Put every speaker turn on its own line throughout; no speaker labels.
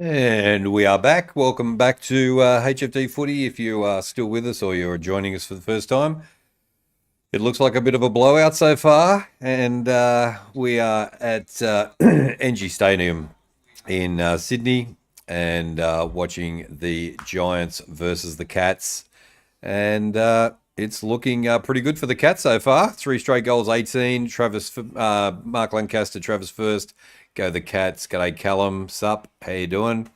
And we are back. Welcome back to HFD Footy. If you are still with us or you're joining us for the first time, it looks like a bit of a blowout so far. And we are at NG Stadium in Sydney and watching the Giants versus the Cats. And it's looking pretty good for the Cats so far. 3 straight goals, 18. Mark Lancaster, Travis First. Go the Cats. G'day, Callum. Sup? How you doing?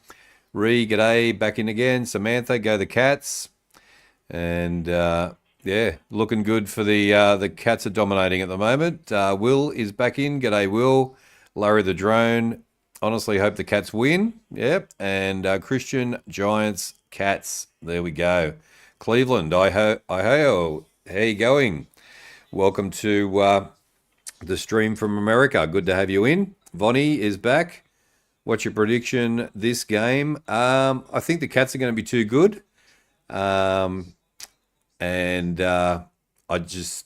Ree, g'day. Back in again. Samantha, go the Cats. And yeah, looking good for the Cats are dominating at the moment. Will is back in. G'day, Will. Larry the Drone. Honestly, hope the Cats win. Yep. And Christian, Giants, Cats. There we go. Cleveland, Ohio. How you going? Welcome to the stream from America. Good to have you in. Vonnie is back. What's your prediction this game? I think the Cats are going to be too good. And I just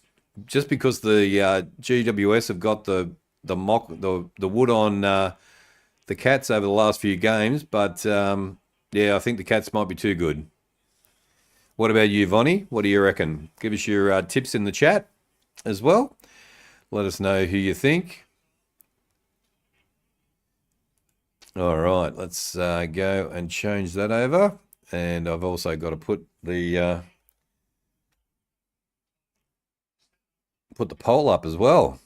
because the GWS have got the wood on the Cats over the last few games, but yeah, I think the Cats might be too good. What about you, Vonnie? What do you reckon? Give us your tips in the chat as well. Let us know who you think. All right, let's go and change that over. And I've also got to put the poll up as well.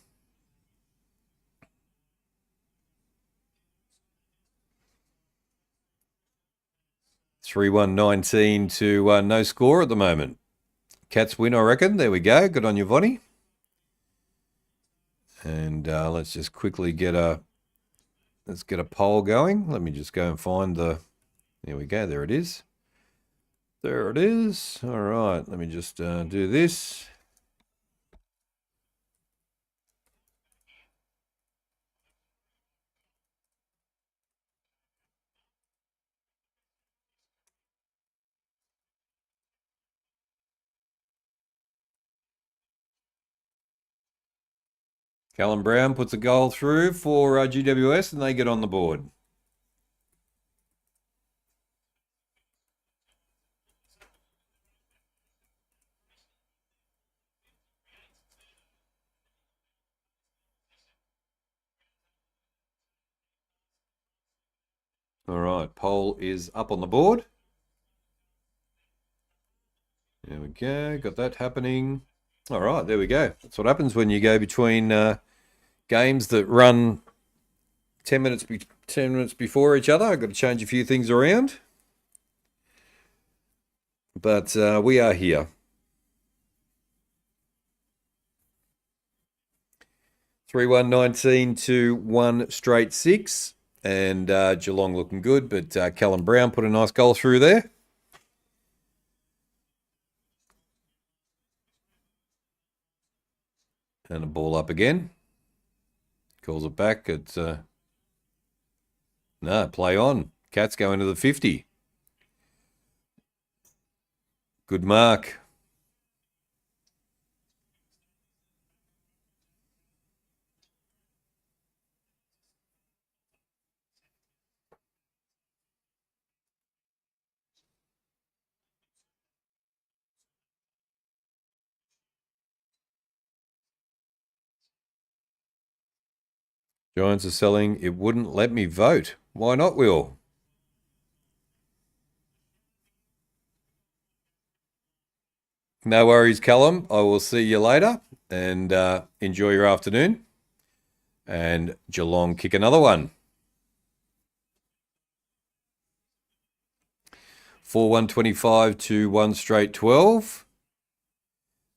3-1-19 to no score at the moment. Cats win, I reckon. There we go. Good on you, Vonnie. And let's just quickly get a poll going. Let me just go and find the. There we go. There it is. There it is. All right. Let me just do this. Callum Brown puts a goal through for GWS and they get on the board. All right, poll is up on the board. There we go, got that happening. All right, there we go. That's what happens when you go between games that run 10 minutes before each other. I've got to change a few things around. But we are here. 3-1-19 to 1 straight 6. And Geelong looking good, but Callum Brown put a nice goal through there. And a ball up again. Calls it back. It's no, play on. Cats go into the 50. Good mark. Giants are selling. It wouldn't let me vote. Why not, Will? No worries, Callum. I will see you later and enjoy your afternoon. And Geelong kick another one. 4-1-25 to 1 straight 12.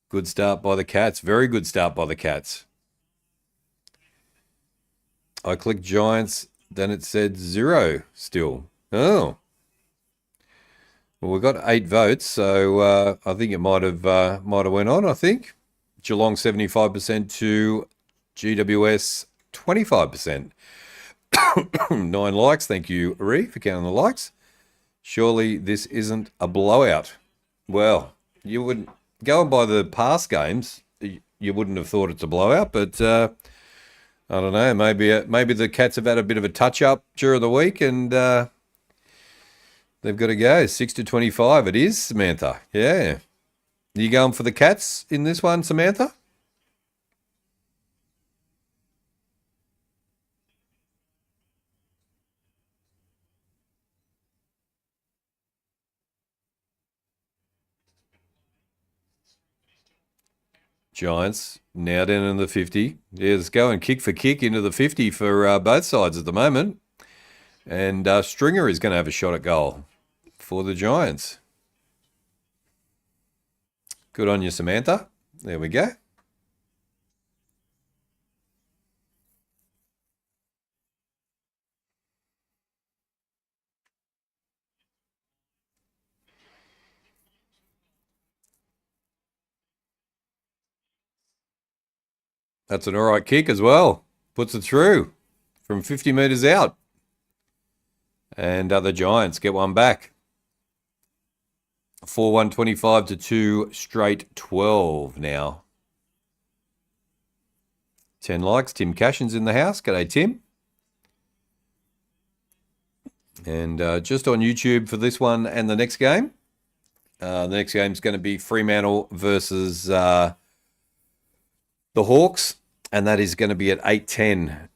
Good start by the Cats. Very good start by the Cats. I clicked Giants, then it said 0 still. Oh. Well, we've got 8 votes, so I think it might have went on, I think. Geelong 75% to GWS 25%. 9 likes. Thank you, Ree, for counting the likes. Surely this isn't a blowout. Well, you wouldn't, going by the past games, you wouldn't have thought it's a blowout, but I don't know. Maybe the Cats have had a bit of a touch-up during the week and They've got to go. 6-25 it is, Samantha. Yeah. Are you going for the Cats in this one, Samantha? Giants now down in the 50. Yeah, it's going kick for kick into the 50 for both sides at the moment. And Stringer is going to have a shot at goal for the Giants. Good on you, Samantha. There we go. That's an all right kick as well. Puts it through from 50 metres out. And the Giants get one back. 4-1-25 to 2 straight 12 now. 10 likes. Tim Cashin's in the house. G'day, Tim. And just on YouTube for this one and the next game. The next game is going to be Fremantle versus the Hawks. And that is going to be at 8:10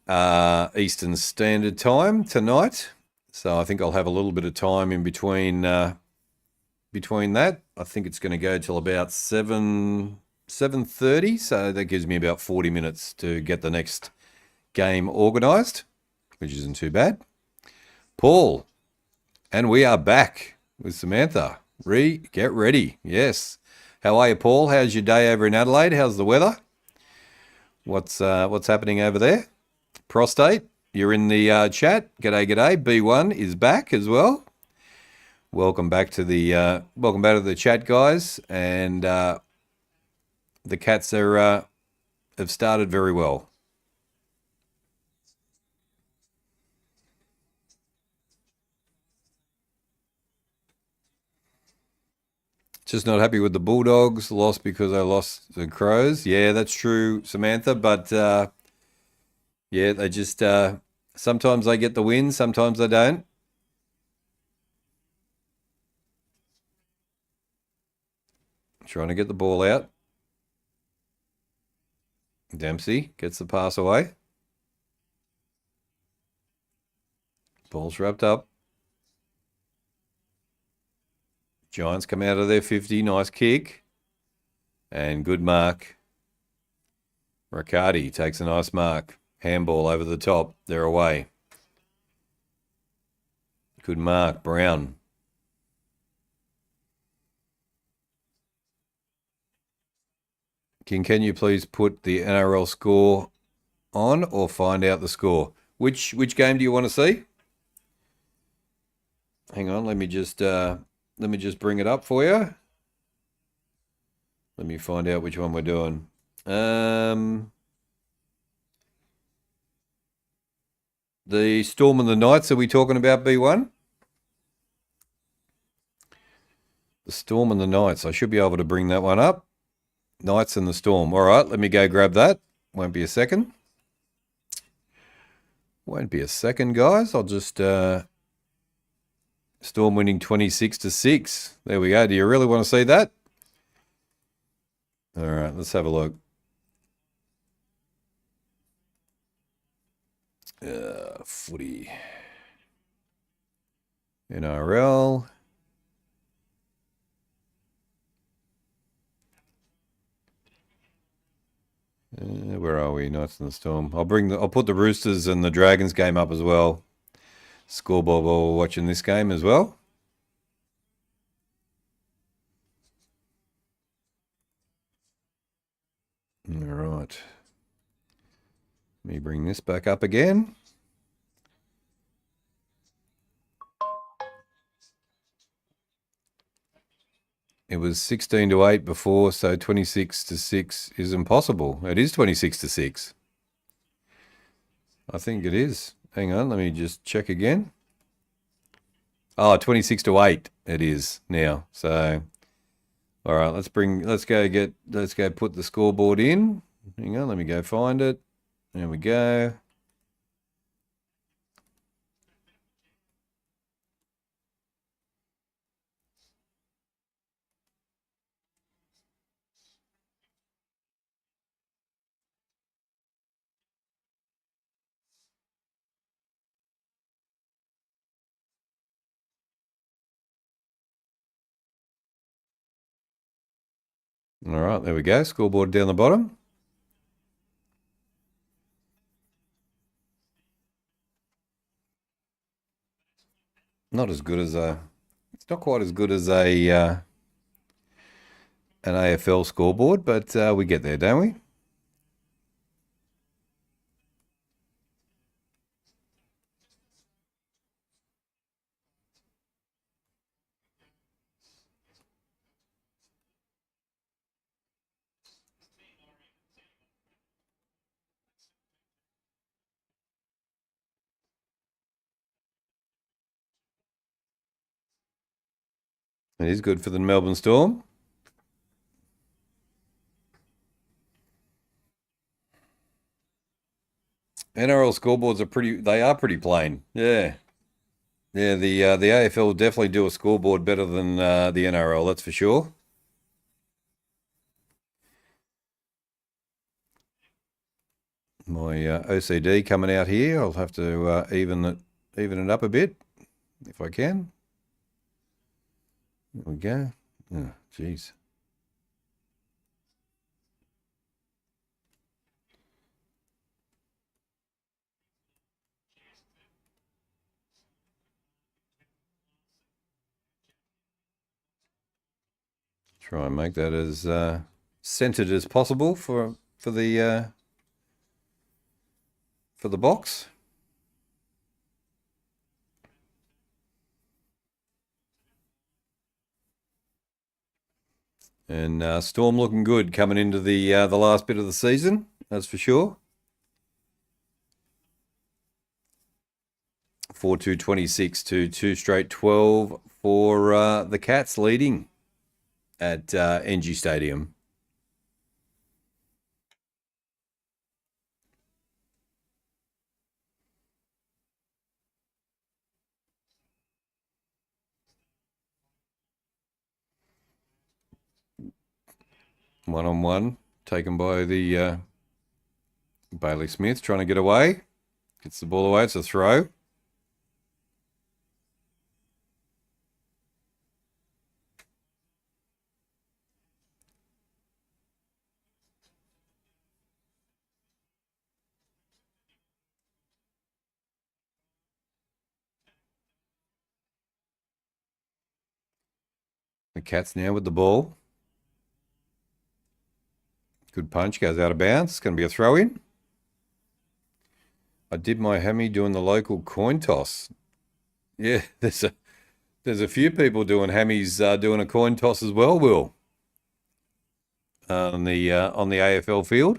Eastern Standard Time tonight. So I think I'll have a little bit of time in between that. I think it's going to go till about 7:30. So that gives me about 40 minutes to get the next game organised, which isn't too bad. Paul, and we are back with Samantha. Get ready. Yes. How are you, Paul? How's your day over in Adelaide? How's the weather? What's happening over there? Prostate, you're in the chat. G'day. B1 is back as well. Welcome back to the chat, guys. And the Cats have started very well. Just not happy with the Bulldogs. Lost because I lost the Crows. Yeah, that's true, Samantha. But yeah, they just sometimes they get the win, sometimes they don't. Trying to get the ball out. Dempsey gets the pass away. Ball's wrapped up. Giants come out of their 50. Nice kick. And good mark. Riccardi takes a nice mark. Handball over the top. They're away. Good mark. Brown. Can you please put the NRL score on or find out the score? Which game do you want to see? Hang on, let me just bring it up for you. Let me find out which one we're doing. The Storm and the Knights, are we talking about B1? The Storm and the Knights. I should be able to bring that one up. Knights and the Storm. All right, let me go grab that. Won't be a second. Won't be a second, guys. I'll just... Storm winning 26-6. There we go. Do you really want to see that? All right, let's have a look. Footy. NRL. Where are we? Knights and the Storm. I'll put the Roosters and the Dragons game up as well. Scoreboard while we're watching this game as well. All right. Let me bring this back up again. It was 16-8 before, so 26-6 is impossible. It is 26-6. I think it is. Hang on, let me just check again. Oh, 26-8 it is now. So, all right, let's go put the scoreboard in. Hang on, let me go find it. There we go. All right, there we go. Scoreboard down the bottom. Not as good as a. It's not quite as good as a an AFL scoreboard, but we get there, don't we? It is good for the Melbourne Storm. NRL scoreboards are pretty plain. Yeah. Yeah, the AFL definitely do a scoreboard better than the NRL, that's for sure. My OCD coming out here. I'll have to even it up a bit if I can. There we go. Oh, jeez. Try and make that as centered as possible for the box. And Storm looking good coming into the last bit of the season, that's for sure. 4-2-26 to 2 straight 12 for the Cats leading at NG Stadium. One-on-one taken by the Bailey Smith, trying to get away. Gets the ball away. It's a throw. The Cats now with the ball. Good punch, goes out of bounds. It's going to be a throw in. I did my hammy doing the local coin toss. Yeah, there's a few people doing hammies doing a coin toss as well, Will. On the AFL field.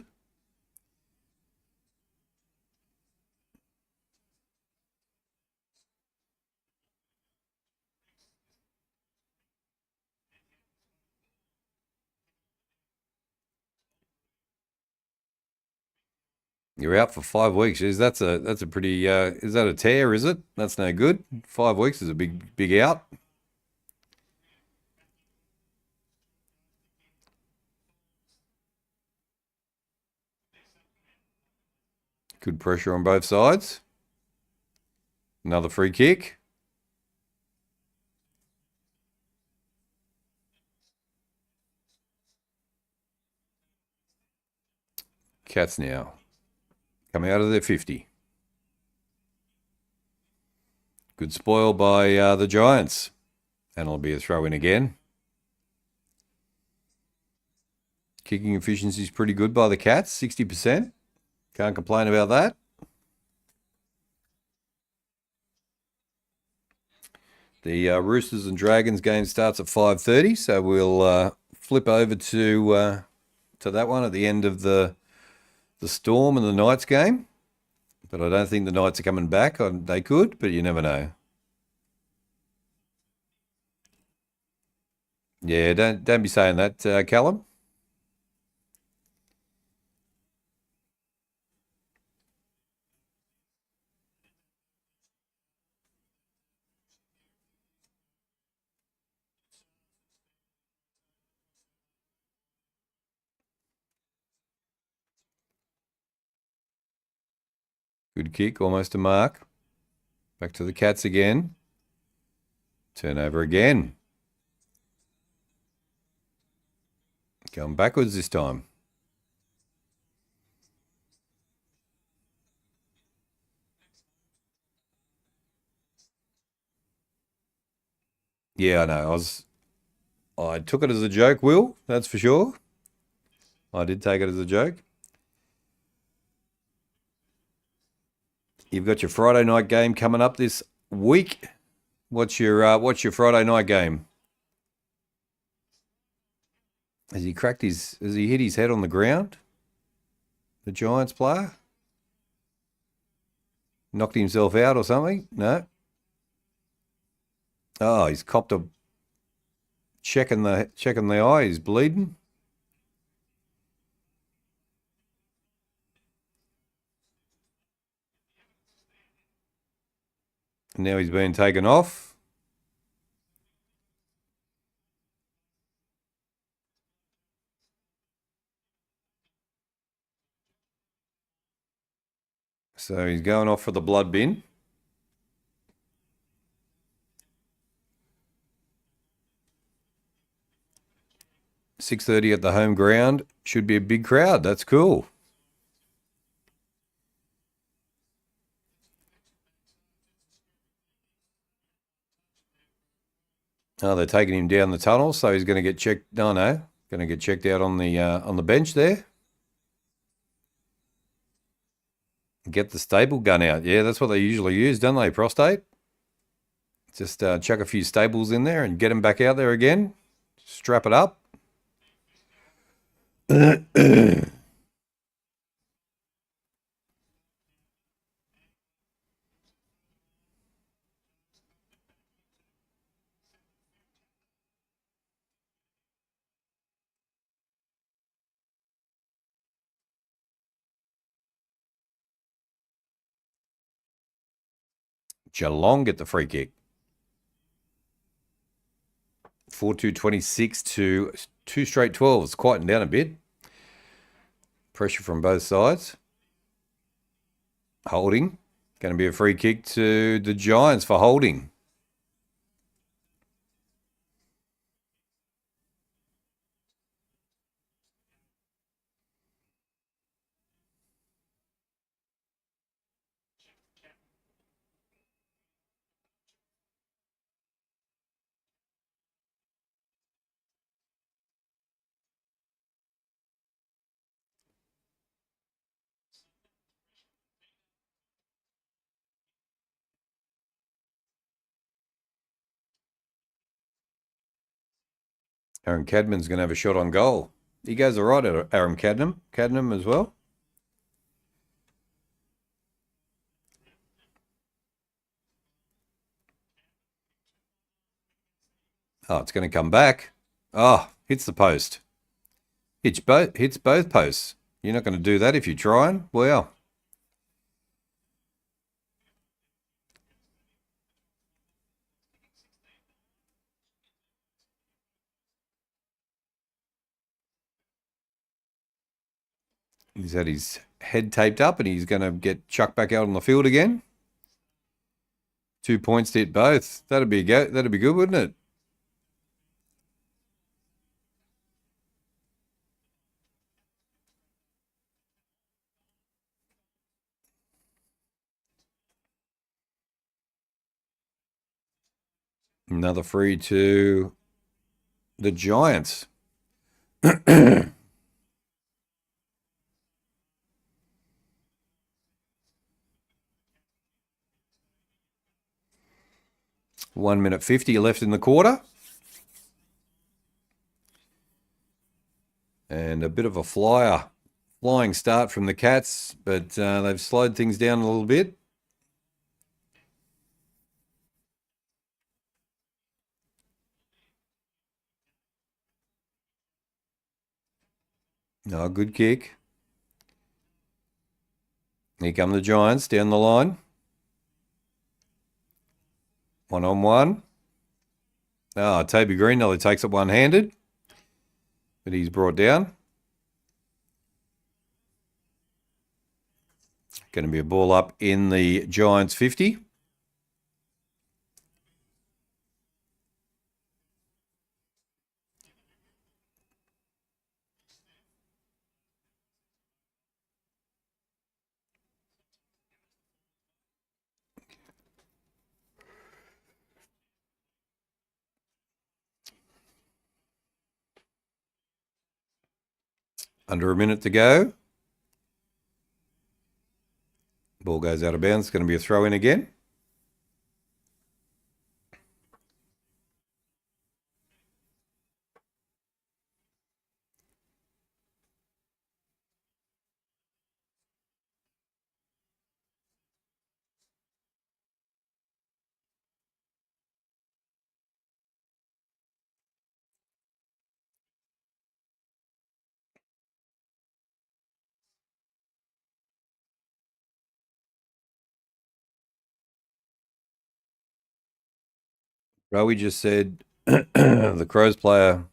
You're out for 5 weeks. That's a pretty is that a tear, is it? That's no good. 5 weeks is a big out. Good pressure on both sides. Another free kick. Cats now coming out of their 50. Good spoil by the Giants. And it'll be a throw in again. Kicking efficiency is pretty good by the Cats, 60%. Can't complain about that. The Roosters and Dragons game starts at 5:30, so we'll flip over to that one at the end of the Storm and the Knights game. But I don't think the Knights are coming back. They could, but you never know. Yeah, don't be saying that, Callum. Good kick, almost a mark. Back to the Cats again. Turnover again. Going backwards this time. Yeah, I know. I took it as a joke, Will. That's for sure. I did take it as a joke. You've got your Friday night game coming up this week. What's your Friday night game? Has he hit his head on the ground? The Giants player? Knocked himself out or something? No. Oh, he's copped a checking the eye. He's bleeding. And now he's being taken off. So he's going off for the blood bin. $6:30 at the home ground. Should be a big crowd. That's cool. Oh, they're taking him down the tunnel, so he's going to get checked. No, going to get checked out on the bench there. Get the staple gun out. Yeah, that's what they usually use, don't they? Prostate. Just chuck a few staples in there and get him back out there again. Strap it up. Geelong get the free kick. 4-2-26 to 2 straight 12s. Quieting down a bit. Pressure from both sides. Holding. Going to be a free kick to the Giants for holding. Aaron Cadman's going to have a shot on goal. He goes all right at Aaron Cadman as well. Oh, it's going to come back. Oh, hits the post. Hits both posts. You're not going to do that if you're trying. Well, he's had his head taped up and he's going to get chucked back out on the field again. 2 points to hit both. That'd be good, wouldn't it? Another free to the Giants. 1 minute 50 left in the quarter. And a bit of a flying start from the Cats, but they've slowed things down a little bit. No, good kick. Here come the Giants down the line. 1-on-1. Oh, Toby Green nearly takes it one-handed, but he's brought down. Going to be a ball up in the Giants 50. Under a minute to go. Ball goes out of bounds. It's going to be a throw in again. Rowie just said the Crows player,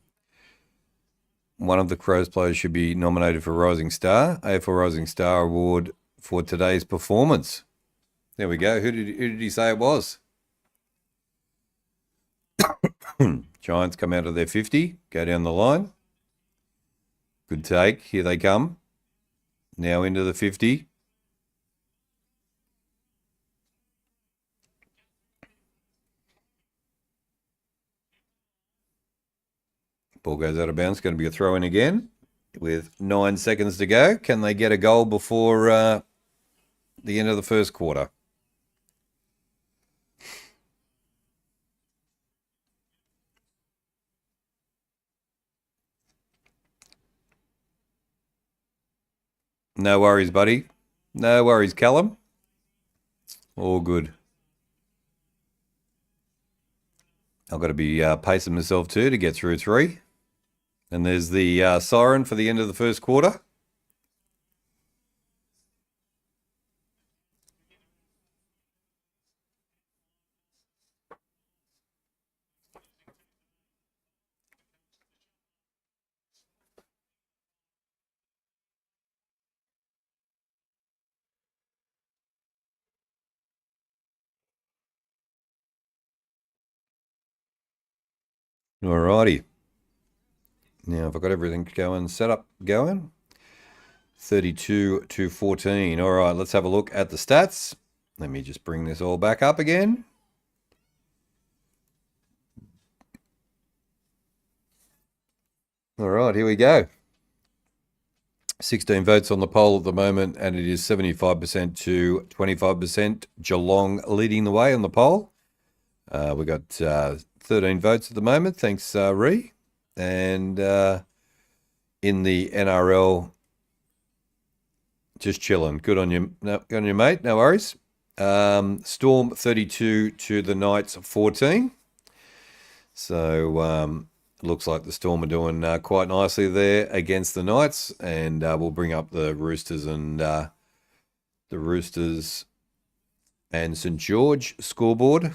one of the Crows players should be nominated for Rising Star, AFL Rising Star Award for today's performance. There we go. Who did he say it was? Giants come out of their 50, go down the line. Good take. Here they come. Now into the 50. Ball goes out of bounds. Going to be a throw in again with 9 seconds to go. Can they get a goal before the end of the first quarter? No worries, buddy. No worries, Callum. All good. I've got to be pacing myself too to get through 3. And there's the siren for the end of the first quarter. Alrighty. Now, if I've got everything going, set up going. 32-14. All right, let's have a look at the stats. Let me just bring this all back up again. All right, here we go. 16 votes on the poll at the moment, and it is 75% to 25%. Geelong leading the way on the poll. We got 13 votes at the moment. Thanks, Ree. And in the NRL, just chilling. Good on you, mate. No worries. Storm 32 to the Knights 14. So looks like the Storm are doing quite nicely there against the Knights, and we'll bring up the Roosters and St George scoreboard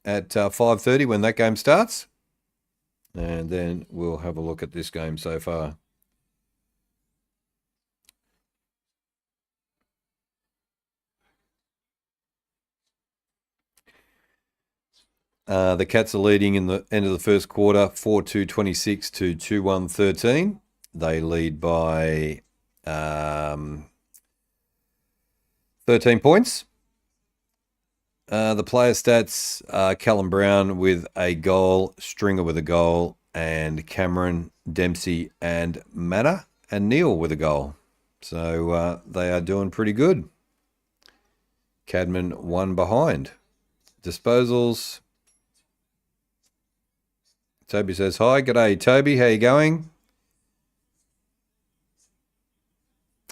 at 5:30 when that game starts, and then we'll have a look at this game so far. The Cats are leading in the end of the first quarter, 4-2-26 to 2-1-13. They lead by 13 points. The player stats, Callum Brown with a goal, Stringer with a goal, and Cameron, Dempsey, and Manna, and Neil with a goal. So they are doing pretty good. Cadman 1 behind. Disposals. Toby says hi. G'day, Toby. How you going?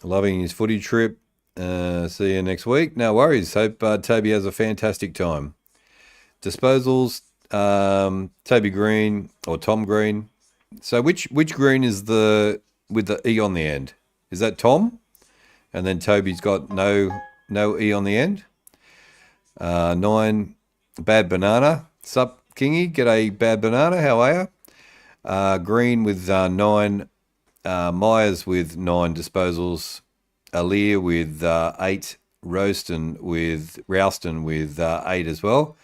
Loving his footy trip. See you next week. No worries. Hope Toby has a fantastic time. Disposals. Toby Green or Tom Green. So which Green is with the E on the end? Is that Tom? And then Toby's got no E on the end. 9 Bad Banana. Sup, Kingy? G'day, Bad Banana. How are you? Green with 9. Myers with 9 disposals. Alir with 8. Ralston with 8 as well.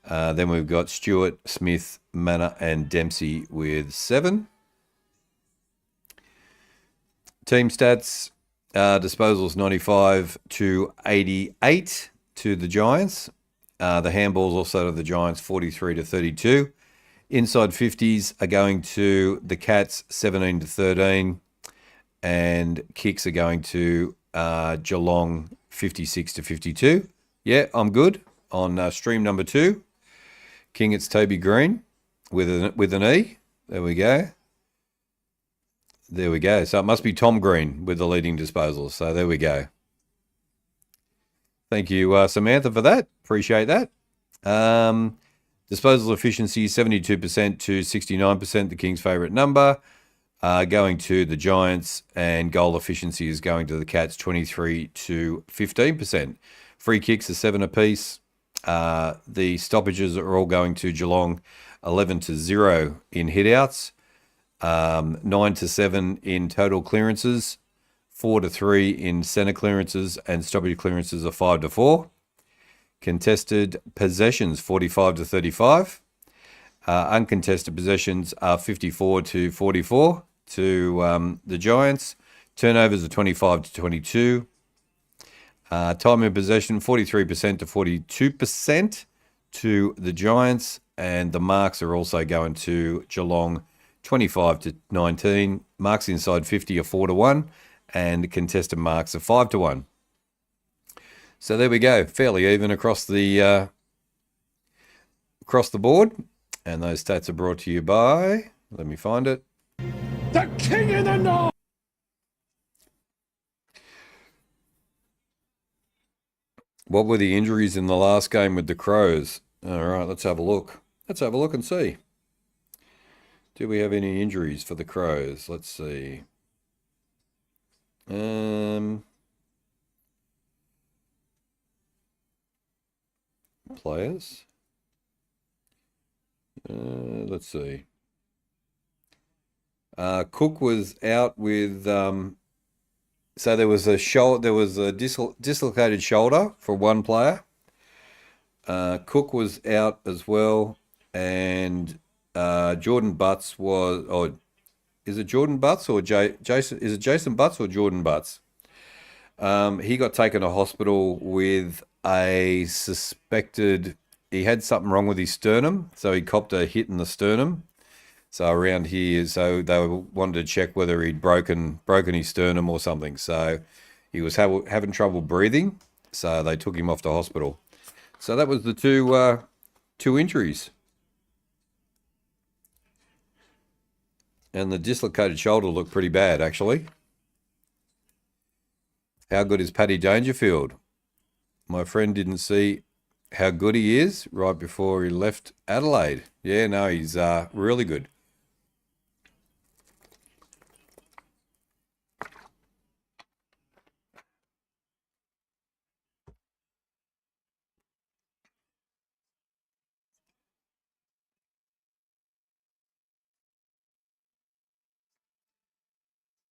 Then we've got Stewart, Smith, Manna, and Dempsey with 7. Team stats, disposals 95 to 88 to the Giants. The handballs also to the Giants 43 to 32. Inside 50s are going to the Cats 17 to 13. and kicks are going to Geelong 56-52. Yeah, I'm good on stream number 2. King, it's Toby Green with an E. There we go. There we go. So it must be Tom Green with the leading disposals. So there we go. Thank you, Samantha, for that. Appreciate that. Disposal efficiency 72% to 69%, the Kings' favourite number. Going to the Giants, and goal efficiency is going to the Cats 23 to 15%. Free kicks are 7 apiece. The stoppages are all going to Geelong 11 to 0 in hitouts, 9 to 7 in total clearances, 4 to 3 in centre clearances, and stoppage clearances are 5 to 4. Contested possessions 45 to 35. Uncontested possessions are 54 to 44 to the Giants. Turnovers are 25 to 22. Time in possession 43% to 42% to the Giants, and the marks are also going to Geelong 25 to 19. Marks inside 50 are 4 to 1, and contested marks are 5 to 1. So there we go, fairly even across the board. And those stats are brought to you by, let me find it,
the King in the North.
What were the injuries in the last game with the Crows? All right, let's have a look. Let's have a look and see. Do we have any injuries for the Crows? Let's see. Players. Let's see. Cook was out with. So there was a dislocated shoulder for one player. Cook was out as well, and Jordan Butts was. Or is it Jordan Butts or Jason? Is it Jason Butts or Jordan Butts? He got taken to hospital with a suspected. He had something wrong with his sternum, so he copped a hit in the sternum. So around here, so they wanted to check whether he'd broken his sternum or something. So he was having trouble breathing, so they took him off to hospital. So that was the two injuries. And the dislocated shoulder looked pretty bad, actually. How good is Paddy Dangerfield? My friend didn't see how good he is right before he left Adelaide. Yeah, no, he's really good.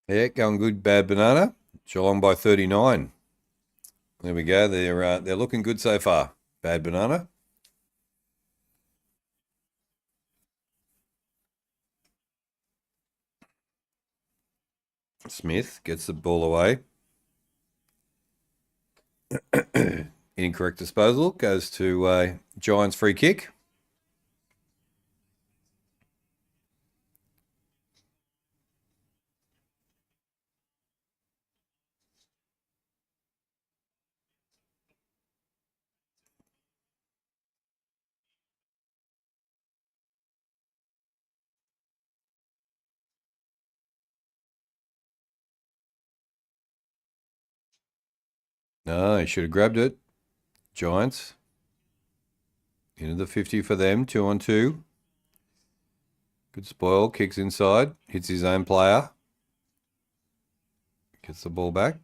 Yeah, going good, bad banana. Geelong by 39. There we go. They're looking good so far. Bad banana. Smith gets the ball away. Incorrect disposal goes to Giants free kick. No, he should have grabbed it. Giants. Into the 50 for them, 2 on 2. Good spoil, kicks inside, hits his own player. Gets the ball back.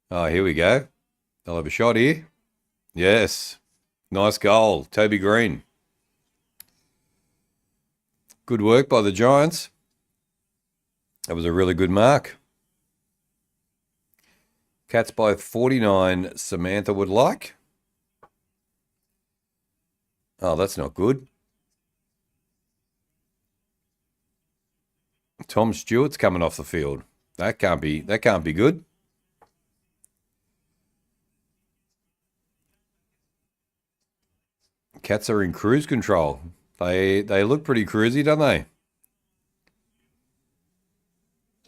Oh, here we go. They'll have a shot here. Yes. Nice goal, Toby Green. Good work by the Giants. That was a really good mark. Cats by 49, Samantha would like. Oh, that's not good. Tom Stewart's coming off the field. That can't be good. Cats are in cruise control. They look pretty cruisy, don't they?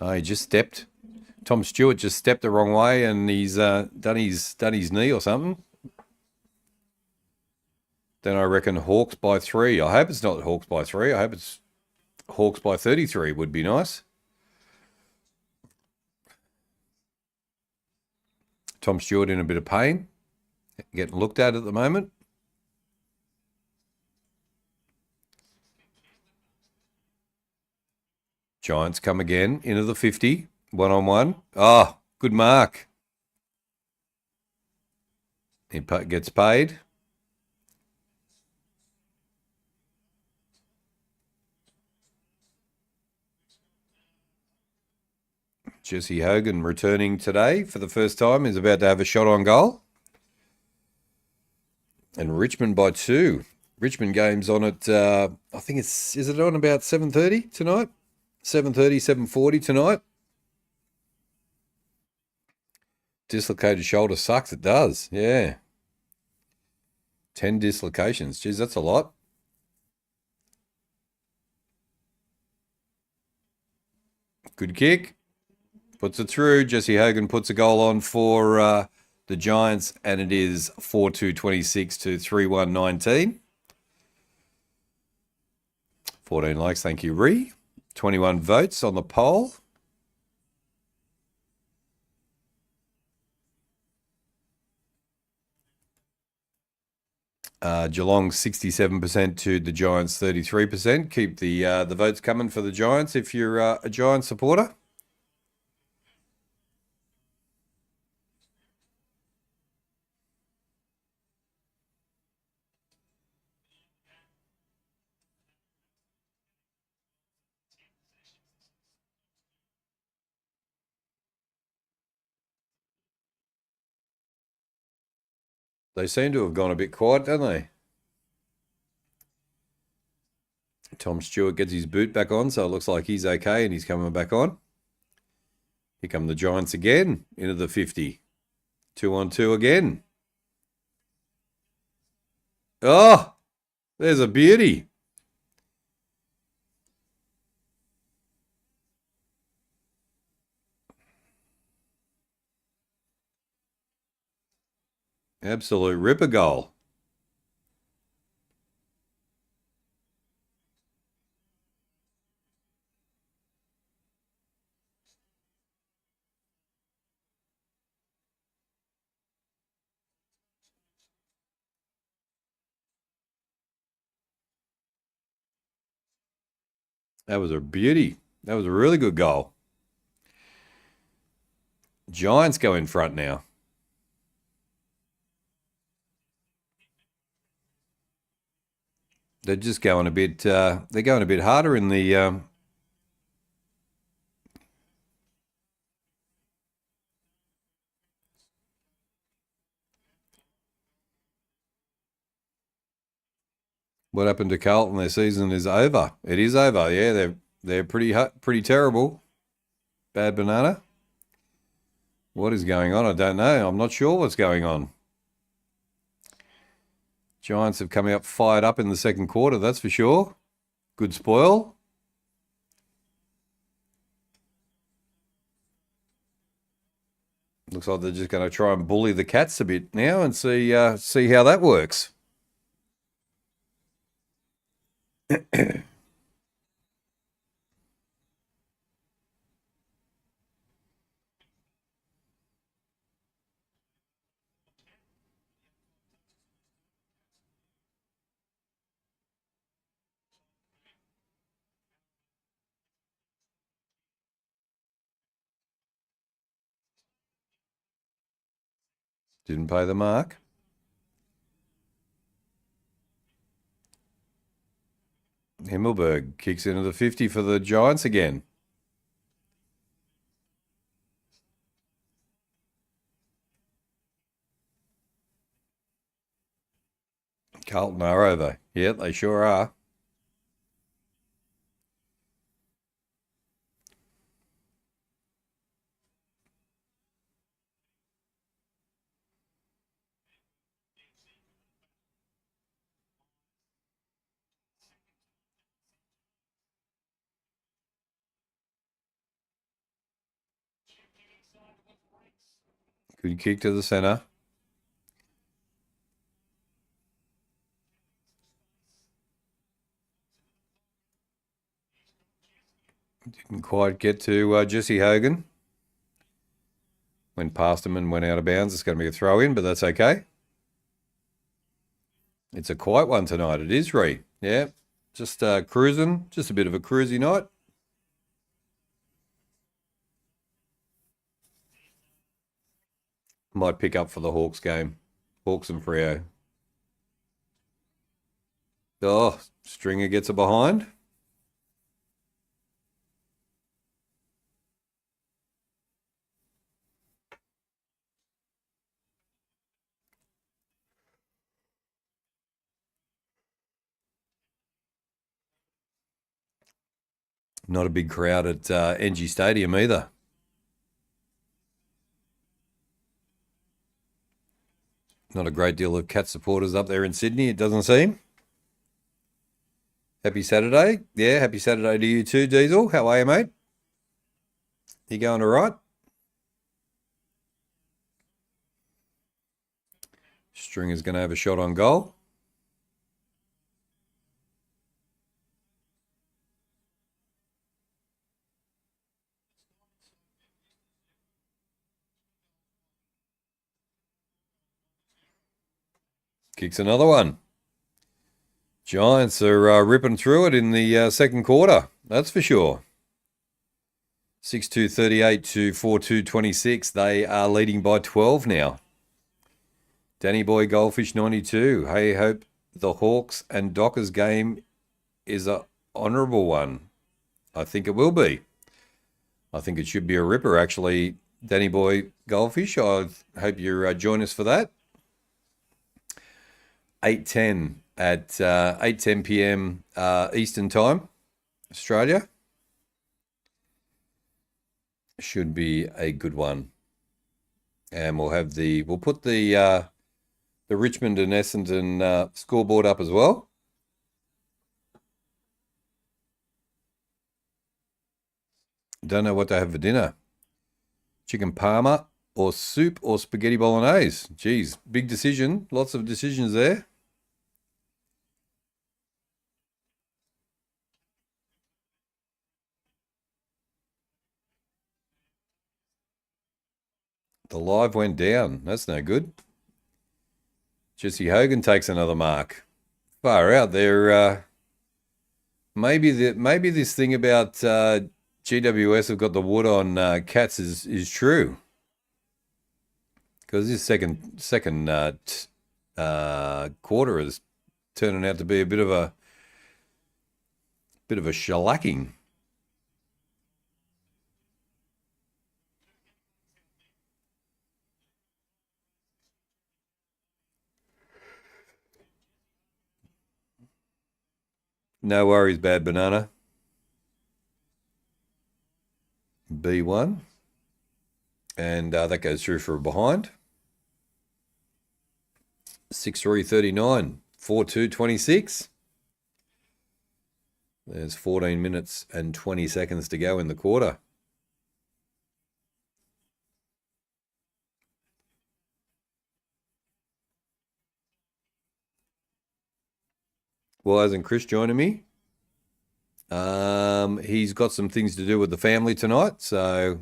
Oh, he just stepped. Tom Stewart just stepped the wrong way, and he's done his knee or something. Then I reckon Hawks by 3. I hope it's not Hawks by 3. I hope it's Hawks by 33 would be nice. Tom Stewart in a bit of pain, getting looked at the moment. Giants come again into the 50, 1-on-1. Oh, good mark. He gets paid. Jesse Hogan returning today for the first time is about to have a shot on goal. And Richmond by 2. Richmond game's on at, I think is it on about 7:30 tonight? 7:30, 7:40 tonight. Dislocated shoulder sucks, it does, yeah. 10 dislocations, geez, that's a lot. Good kick. Puts it through. Jesse Hogan puts a goal on for the Giants, and it is 4-2-26 to 3-1-19. 14 likes, thank you, Ree. 21 votes on the poll. Geelong 67% to the Giants 33%. Keep the votes coming for the Giants if you're a Giants supporter. They seem to have gone a bit quiet, don't they? Tom Stewart gets his boot back on, so it looks like he's okay and he's coming back on. Here come the Giants again into the 50. 2-on-2 again. Oh, there's a beauty. Absolute ripper goal. That was a beauty. That was a really good goal. Giants go in front now. They're just going a bit. They're going a bit harder in the. What happened to Carlton? Their season is over. It is over. Yeah, they're pretty terrible. Bad banana. What is going on? I don't know. I'm not sure what's going on. Giants have come out fired up in the second quarter, that's for sure. Good spoil. Looks like they're just going to try and bully the Cats a bit now and see how that works. Didn't pay the mark. Himmelberg kicks into the 50 for the Giants again. Carlton are over. Yeah, they sure are. Good kick to the centre. Didn't quite get to Jesse Hogan. Went past him and went out of bounds. It's going to be a throw in, but that's okay. It's a quiet one tonight. It is, Ree. Yeah, just cruising. Just a bit of a cruisy night. Might pick up for the Hawks game. Hawks and Freo. Oh, Stringer gets a behind. Not a big crowd at NG Stadium either. Not a great deal of Cat supporters up there in Sydney, it doesn't seem. Happy Saturday. Yeah, happy Saturday to you too, Diesel. How are you, mate? You going all right? Stringer's going to have a shot on goal. Kicks another one. Giants are ripping through it in the second quarter. That's for sure. 6-2-38 to 4-2-26. They are leading by 12 now. Danny Boy Goldfish 92. Hey, hope the Hawks and Dockers game is a honourable one. I think it will be. I think it should be a ripper, actually. Danny Boy Goldfish, I hope you join us for that. 8:10 at 8:10 p.m. Eastern Time, Australia. Should be a good one. And we'll put the Richmond and Essendon scoreboard up as well. Don't know what to have for dinner. Chicken parma or soup or spaghetti bolognese. Geez, big decision. Lots of decisions there. The live went down. That's no good. Jesse Hogan takes another mark. Far out there. Maybe this thing about GWS have got the wood on Cats is true. Because this second quarter is turning out to be a bit of a shellacking. No worries, Bad Banana. B1. And that goes through for a behind. 6-3-39. 4-2-26. There's 14 minutes and 20 seconds to go in the quarter. Why isn't Chris joining me? He's got some things to do with the family tonight, so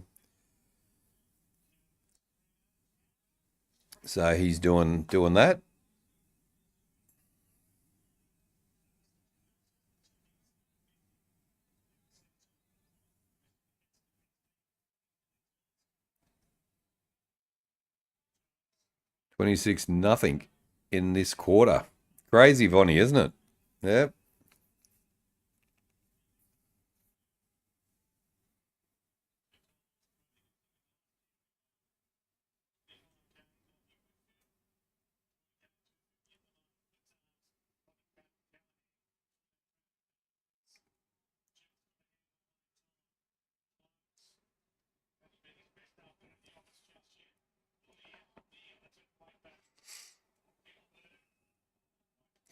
he's doing that. $26-0 in this quarter. Crazy, Vonnie, isn't it? Yep.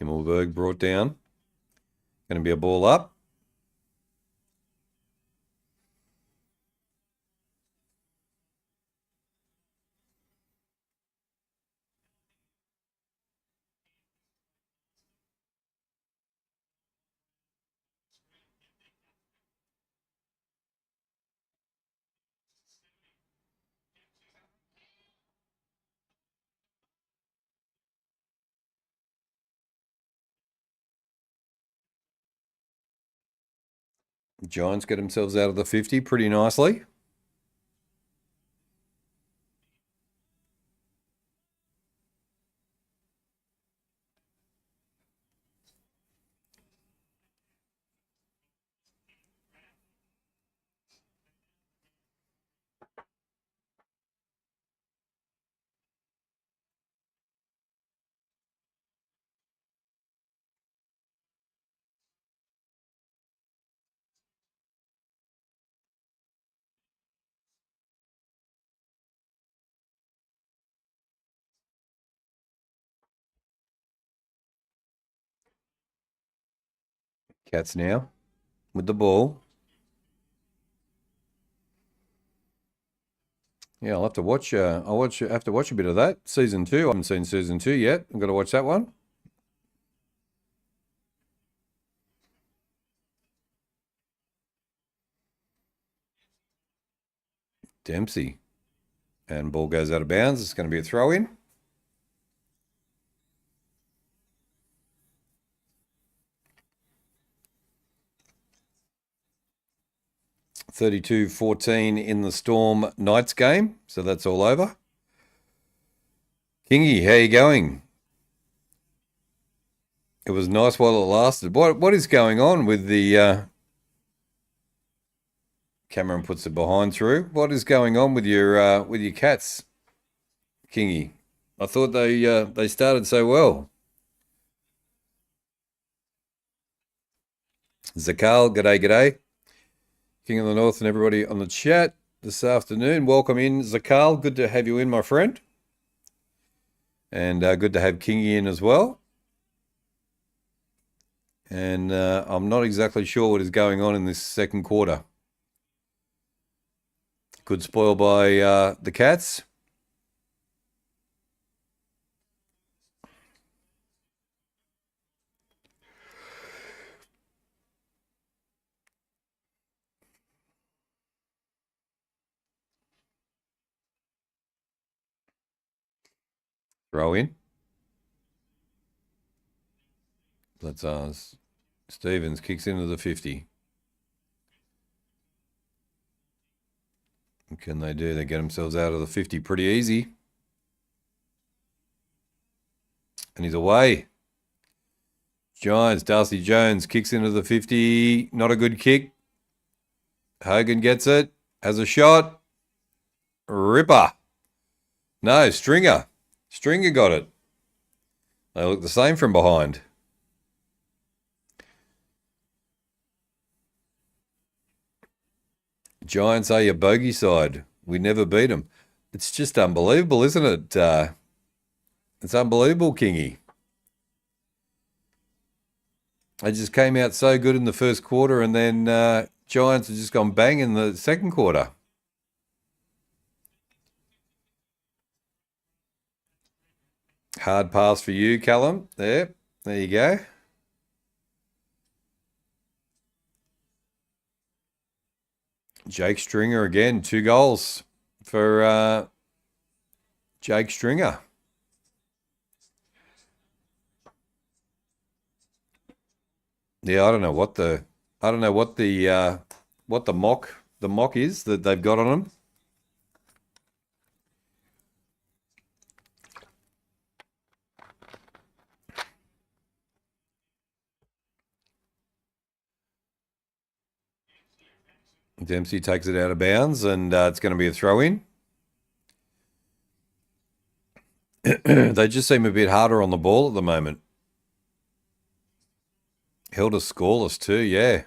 Himmelberg brought down. Going to be a ball up. Giants get themselves out of the 50 pretty nicely. Cats now with the ball. Yeah, I'll have to watch. Have to watch a bit of that. Season 2. I haven't seen season 2 yet. I'm going to watch that one. Dempsey. And ball goes out of bounds. It's going to be a throw in. (32-14) in the Storm Knights game. So that's all over. Kingy, how you going? It was nice while it lasted. What is going on with the Cameron puts it behind through. What is going on with your cats, Kingy? I thought they started so well. Zakal, g'day. King of the North and everybody on the chat this afternoon. Welcome in, Zakal. Good to have you in, my friend. And good to have Kingy in as well. And I'm not exactly sure what is going on in this second quarter. Good spoil by the Cats. Throw in. That's ours. Stevens kicks into the 50. What can they do? They get themselves out of the 50 pretty easy. And he's away. Giants, Darcy Jones kicks into the 50. Not a good kick. Hogan gets it. Has a shot. Ripper. No, Stringer. Stringer got it. They look the same from behind. Giants are your bogey side. We never beat them. It's just unbelievable, isn't it? It's unbelievable, Kingy. They just came out so good in the first quarter, and then Giants have just gone bang in the second quarter. Hard pass for you, Callum. There you go. Jake Stringer again, 2 goals for Jake Stringer. Yeah, I don't know what the mock is that they've got on them. Dempsey takes it out of bounds, and it's going to be a throw-in. They just seem a bit harder on the ball at the moment. Held us scoreless too, yeah.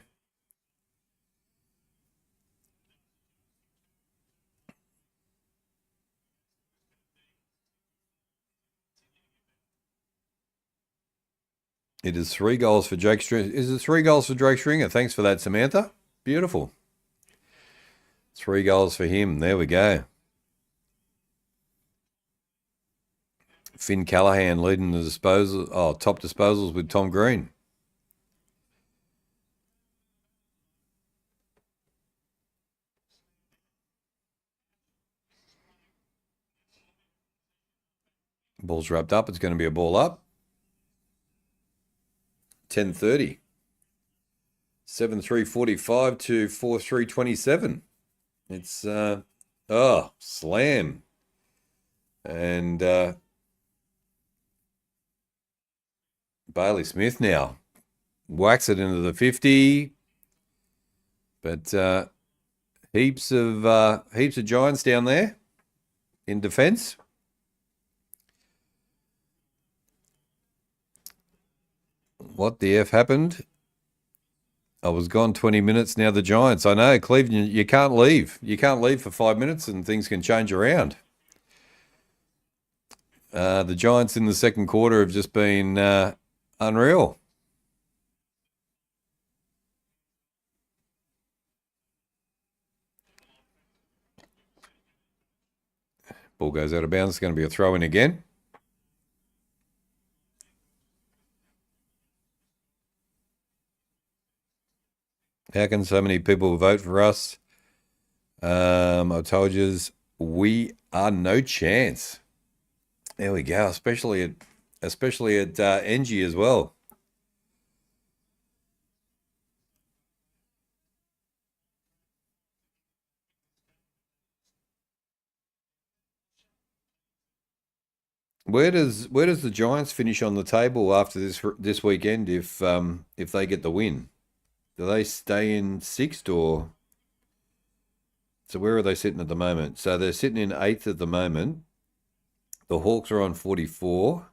It is 3 goals for Jake Stringer. Is it 3 goals for Jake Stringer? Thanks for that, Samantha. Beautiful. 3 goals for him. There we go. Finn Callahan leading the top disposals with Tom Green. Ball's wrapped up. It's going to be a ball up. 10:30. 7-3-45 to 4-3-27. It's slam. And Bailey Smith now whacks it into the 50. But heaps of Giants down there in defence. What the F happened? I was gone 20 minutes. Now the Giants. I know, Cleveland, you can't leave. You can't leave for 5 minutes and things can change around. The Giants in the second quarter have just been unreal. Ball goes out of bounds. It's going to be a throw in again. How can so many people vote for us? I told you, we are no chance. There we go. Especially at NG as well. Where does the Giants finish on the table after this weekend if they get the win? Do they stay in sixth or? So where are they sitting at the moment? So they're sitting in eighth at the moment. The Hawks are on 44.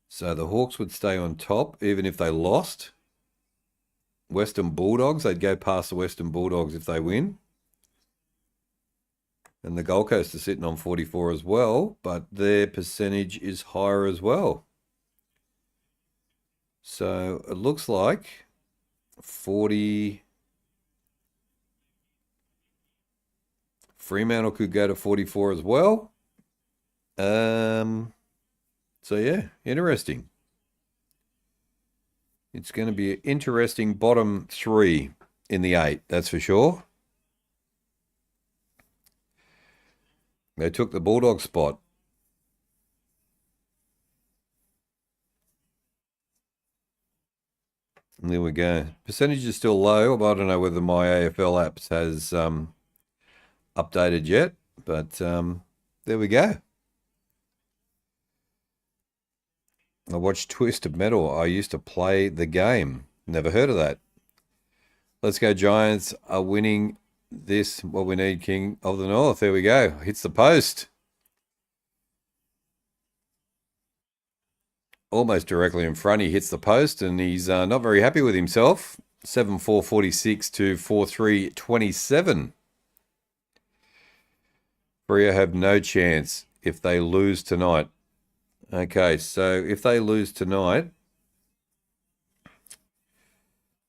So the Hawks would stay on top even if they lost. Western Bulldogs, they'd go past the Western Bulldogs if they win. And the Gold Coast are sitting on 44 as well, but their percentage is higher as well. So it looks like 40. Fremantle could go to 44 as well. So yeah, interesting. It's going to be an interesting bottom three in the 8, that's for sure. They took the Bulldog spot. And there we go. Percentage is still low, but I don't know whether my AFL apps has updated yet, but there we go. I watched Twisted Metal. I used to play the game. Never heard of that. Let's go Giants are winning this. What we need, King of the North. There we go. Hits the post. Almost directly in front. He hits the post and he's not very happy with himself. 7-4-46 to 4-3-27. Freo have no chance if they lose tonight. Okay, so if they lose tonight,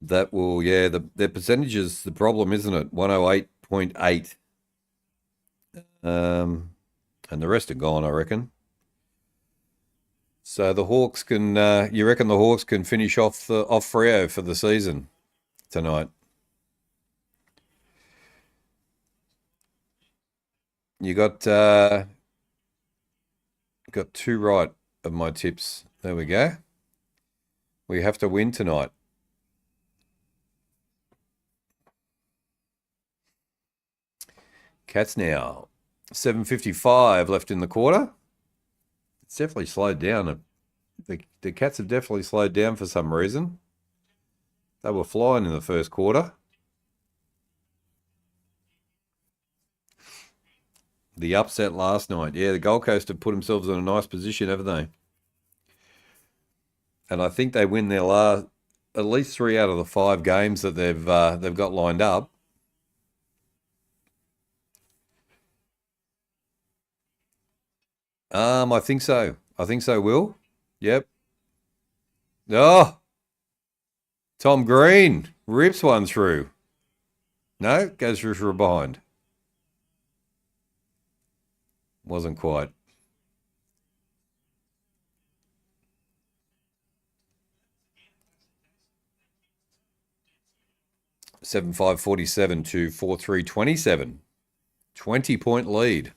that will, yeah, their percentage is the problem, isn't it? 108.8. And the rest are gone, I reckon. So the Hawks can, you reckon the Hawks can finish off Freo for the season tonight? You got 2 right of my tips. There we go. We have to win tonight. Cats now. 7:55 left in the quarter. It's definitely slowed down. The Cats have definitely slowed down for some reason. They were flying in the first quarter. The upset last night. Yeah, the Gold Coast have put themselves in a nice position, haven't they? And I think they win their at least 3 out of the 5 games that they've got lined up. I think so. I think so, Will. Yep. Oh, Tom Green rips one through. No, goes through for a behind. Wasn't quite. 7-5-47 to 4-3-27. 20-point lead.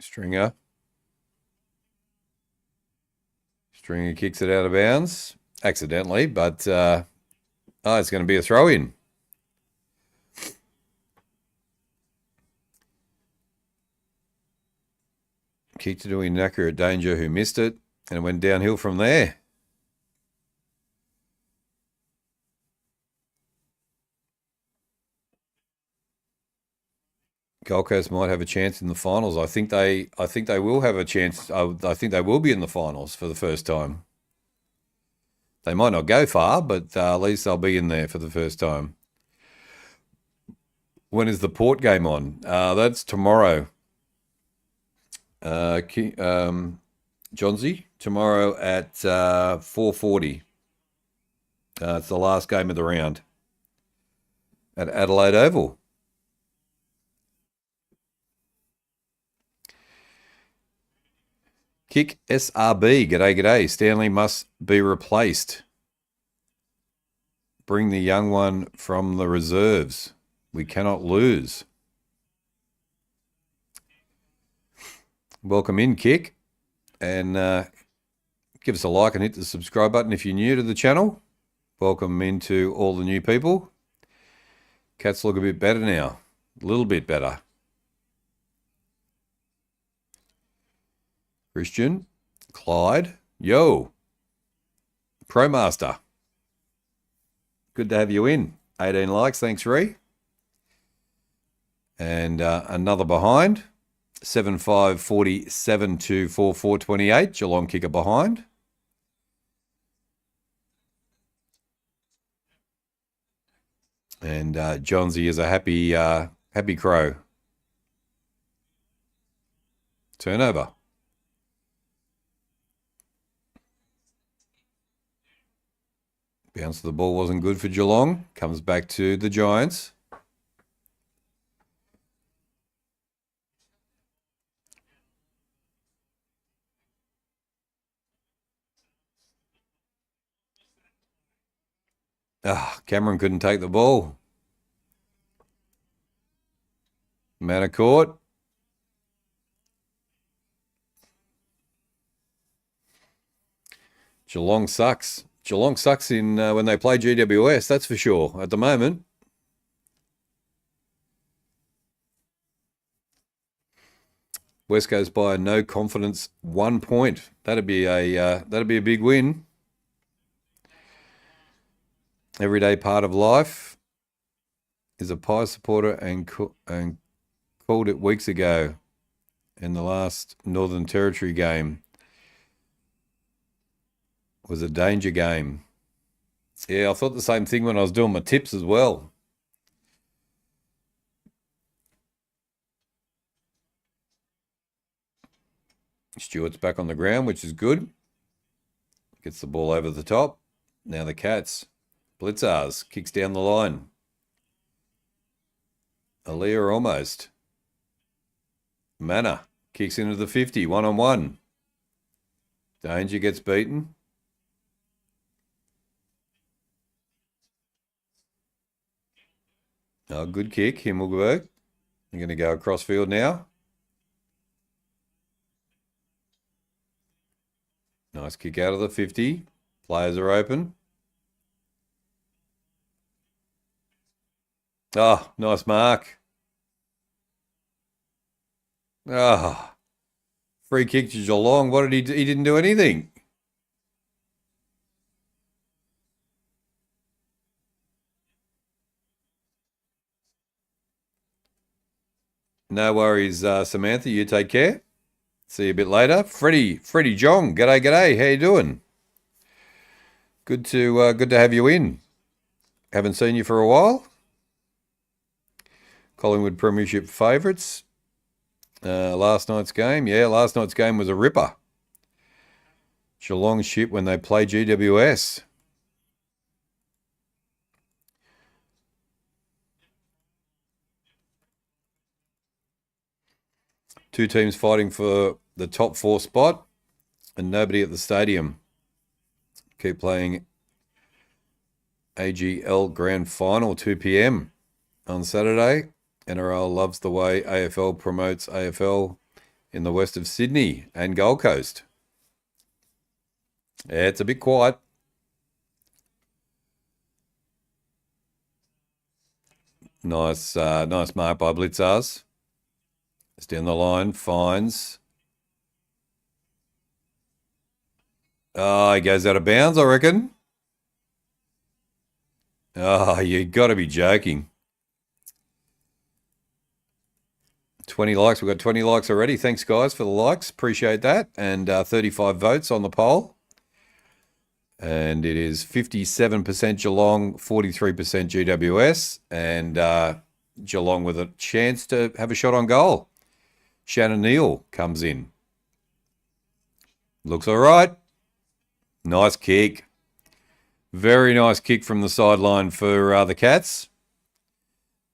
Stringer. Stringer kicks it out of bounds. Accidentally, but it's going to be a throw-in. Kicked it to inaccurate danger who missed it, and it went downhill from there. Gold Coast might have a chance in the finals. I think they will have a chance. I think they will be in the finals for the first time. They might not go far, but at least they'll be in there for the first time. When is the Port game on? That's tomorrow. Johnsy, tomorrow at 4:40. It's the last game of the round at Adelaide Oval. Kick SRB, g'day. Stanley must be replaced. Bring the young one from the reserves. We cannot lose. Welcome in, Kick. And give us a like and hit the subscribe button if you're new to the channel. Welcome into all the new people. Cats look a bit better now. A little bit better. Christian, Clyde, yo, ProMaster. Good to have you in. 18 likes, thanks, Ree. And another behind. 7-5-47 to 4-4-28. Geelong kicker behind. And Johnsy is a happy crow. Turnover. Bounce of the ball wasn't good for Geelong. Comes back to the Giants. Cameron couldn't take the ball. Man of court. Geelong sucks. Geelong sucks in when they play GWS, that's for sure, at the moment. West goes by a no confidence 1 point. That'd be a big win. Everyday part of life. Is a Pie supporter and called it weeks ago in the last Northern Territory game. Was a danger game. Yeah, I thought the same thing when I was doing my tips as well. Stewart's back on the ground, which is good. Gets the ball over the top. Now the Cats. Blitzars kicks down the line. Aaliyah almost. Manna kicks into the 50, 1-on-1. Danger gets beaten. Oh, good kick, Himmelberg. You're going to go across field now. Nice kick out of the 50. Players are open. Oh, nice mark. Oh, free kick to Geelong. What did he do? He didn't do anything. No worries, Samantha. You take care. See you a bit later. Freddie Jong. G'day. How you doing? Good to have you in. Haven't seen you for a while. Collingwood Premiership favourites. Last night's game. Yeah, last night's game was a ripper. Geelong shit when they play GWS. Two teams fighting for the top 4 spot and nobody at the stadium. Keep playing AGL Grand Final, 2 p.m. on Saturday. NRL loves the way AFL promotes AFL in the west of Sydney and Gold Coast. Yeah, it's a bit quiet. Nice mark by Blitzars. It's down the line, finds. Oh, he goes out of bounds, I reckon. Oh, you got to be joking. 20 likes. We've got 20 likes already. Thanks, guys, for the likes. Appreciate that. And 35 votes on the poll. And it is 57% Geelong, 43% GWS. And Geelong with a chance to have a shot on goal. Shannon Neal comes in. Looks all right. Nice kick. Very nice kick from the sideline for the Cats.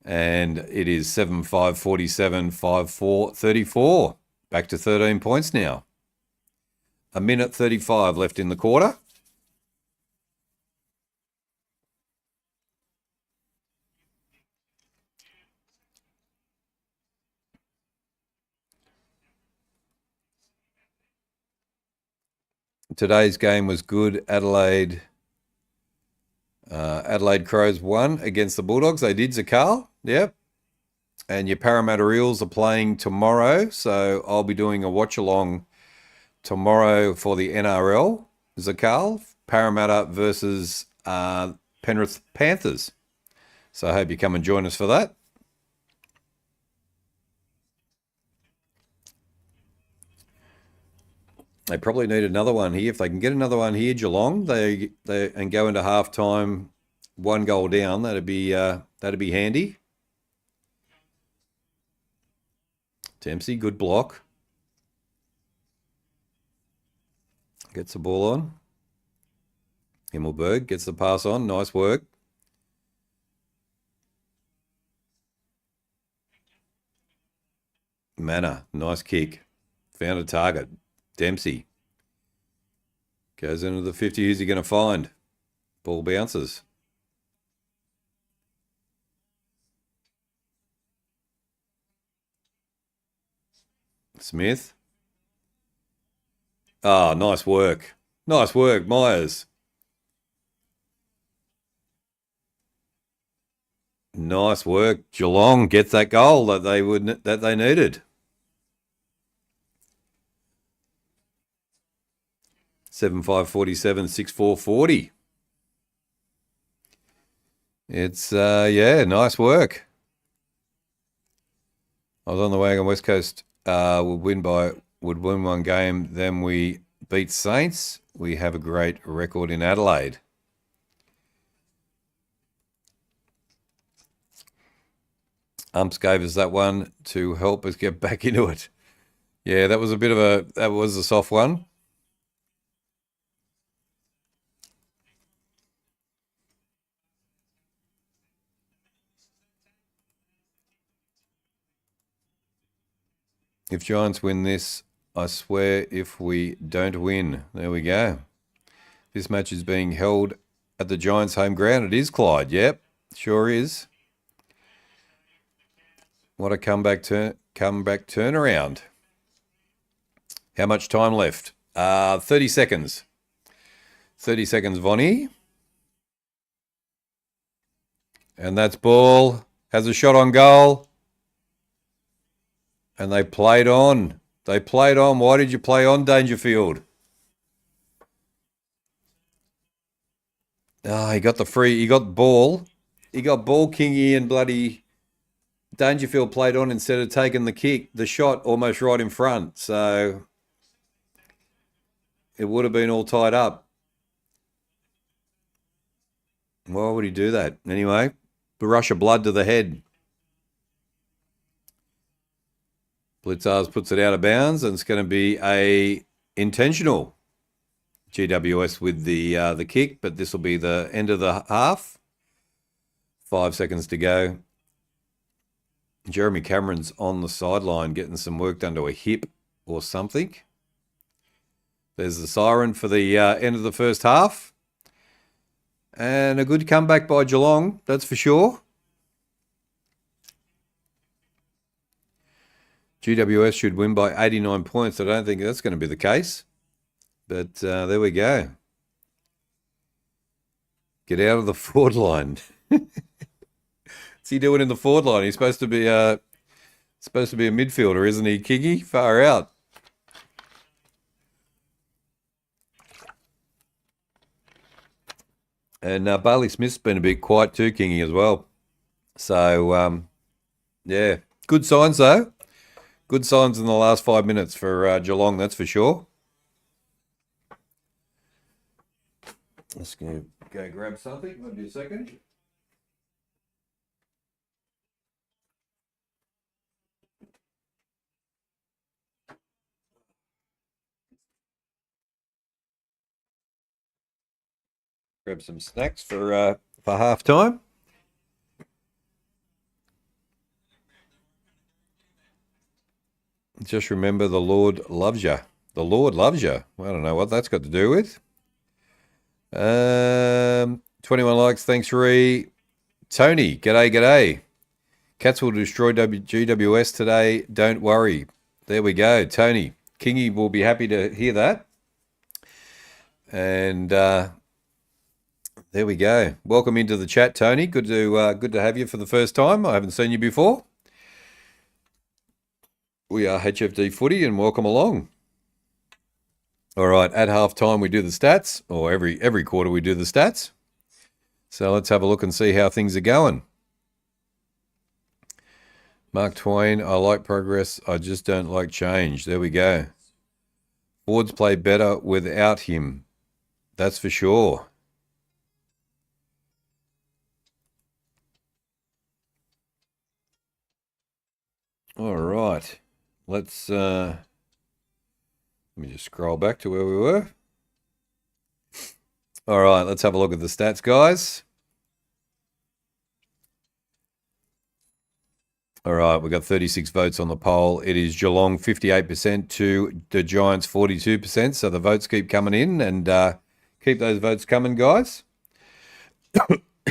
And it is 7-5-47, 5-4-34. Back to 13 points now. 1:35 left in the quarter. Today's game was good. Adelaide Crows won against the Bulldogs. They did, Zakal. Yep. And your Parramatta Eels are playing tomorrow. So I'll be doing a watch-along tomorrow for the NRL, Zakal. Parramatta versus Penrith Panthers. So I hope you come and join us for that. They probably need another one here. If they can get another one here, Geelong, they and go into halftime, 1 goal down. That'd be handy. Dempsey, good block. Gets the ball on. Himmelberg gets the pass on. Nice work. Manor, nice kick. Found a target. Dempsey goes into the 50. Who's he going to find? Ball bounces. Smith. Ah, nice work. Nice work, Myers. Nice work. Geelong gets that goal that they needed. 7-5-47, 6-4-40. It's, nice work. I was on the wagon. West Coast would win 1 game. Then we beat Saints. We have a great record in Adelaide. Umps gave us that one to help us get back into it. Yeah, that was a soft one. If Giants win this, I swear if we don't win. There we go. This match is being held at the Giants' home ground. It is, Clyde. Yep, sure is. What a comeback turnaround. How much time left? 30 seconds. 30 seconds, Vonnie. And that's ball. Has a shot on goal. And they played on. They played on. Why did you play on, Dangerfield? Ah, he got the free. He got ball. He got ball, Kingy, and bloody Dangerfield played on instead of taking the kick. The shot almost right in front. So it would have been all tied up. Why would he do that? Anyway, the rush of blood to the head. Blitzars puts it out of bounds, and it's going to be a intentional. GWS with the kick, but this will be the end of the half. 5 seconds to go. Jeremy Cameron's on the sideline getting some work done to a hip or something. There's the siren for the end of the first half. And a good comeback by Geelong, that's for sure. GWS should win by 89 points. I don't think that's going to be the case. But there we go. Get out of the forward line. What's he doing in the forward line? He's supposed to be a midfielder, isn't he, Kiggy? Far out. And Bailey Smith's been a bit quiet too, Kingy, as well. So, yeah. Good signs, though. Good signs in the last 5 minutes for Geelong, that's for sure. Let's go grab something. Might be a second. Grab some snacks for half time. Just remember the Lord loves you. The Lord loves you. I don't know what that's got to do with. 21 likes. Thanks, Ree. Tony, g'day. Cats will destroy GWS today. Don't worry. There we go. Tony. Kingy will be happy to hear that. And there we go. Welcome into the chat, Tony. Good to have you for the first time. I haven't seen you before. We are HFD Footy, and welcome along. All right, at halftime we do the stats, or every quarter we do the stats. So let's have a look and see how things are going. Mark Twain, I like progress, I just don't like change. There we go. Forwards play better without him. That's for sure. All right. Let's let me just scroll back to where we were. All right, let's have a look at the stats, guys. All right, we've got 36 votes on the poll. It is Geelong 58% to the Giants 42%. So the votes keep coming in, and keep those votes coming, guys.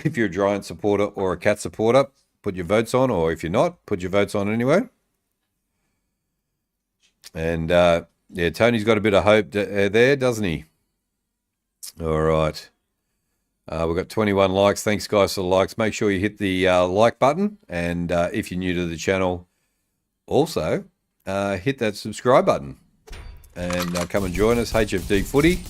If you're a Giant supporter or a Cat supporter, put your votes on, or if you're not, put your votes on anyway. And yeah, Tony's got a bit of hope there, doesn't he? All right. We've got 21 likes. Thanks, guys, for the likes. Make sure you hit the like button. And if you're new to the channel, also hit that subscribe button. And come and join us, HFD Footy.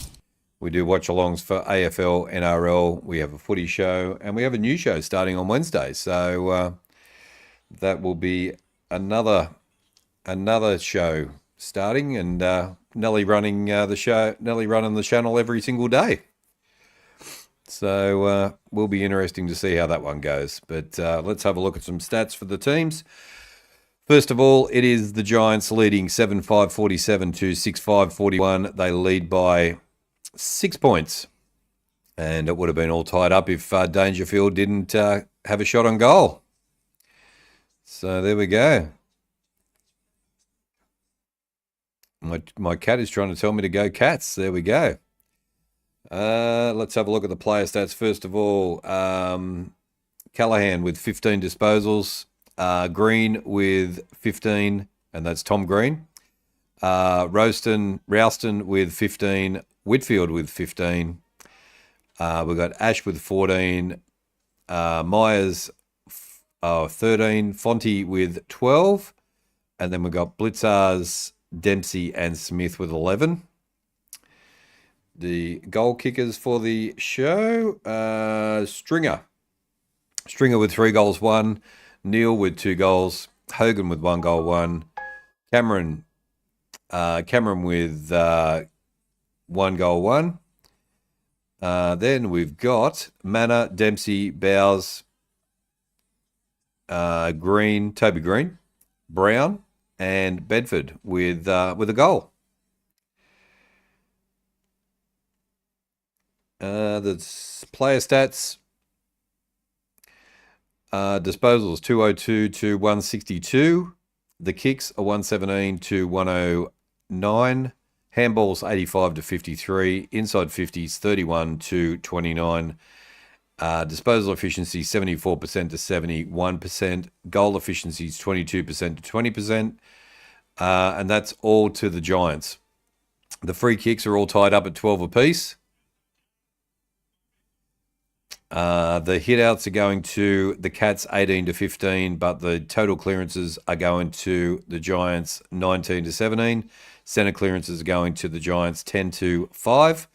We do watch-alongs for AFL, NRL. We have a footy show. And we have a new show starting on Wednesday. So that will be another show starting. And Nelly running the show. Nelly running the channel every single day. So will be interesting to see how that one goes. But let's have a look at some stats for the teams. First of all, it is the Giants leading 7-5-47 to 6-5-41. They lead by 6 points. And it would have been all tied up if Dangerfield didn't have a shot on goal. So there we go. My cat is trying to tell me to go Cats. There we go. Let's have a look at the player stats. First of all, Callahan with 15 disposals, Green with 15, and that's Tom Green. Ralston with 15, Whitfield with 15. We've got Ash with 14, Myers 13, Fonte with 12, and then we've got Blitzars, Dempsey, and Smith with 11. The goal kickers for the show, Stringer with 3 goals, 1. Neil with 2 goals. Hogan with 1 goal, 1. Cameron with 1 goal, 1. Then we've got Manor, Dempsey, Bowes, Green, Toby Green, Brown, and Bedford with a goal. The player stats, disposals 202 to 162. The kicks are 117 to 109. Handballs 85 to 53. Inside 50s 31 to 29. Disposal efficiency 74% to 71%. Goal efficiencies 22% to 20%. and that's all to the Giants. The free kicks are all tied up at 12 apiece. The hit-outs are going to the Cats 18 to 15, but the total clearances are going to the Giants 19 to 17. Centre clearances are going to the Giants 10 to 5.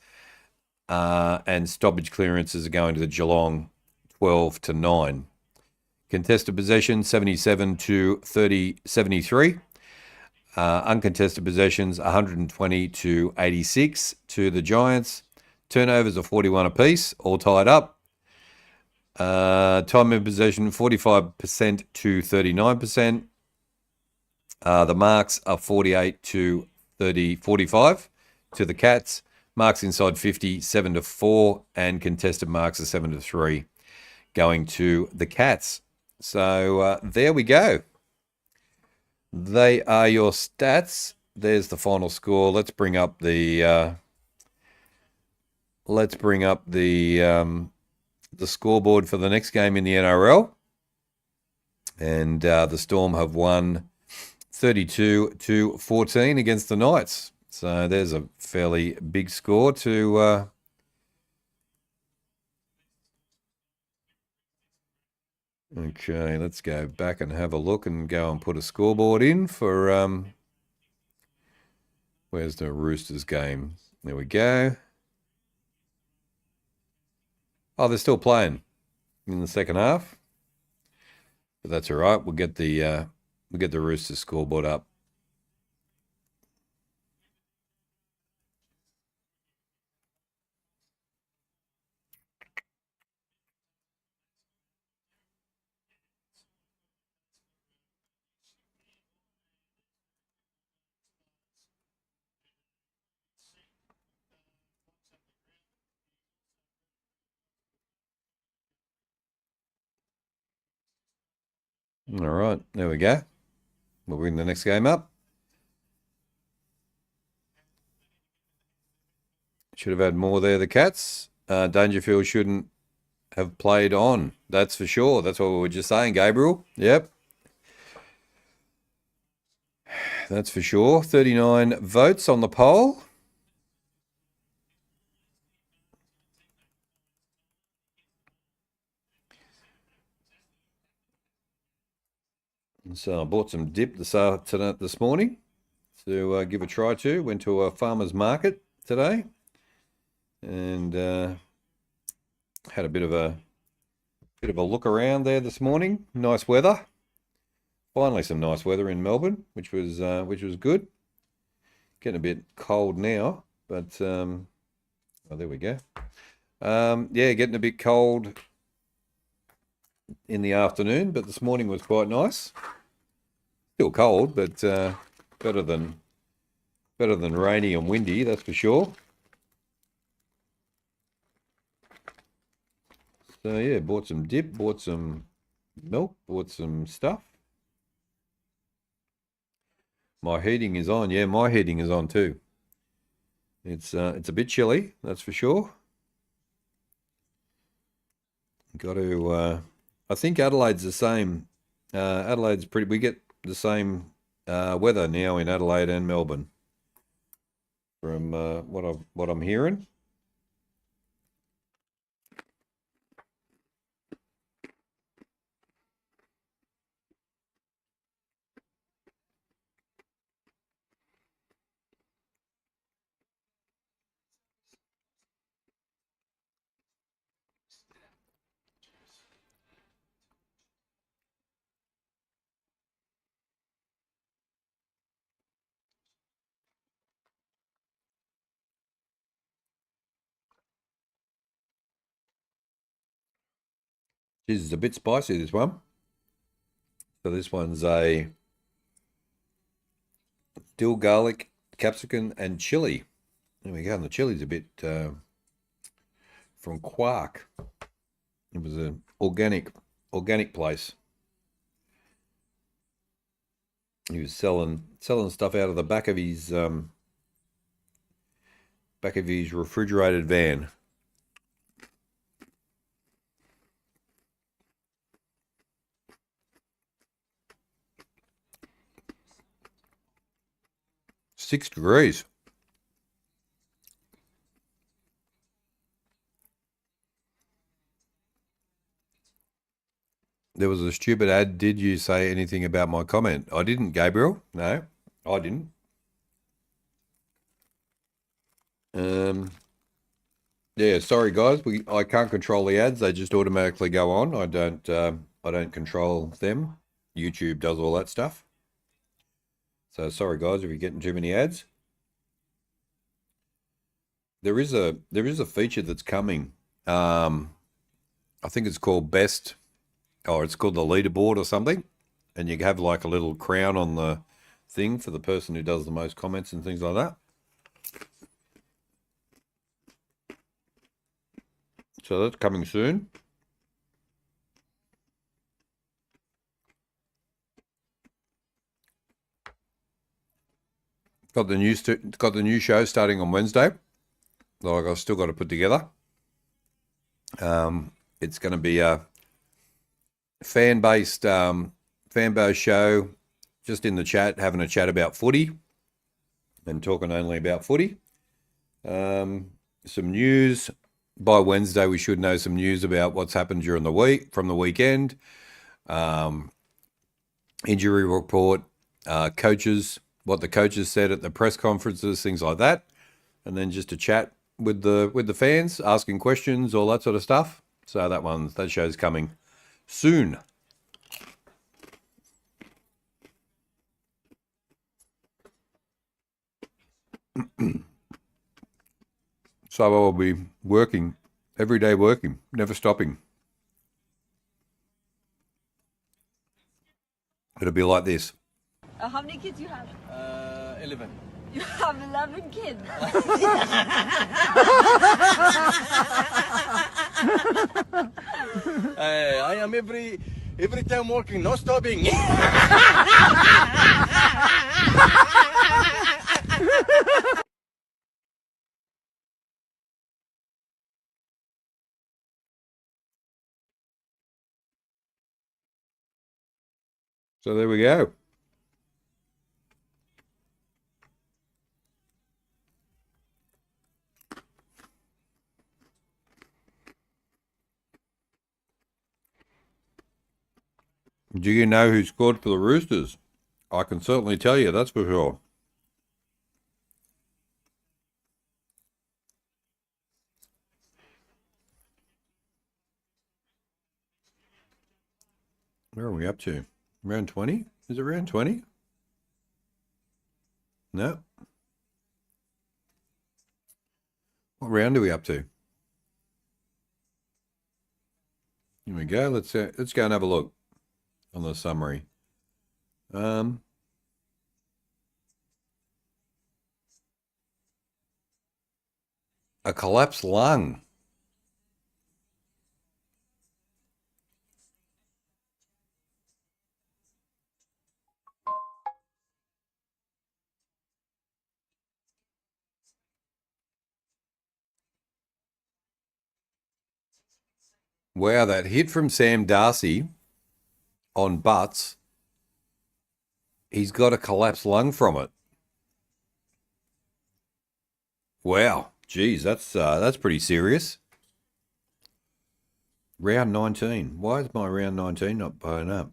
And stoppage clearances are going to the Geelong 12 to 9. Contested possession 77 to 73. Uncontested possessions 120 to 86 to the Giants. Turnovers are 41 apiece, all tied up. Time in possession 45% to 39%. The marks are 48 to 45 to the Cats. Marks inside 50, 7 to 4, and contested marks are 7 to 3 going to the Cats. So there we go. They are your stats. There's the final score. Let's bring up the scoreboard for the next game in the NRL. And the Storm have won 32 to 14 against the Knights. So there's a fairly big score to okay, let's go back and have a look and go and put a scoreboard in for where's the Roosters game? There we go. Oh, they're still playing in the second half. But that's all right. We'll get the Roosters scoreboard up. All right, there we go. We'll bring the next game up. Should have had more there, the Cats. Dangerfield shouldn't have played on. That's for sure. That's what we were just saying, Gabriel. Yep. That's for sure. 39 votes on the poll. So I bought some dip this morning to give a try to. Went to a farmer's market today and had a bit of a look around there this morning. Nice weather. Finally some nice weather in Melbourne, which was good. Getting a bit cold now, but oh, there we go. Yeah, getting a bit cold in the afternoon, but this morning was quite nice. Still cold, but better than rainy and windy, that's for sure. So yeah, bought some dip, bought some milk, bought some stuff. My heating is on. Yeah, my heating is on too. It's a bit chilly, that's for sure. Got to. I think Adelaide's the same. Adelaide's pretty. We get the same weather now in Adelaide and Melbourne, from what I'm hearing. This is a bit spicy, this one. So this one's a dill, garlic, capsicum, and chili. There we go. And the chili's a bit from Quark. It was an organic place. He was selling stuff out of the back of his refrigerated van. 6 degrees. There was a stupid ad. Did you say anything about my comment? I didn't, Gabriel. No, I didn't. Yeah, sorry guys. I can't control the ads. They just automatically go on. I don't control them. YouTube does all that stuff. So sorry guys if you're getting too many ads. There is a feature that's coming. I think it's called Best, or it's called the leaderboard or something, and you have like a little crown on the thing for the person who does the most comments and things like that. So that's coming soon. Got the new show starting on Wednesday. Like I've still got to put together. It's going to be a fan-based show, just in the chat, having a chat about footy and talking only about footy. Some news. By Wednesday, we should know some news about what's happened during the week, from the weekend. Injury report, coaches, what the coaches said at the press conferences, things like that. And then just a chat with the fans, asking questions, all that sort of stuff. So that show's coming soon. So I'll be working, every day working, never stopping. It'll be like this.
How many kids you have?
11.
You have 11 kids.
I am every time working, no stopping.
So there we go. Do you know who scored for the Roosters? I can certainly tell you, that's for sure. Where are we up to? Round 20? Is it round 20? No. What round are we up to? Here we go. Let's go and have a look on the summary. A collapsed lung. Wow, that hit from Sam Darcy on Butts. He's got a collapsed lung from it. Wow, geez, that's pretty serious. Round 19. Why is my round 19 not blowing up?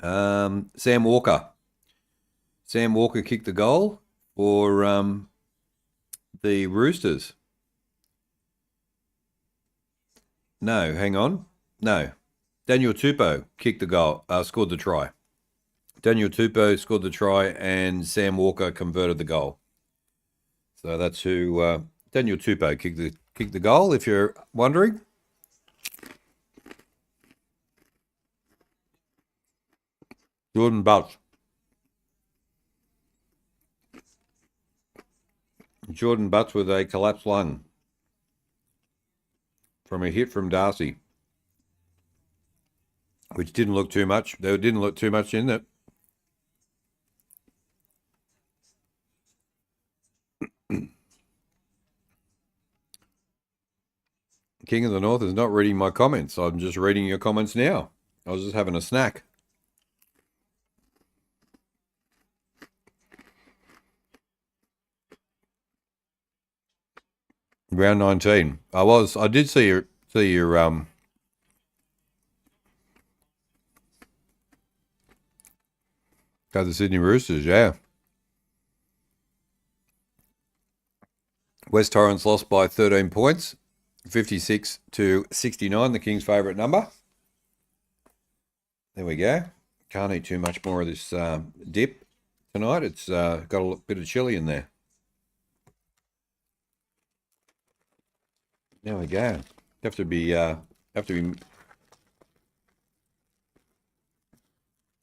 Sam Walker. Sam Walker kicked the goal for the Roosters. No, hang on. No. Daniel Tupou kicked the goal, scored the try. Daniel Tupou scored the try and Sam Walker converted the goal. So that's who Daniel Tupou kicked the goal, if you're wondering. Jordan Butts. Jordan Butts with a collapsed lung from a hit from Darcy, which didn't look too much. There didn't look too much in it. King of the North is not reading my comments. I'm just reading your comments now. I was just having a snack. Round 19. I did see your go the Sydney Roosters, yeah. West Torrens lost by 13 points, 56-69, the Kings' favourite number. There we go. Can't eat too much more of this dip tonight. It's got a bit of chili in there. There we go. Have to be.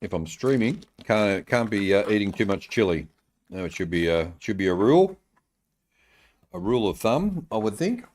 If I'm streaming, can't be eating too much chili. No, it should be a rule of thumb, I would think.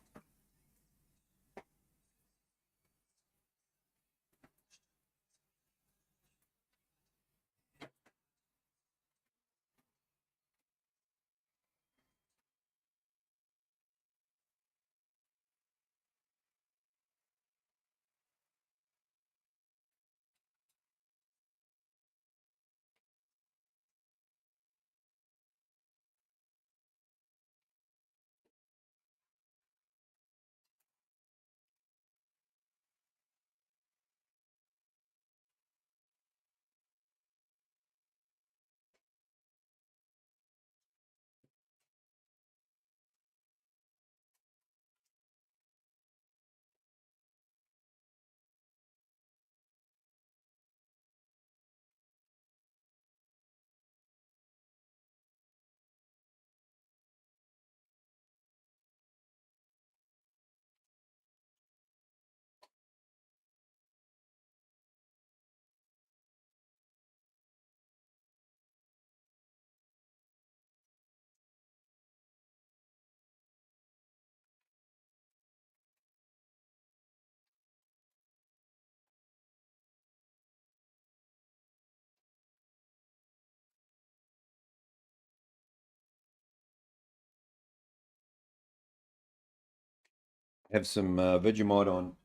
Have some Vegemite on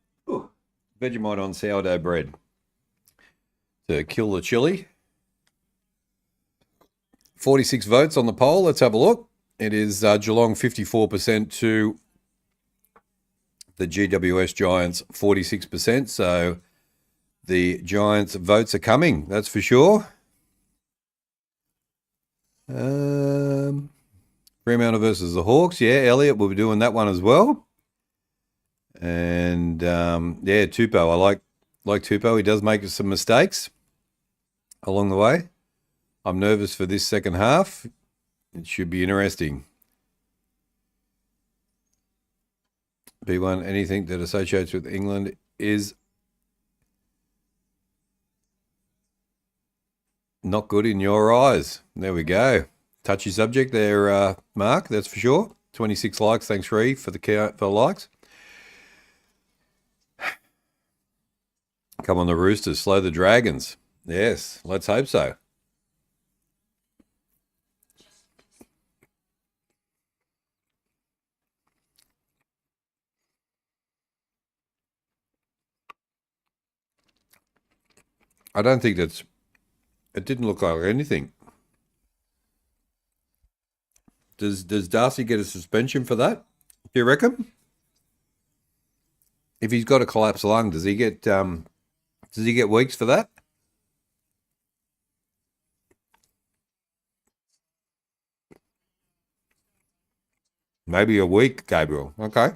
sourdough bread to kill the chili. 46 votes on the poll. Let's have a look. It is Geelong 54% to the GWS Giants 46%. So the Giants' votes are coming. That's for sure. Fremantle versus the Hawks. Yeah, Elliot will be doing that one as well. And yeah, Tupou. I like Tupou. He does make some mistakes along the way. I'm nervous for this second half. It should be interesting. B1, anything that associates with England is not good in your eyes. There we go. Touchy subject there, Mark, that's for sure. 26 likes. Thanks, Ree, for the likes. Come on, the Roosters. Slow the Dragons. Yes, let's hope so. I don't think it didn't look like anything. Does Darcy get a suspension for that? Do you reckon? If he's got a collapsed lung, does he get weeks for that? Maybe a week, Gabriel. Okay.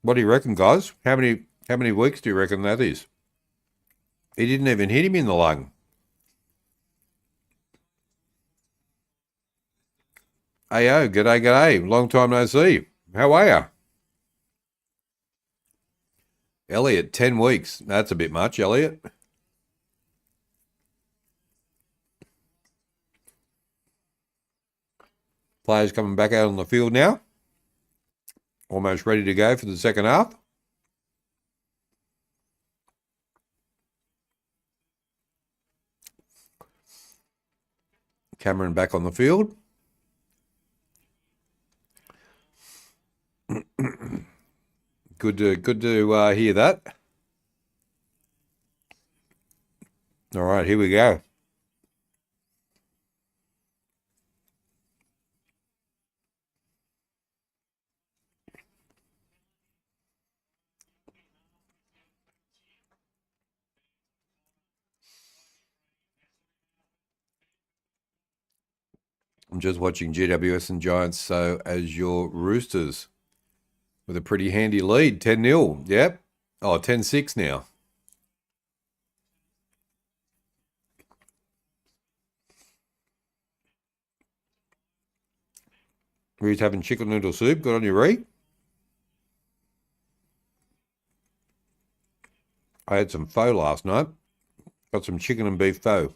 What do you reckon, guys? How many weeks do you reckon that is? He didn't even hit him in the lung. Ayo, g'day. Long time no see. How are you? Elliot, 10 weeks. That's a bit much, Elliot. Players coming back out on the field now. Almost ready to go for the second half. Cameron back on the field. Good to hear that. All right, here we go. I'm just watching GWS and Giants, so as your Roosters with a pretty handy lead, 10-0. Yep. Oh, 10-6 now. Reed's having chicken noodle soup. Good on you, Reed. I had some pho last night. Got some chicken and beef pho,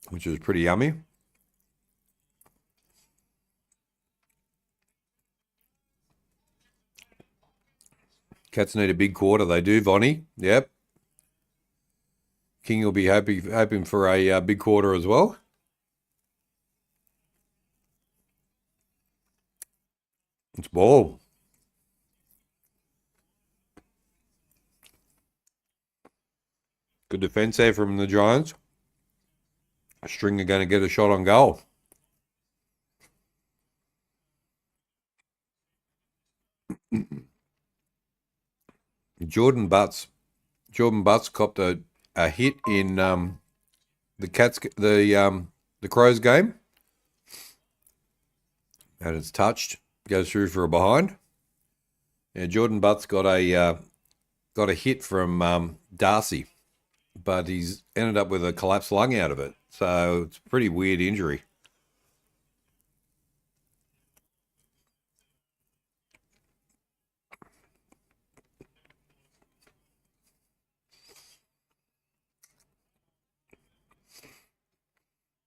which was pretty yummy. Cats need a big quarter. They do, Vonnie. Yep. King will be hoping for a big quarter as well. It's ball. Good defense there from the Giants. Stringer going to get a shot on goal. Jordan Butts copped a hit in the Crows game, and it's touched, goes through for a behind. Yeah, Jordan Butts got a hit from Darcy, but he's ended up with a collapsed lung out of it. So it's a pretty weird injury.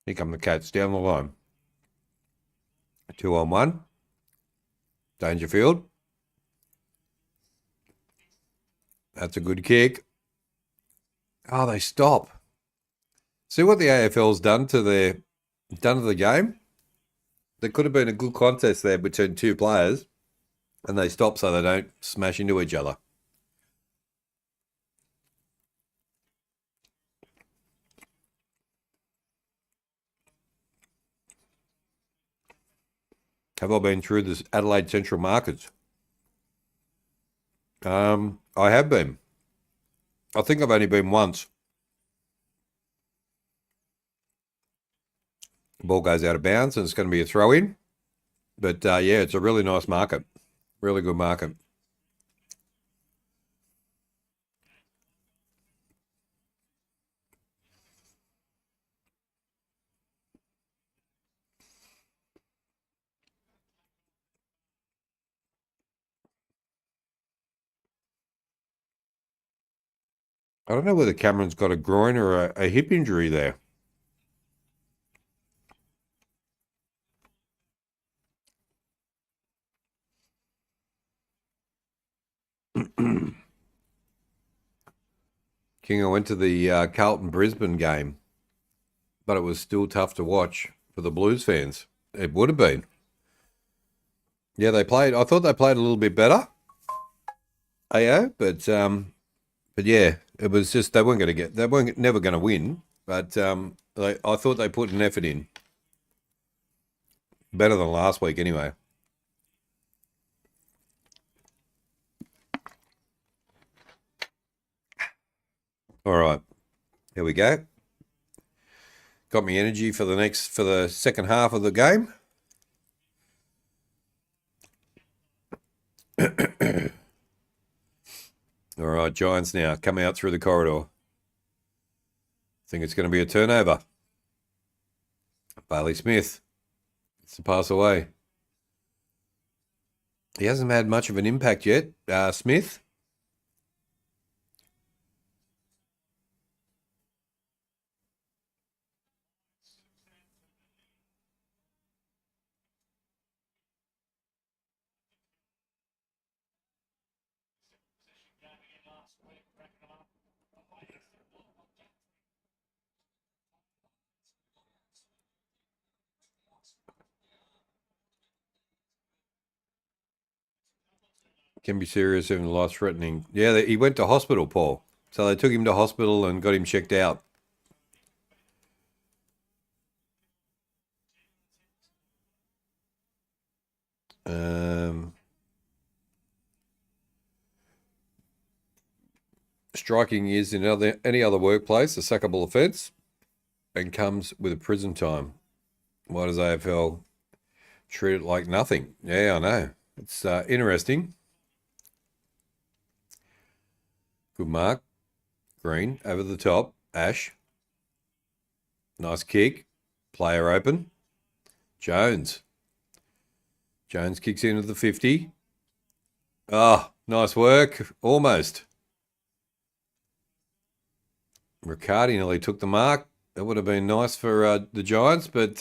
Here come the Cats down the line. 2-on-1. Dangerfield. That's a good kick. Oh, they stop. See what the AFL's done to the game? There could have been a good contest there between two players, and they stop so they don't smash into each other. Have I been through this Adelaide Central Markets? I have been. I think I've only been once. The ball goes out of bounds and it's going to be a throw-in. But yeah, it's a really nice market. Really good market. I don't know whether Cameron's got a groin or a hip injury there. King, I went to the Carlton-Brisbane game, but it was still tough to watch for the Blues fans. It would have been. Yeah, I thought they played a little bit better, AO, but yeah, it was just they weren't never going to win, but I thought they put an effort in. Better than last week anyway. All right, here we go. Got me energy for the second half of the game. All right, Giants now come out through the corridor. Think it's going to be a turnover. Bailey Smith. It's a pass away. He hasn't had much of an impact yet, Smith. Can be serious, even life-threatening. Yeah, he went to hospital, Paul. So they took him to hospital and got him checked out. Striking is in any other workplace a sackable offence and comes with a prison time. Why does AFL treat it like nothing? Yeah, I know. It's interesting. Good mark. Green over the top. Ash. Nice kick. Player open. Jones. Jones kicks into the 50. Oh, nice work. Almost. Riccardi nearly took the mark. That would have been nice for the Giants, but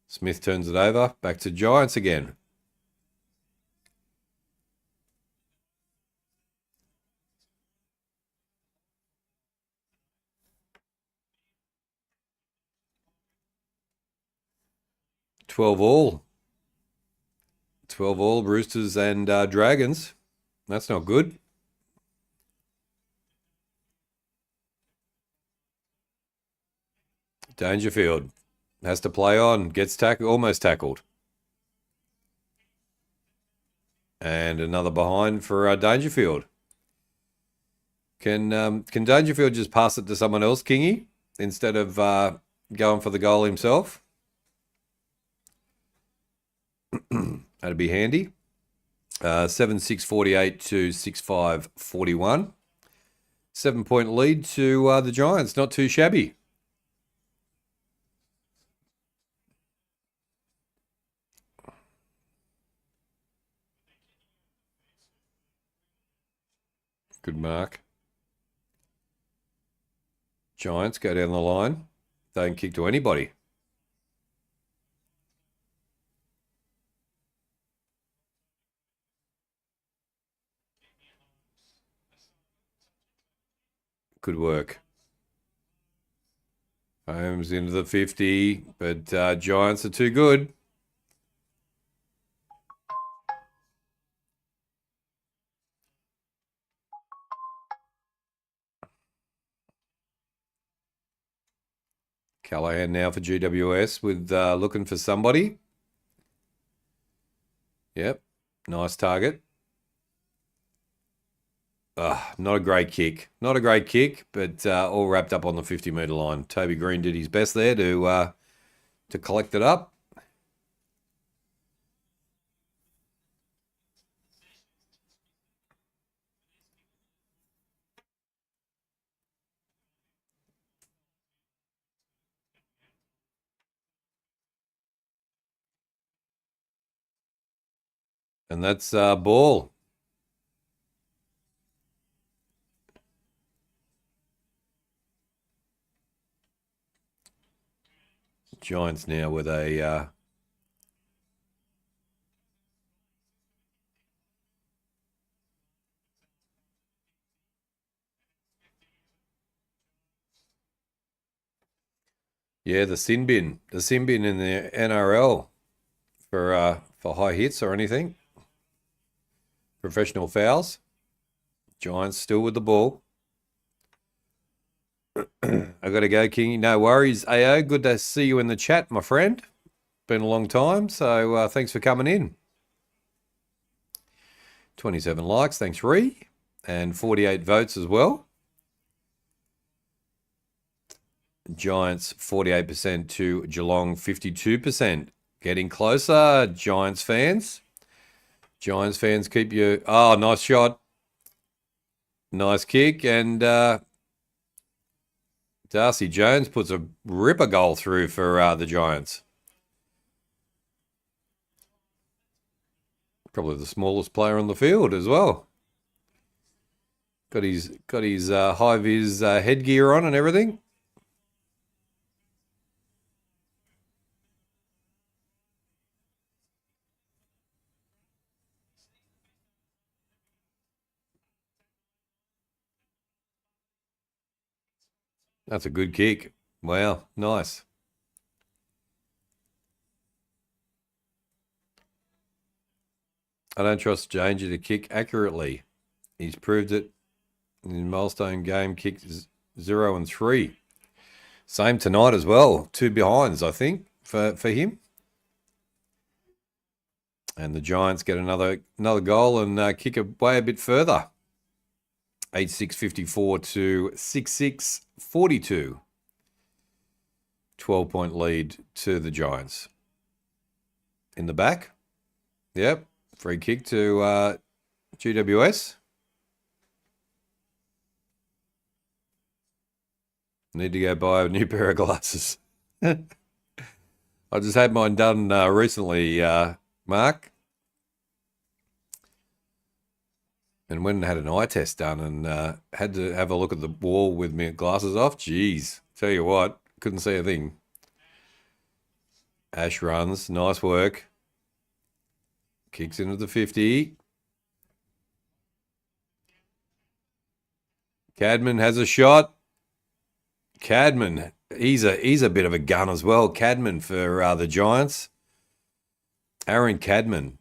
Smith turns it over. Back to Giants again. $12 all. 12 all, Roosters and Dragons. That's not good. Dangerfield has to play on. Gets tackled, almost tackled. And another behind for Dangerfield. Can Dangerfield just pass it to someone else, Kingy, instead of going for the goal himself? That'd be handy. 7-6-48 to 6-5-41. 7-point lead to the Giants. Not too shabby. Good mark. Giants go down the line. They don't kick to anybody. Good work. Holmes into the 50, but Giants are too good. Callahan now for GWS with looking for somebody. Yep, nice target. Not a great kick. Not a great kick, but all wrapped up on the 50-metre line. Toby Green did his best there to collect it up. And that's ball. Giants now with a yeah, the sin bin in the NRL for high hits or anything. Professional fouls. Giants still with the ball. I got to go, Kingy. No worries. AO, good to see you in the chat, my friend. Been a long time, so thanks for coming in. 27 likes, thanks, Ree. And 48 votes as well. Giants 48% to Geelong 52%. Getting closer, Giants fans. Giants fans, keep your... Oh, nice shot. Nice kick. And Darcy Jones puts a ripper goal through for the Giants. Probably the smallest player on the field as well. Got his high-vis headgear on and everything. That's a good kick. Wow, nice. I don't trust Danger to kick accurately. He's proved it in his milestone game, kicked 0 and 3. Same tonight as well. 2 behinds, I think, for him. And the Giants get another goal and kick away a bit further. 8-6-54 to 6-6-42. 12-point lead to the Giants. In the back. Yep. Free kick to GWS. Need to go buy a new pair of glasses. I just had mine done recently, Mark. And went and had an eye test done and had to have a look at the wall with my glasses off. Jeez, tell you what, couldn't see a thing. Ash runs, nice work. Kicks into the 50. Cadman has a shot. Cadman, he's a bit of a gun as well. Cadman for the Giants. Aaron Cadman,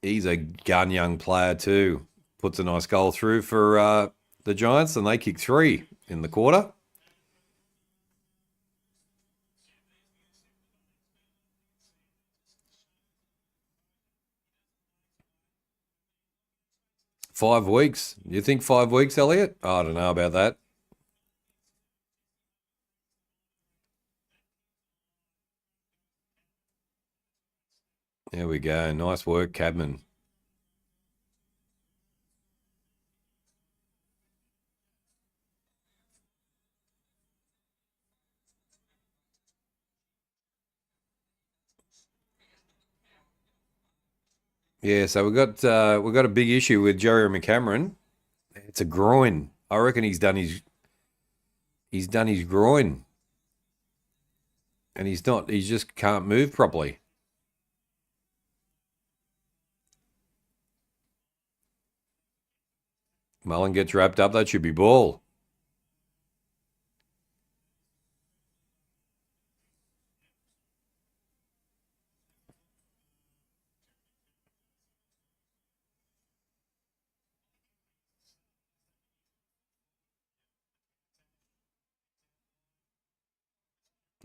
he's a gun young player too. Puts a nice goal through for the Giants, and they kick 3 in the quarter. Five weeks. You think 5 weeks, Elliot? I don't know about that. There we go. Nice work, Cadman. Yeah, so we've got a big issue with Jerry McCameron. It's a groin. I reckon he's done his groin. And he just can't move properly. Mullen gets wrapped up. That should be ball.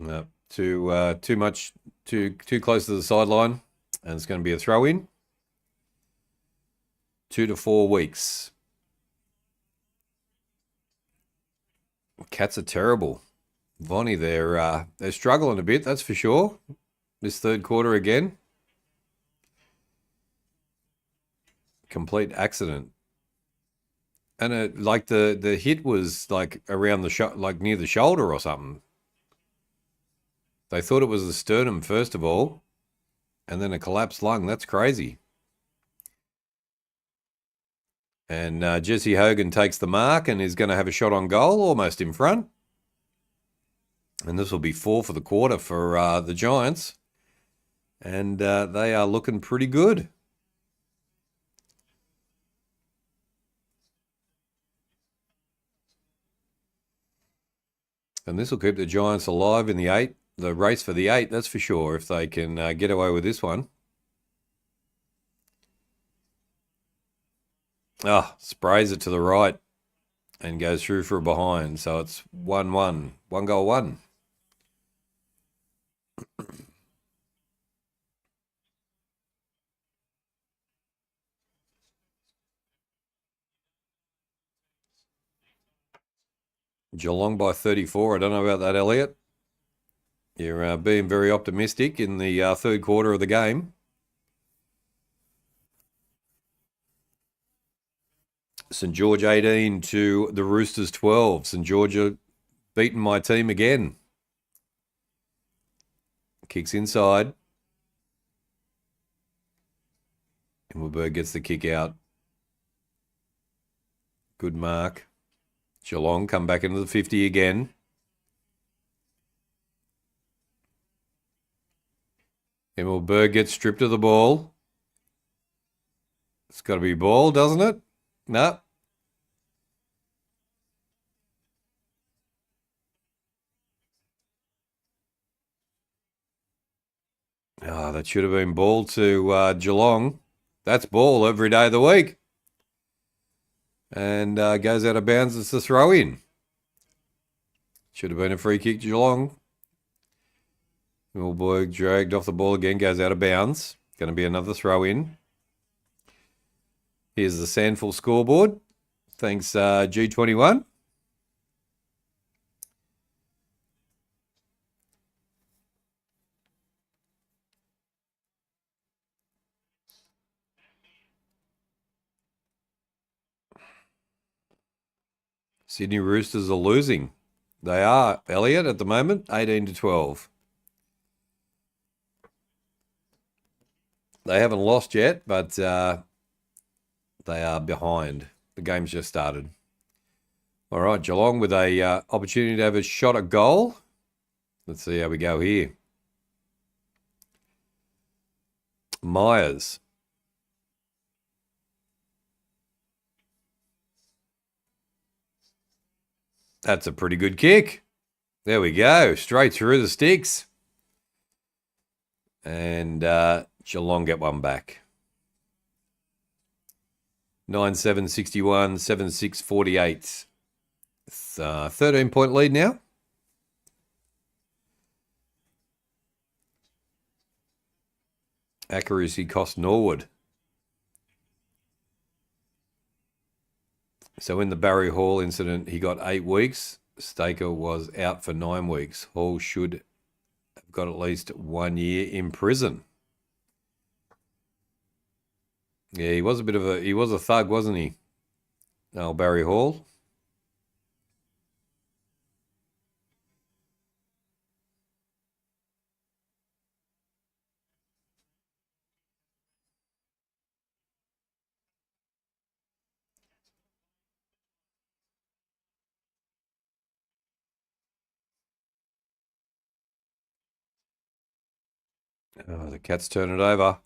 No, too close to the sideline, and it's going to be a throw in. 2 to 4 weeks. Cats are terrible. Vonnie, they're struggling a bit, that's for sure. This third quarter again. Complete accident. And the hit was like around like near the shoulder or something. They thought it was the sternum first of all, and then a collapsed lung. That's crazy. And Jesse Hogan takes the mark and is going to have a shot on goal, almost in front. And this will be 4 for the quarter for the Giants. And they are looking pretty good. And this will keep the Giants alive in the race for the 8, that's for sure, if they can get away with this one. Sprays it to the right and goes through for a behind. So it's 1-1. 1-1. Geelong by 34. I don't know about that, Elliot. You're being very optimistic in the third quarter of the game. St George 18 to the Roosters 12. St George are beating my team again. Kicks inside. Himmelberg gets the kick out. Good mark. Geelong come back into the 50 again. Himmelberg gets stripped of the ball. It's got to be ball, doesn't it? No. That should have been ball to Geelong. That's ball every day of the week. And goes out of bounds. It's a throw in. Should have been a free kick to Geelong. Himmelberg dragged off the ball again, goes out of bounds. Going to be another throw in. Here's the Sandful scoreboard. Thanks, G21. Sydney Roosters are losing. They are, Elliot, at the moment, 18-12. They haven't lost yet, but they are behind. The game's just started. All right, Geelong with a opportunity to have a shot at goal. Let's see how we go here. Myers. That's a pretty good kick. There we go. Straight through the sticks. And Geelong get one back. 9-7-61, 7-6-48. 13-point lead now. Accuracy cost Norwood. So in the Barry Hall incident, he got 8 weeks. Staker was out for 9 weeks. Hall should have got at least 1 year in prison. Yeah, he was a thug, wasn't he? Oh, Barry Hall. Oh, the Cats turn it over.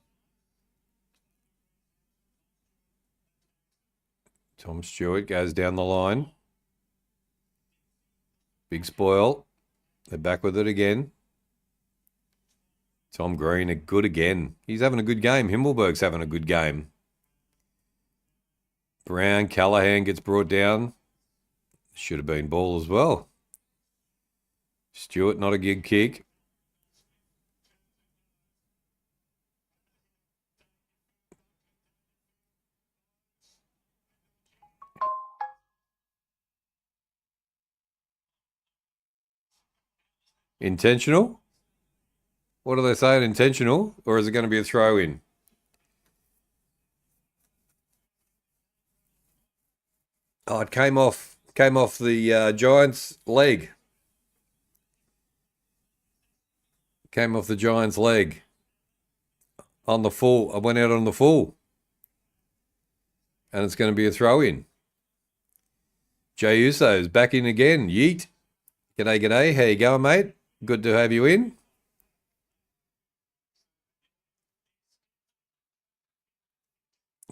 Tom Stewart goes down the line. Big spoil. They're back with it again. Tom Green, good again. He's having a good game. Himmelberg's having a good game. Brown, Callahan gets brought down. Should have been ball as well. Stewart, not a good kick. Intentional? What are they saying? Intentional? Or is it going to be a throw in? Oh, it came off the Giants' leg. Came off the Giants' leg. On the full. I went out on the full. And it's going to be a throw in. Jay Uso's back in again. Yeet. G'day, g'day. How you going, mate? Good to have you in.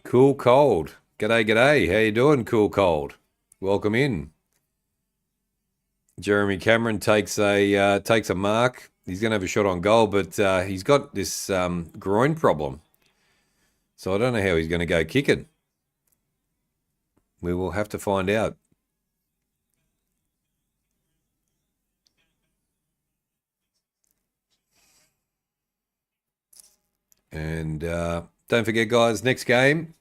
Cool Cold. G'day, g'day. How you doing, Cool Cold? Welcome in. Jeremy Cameron takes a mark. He's going to have a shot on goal, but he's got this groin problem. So I don't know how he's going to go kicking. We will have to find out. And don't forget, guys, next game,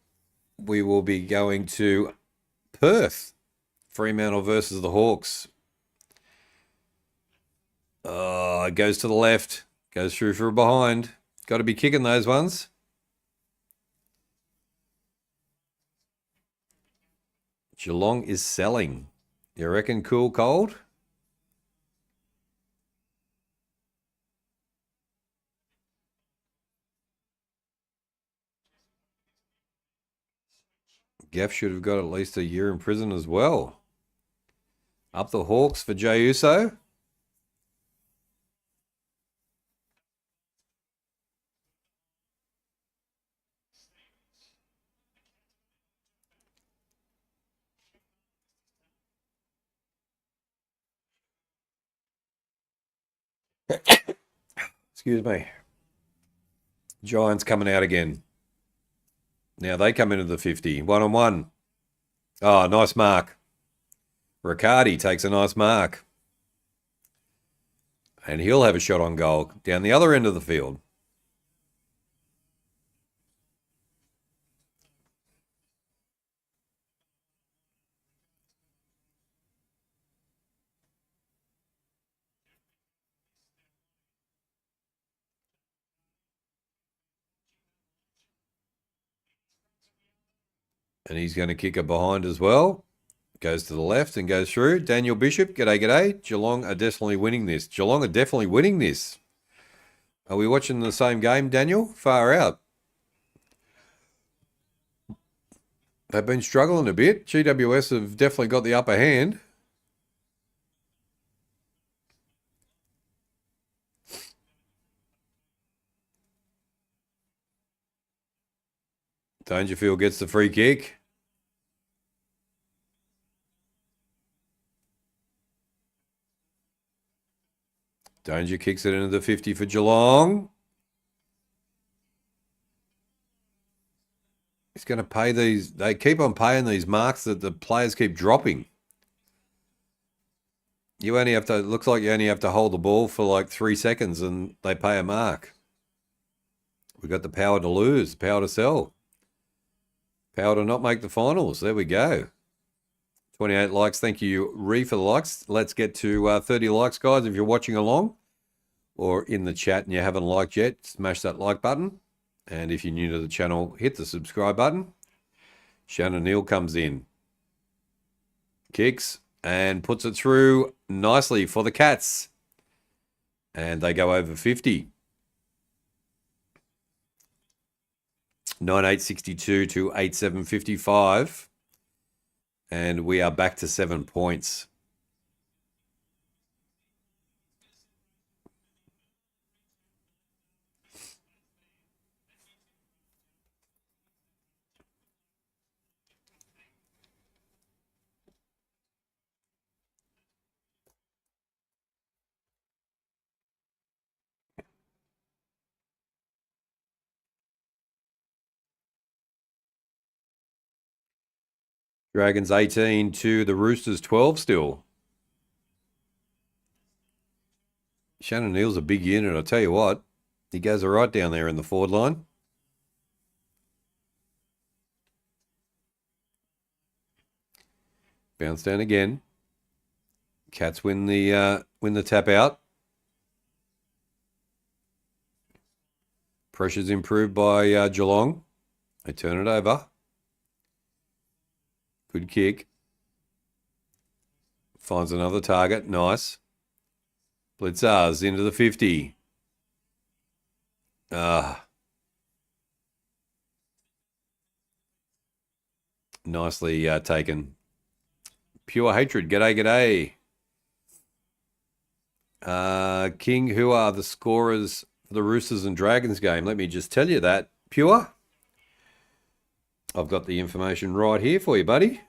we will be going to Perth. Fremantle versus the Hawks. Oh, it goes to the left. Goes through for a behind. Got to be kicking those ones. Geelong is selling. You reckon Cool Cold? Gaff should have got at least a year in prison as well. Up the Hawks for Jay Uso. Excuse me. Giants coming out again. Now they come into the 50. 1-on-1. Oh, nice mark. Riccardi takes a nice mark. And he'll have a shot on goal down the other end of the field. And he's going to kick it behind as well. Goes to the left and goes through. Daniel Bishop, g'day, g'day. Geelong are definitely winning this. Geelong are definitely winning this. Are we watching the same game, Daniel? Far out. They've been struggling a bit. GWS have definitely got the upper hand. Dangerfield gets the free kick. Danger kicks it into the 50 for Geelong. He's going to pay these. They keep on paying these marks that the players keep dropping. You only have to, it looks like you only have to hold the ball for like 3 seconds and they pay a mark. We've got the power to lose, power to sell, power to not make the finals. There we go. 28 likes. Thank you, Ree, for the likes. Let's get to 30 likes, guys. If you're watching along or in the chat and you haven't liked yet, smash that like button. And if you're new to the channel, hit the subscribe button. Shannon Neal comes in, kicks, and puts it through nicely for the Cats. And they go over 50. 9,862 to 8,755. And we are back to 7 points. Dragons 18 to the Roosters 12 still. Shannon Neal's a big unit, I'll tell you what. He goes right down there in the forward line. Bounce down again. Cats win the tap out. Pressure's improved by Geelong. They turn it over. Good kick. Finds another target. Nice. Blitzars into the 50. Nicely taken. Pure Hatred. G'day, g'day. King, who are the scorers for the Roosters and Dragons game? Let me just tell you that. Pure. I've got the information right here for you, buddy.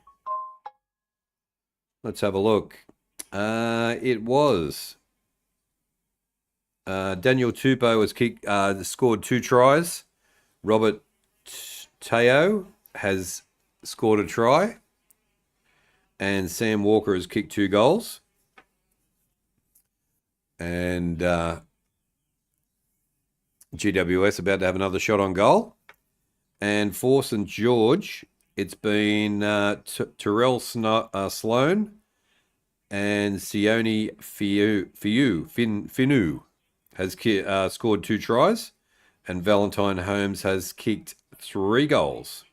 Let's have a look. It was Daniel Tupou has scored 2 tries. Robert Teo has scored a try. And Sam Walker has kicked 2 goals. And GWS about to have another shot on goal. And for St. George, it's been Terrell Sloan and Sione Finu has scored 2 tries. And Valentine Holmes has kicked 3 goals.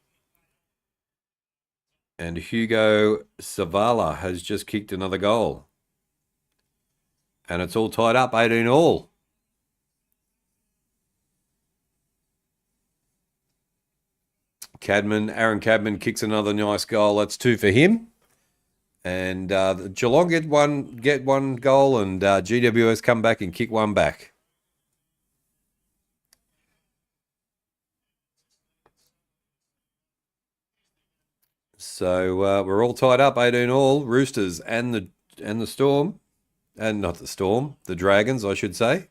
And Hugo Savala has just kicked another goal. And it's all tied up, 18 all. Aaron Cadman kicks another nice goal. That's 2 for him. And Geelong get one goal, and GWS come back and kick 1 back. So we're all tied up, 18 all. Roosters and the Storm, and not the Storm, the Dragons, I should say.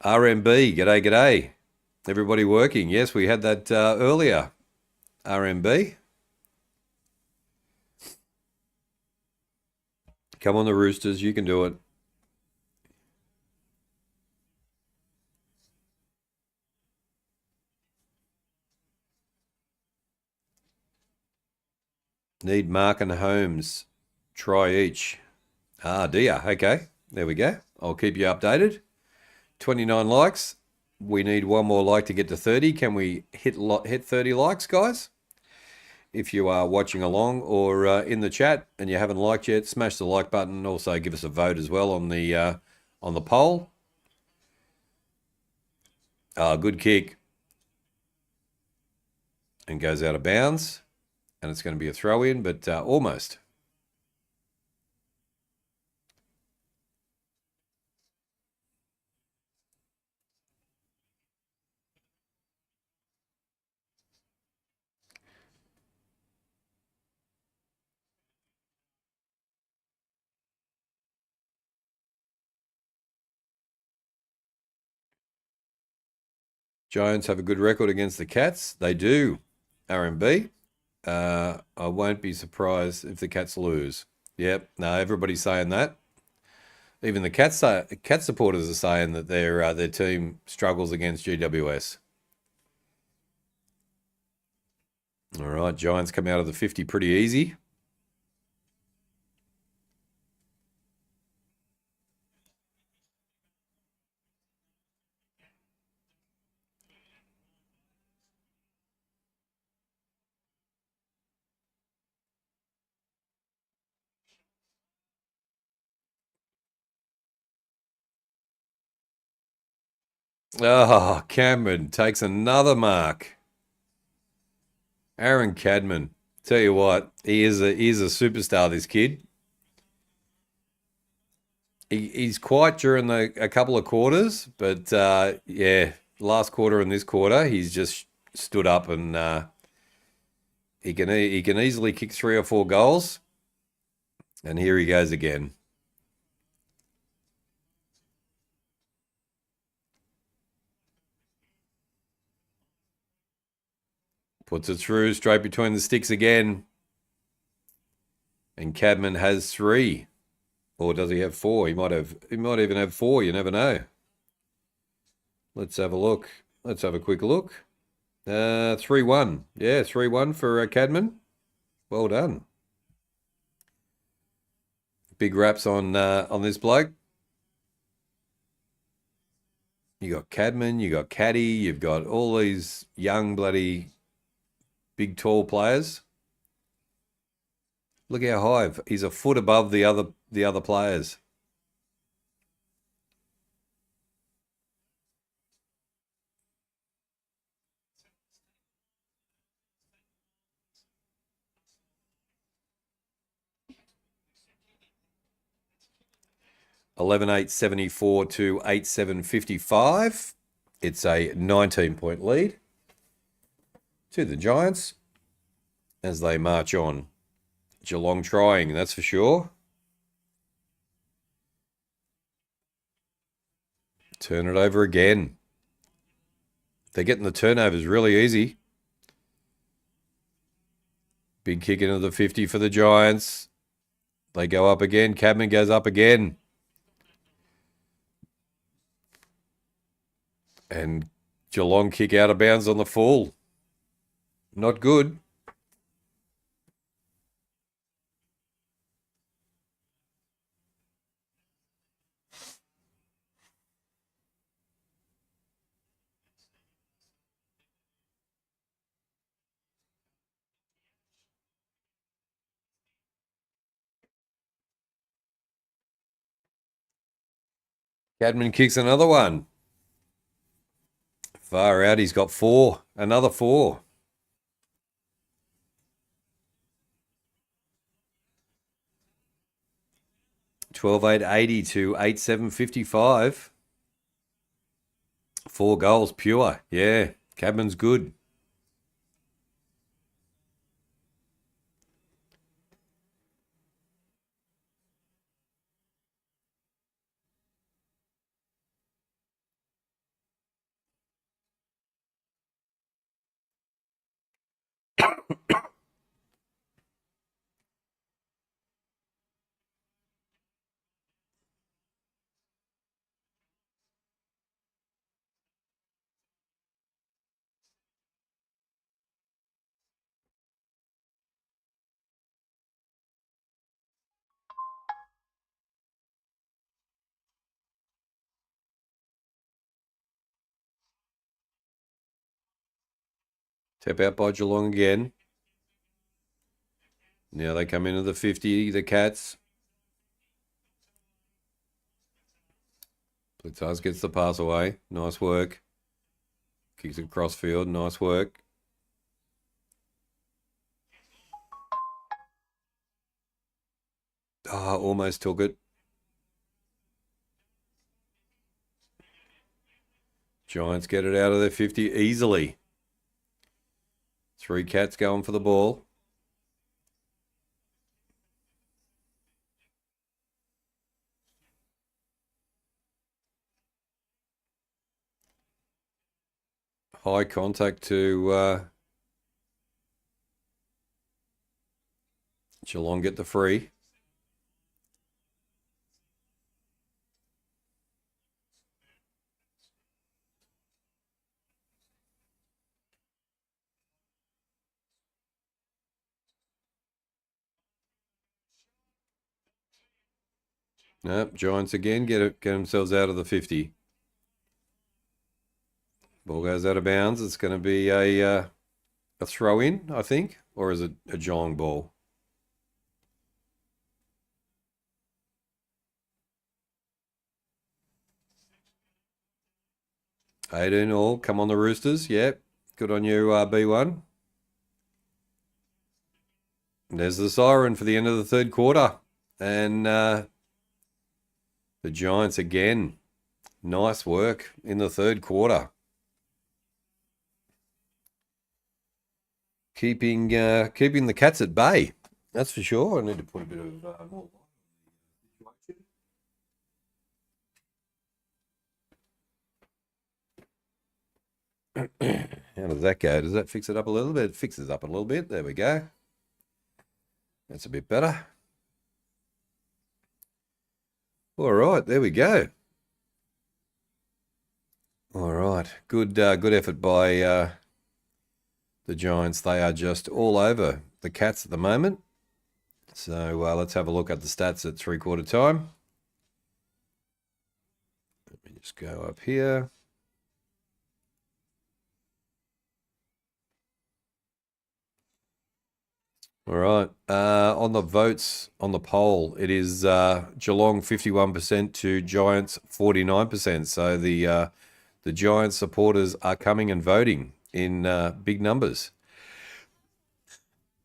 RMB, g'day, g'day. Everybody working. Yes, we had that earlier. RMB. Come on, the Roosters. You can do it. Need Mark and Holmes. Try each. Do ya? Okay. There we go. I'll keep you updated. 29 likes. We need 1 more like to get to 30. Can we hit 30 likes, guys? if you are watching along or in the chat and you haven't liked yet, smash the like button. Also, give us a vote as well on the poll. Good kick. And goes out of bounds. And it's going to be a throw in, but almost. Giants have a good record against the Cats. They do, RMB. I won't be surprised if the Cats lose. Yep, no, everybody's saying that. Even the Cat supporters are saying that their team struggles against GWS. All right, Giants come out of the 50 pretty easy. Oh, Cameron takes another mark. Aaron Cadman. Tell you what, he is a superstar, this kid. He's quiet during a couple of quarters, but yeah, last quarter and this quarter, he's just stood up and he can easily kick 3 or 4 goals. And here he goes again. Puts it through straight between the sticks again. And Cadman has 3. Or does he have 4? He might even have 4, you never know. Let's have a look. Let's have a quick look. 3-1. Yeah, 3-1 for Cadman. Well done. Big raps on this bloke. You got Cadman, you got Caddy, you've got all these young bloody big tall players. Look how high. He's a foot above the other players. $11,874 to $8,755. It's a 19-point lead to the Giants as they march on. Geelong trying, that's for sure. Turn it over again. They're getting the turnovers really easy. Big kick into the 50 for the Giants. They go up again. Cadman goes up again. And Geelong kick out of bounds on the full. Not good. Cadman kicks another one. Far out, he's got 4. Another 4. $12,880 to $8,755. 4 goals, pure. Yeah, Cadman's good. Tap out by Geelong again. Now they come into the 50, the Cats. Blitzars gets the pass away. Nice work. Kicks it cross field. Nice work. Almost took it. Giants get it out of their 50 easily. 3 Cats going for the ball. High contact to Geelong get the free. Nope, Giants again get themselves out of the 50. Ball goes out of bounds. It's going to be a throw in, I think, or is it a Geelong ball? $18 all. Come on, the Roosters. Yep. Good on you, B1. And there's the siren for the end of the third quarter. And the Giants again. Nice work in the third quarter. Keeping the Cats at bay. That's for sure. I need to put a bit of more situation. How does that go? Does that fix it up a little bit? It fixes up a little bit. There we go. That's a bit better. All right, there we go. All right, good effort by the Giants. They are just all over the Cats at the moment. So let's have a look at the stats at 3/4 time. Let me just go up here. All right. On the votes on the poll, it is Geelong 51% to Giants 49%. So the Giants supporters are coming and voting in big numbers.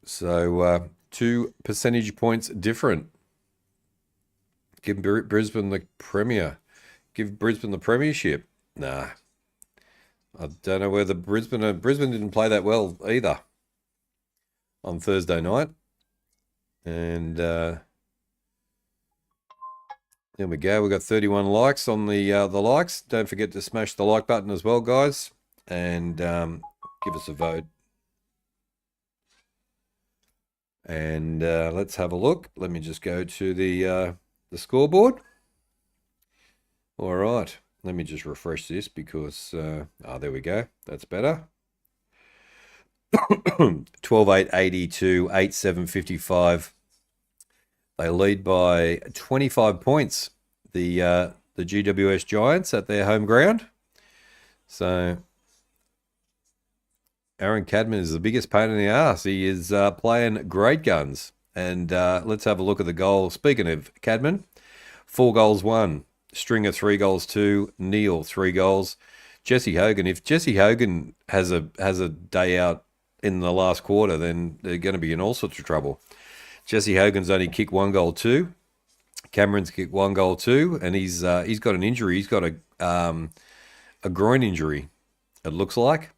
So 2 percentage points different. Give Brisbane the premier. Give Brisbane the premiership. Nah. I don't know whether Brisbane didn't play that well either on Thursday night. And there we go. We've got 31 likes on the likes. Don't forget to smash the like button as well, guys. And give us a vote. And let's have a look. Let me just go to the scoreboard. All right. Let me just refresh this because, there we go. That's better. 12,880 to 8,755. They lead by 25 points. The GWS Giants at their home ground. So Aaron Cadman is the biggest pain in the ass. He is playing great guns. And let's have a look at the goal. Speaking of Cadman, 4 goals, 1. Stringer, 3 goals, 2. Neal, 3 goals. Jesse Hogan. If Jesse Hogan has a day out in the last quarter, then they're going to be in all sorts of trouble. Jesse Hogan's only kicked 1 goal, 2. Cameron's kicked 1 goal, 2, and he's got an injury. He's got a groin injury, it looks like.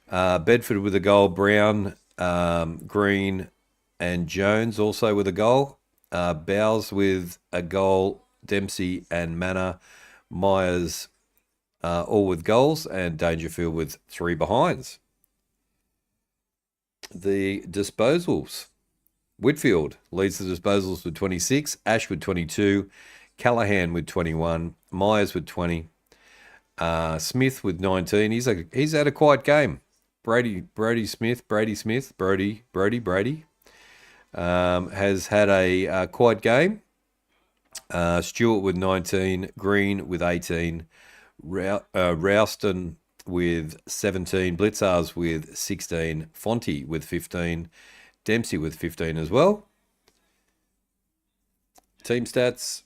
Bedford with a goal, Brown, Green, and Jones also with a goal. Bowes with a goal, Dempsey and Manor, Myers all with goals, and Dangerfield with 3 behinds. The disposals. Whitfield leads the disposals with 26, Ash with 22, Callahan with 21, Myers with 20, Smith with 19. He's had a quiet game. Brody Smith has had a quiet game. Stewart with 19, Green with 18, Rouston with 17, Blitzars with 16, Fonte with 15, Dempsey with 15 as well. Team stats.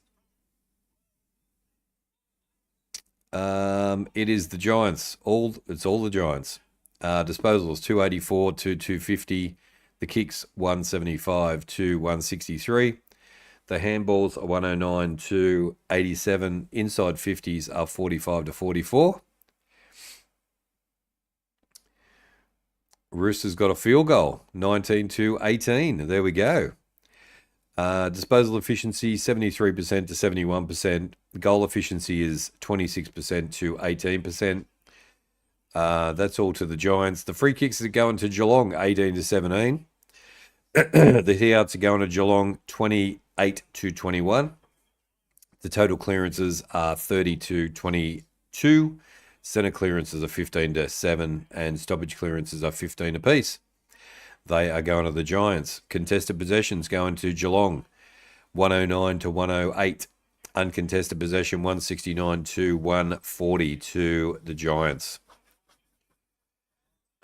It is the Giants. It's all the Giants. Disposals 284 to 250. The kicks 175 to 163. The handballs are 109 to 87. Inside 50s are 45 to 44. Roosters got a field goal, 19 to 18. There we go. Disposal efficiency, 73% to 71%. Goal efficiency is 26% to 18%. That's all to the Giants. The free kicks are going to Geelong, 18 to 17. The hit-outs are going to Geelong, 28 to 21. The total clearances are 30 to 22. Centre clearances are 15 to 7, and stoppage clearances are 15 apiece. They are going to the Giants. Contested possessions going to Geelong, 109 to 108. Uncontested possession, 169 to 140 to the Giants.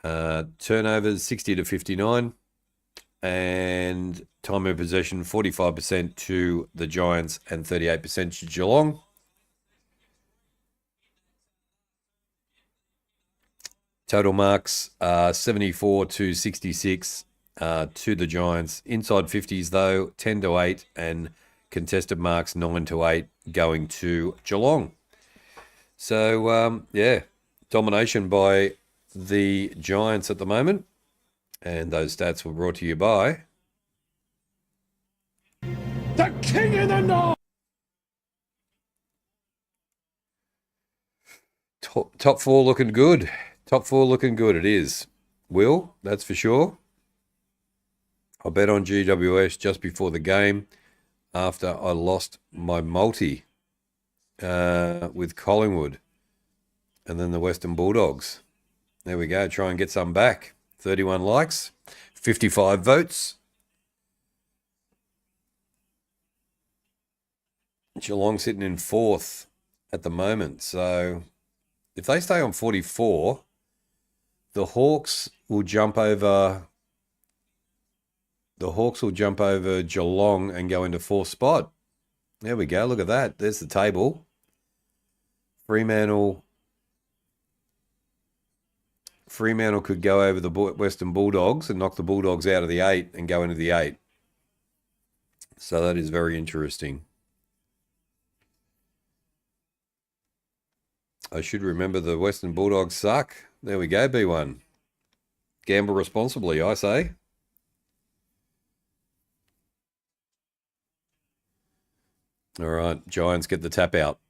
Turnovers, 60 to 59. And time of possession, 45% to the Giants and 38% to Geelong. Total marks 74 to 66 to the Giants. Inside 50s, though, 10 to 8, and contested marks 9 to 8 going to Geelong. So, domination by the Giants at the moment. And those stats were brought to you by
The King in the North!
Top four looking good. Top four looking good, it is. Will, that's for sure. I bet on GWS just before the game after I lost my multi with Collingwood and then the Western Bulldogs. There we go. Try and get some back. 31 likes, 55 votes. Geelong sitting in fourth at the moment. So if they stay on 44, the Hawks will jump over Geelong and go into fourth spot. There we go. Look at that. There's the table. Fremantle could go over the Western Bulldogs and knock the Bulldogs out of the 8 and go into the 8. So that is very interesting. I should remember the Western Bulldogs suck. There we go, B1. Gamble responsibly, I say. All right, Giants get the tap out.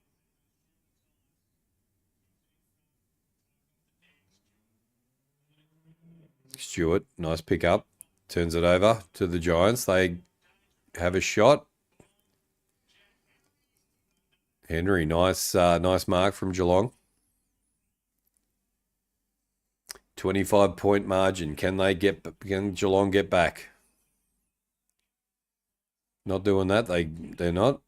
Stewart, nice pickup. Turns it over to the Giants. They have a shot. Henry, nice mark from Geelong. 25-point margin. Can Geelong get back? Not doing that. They're not.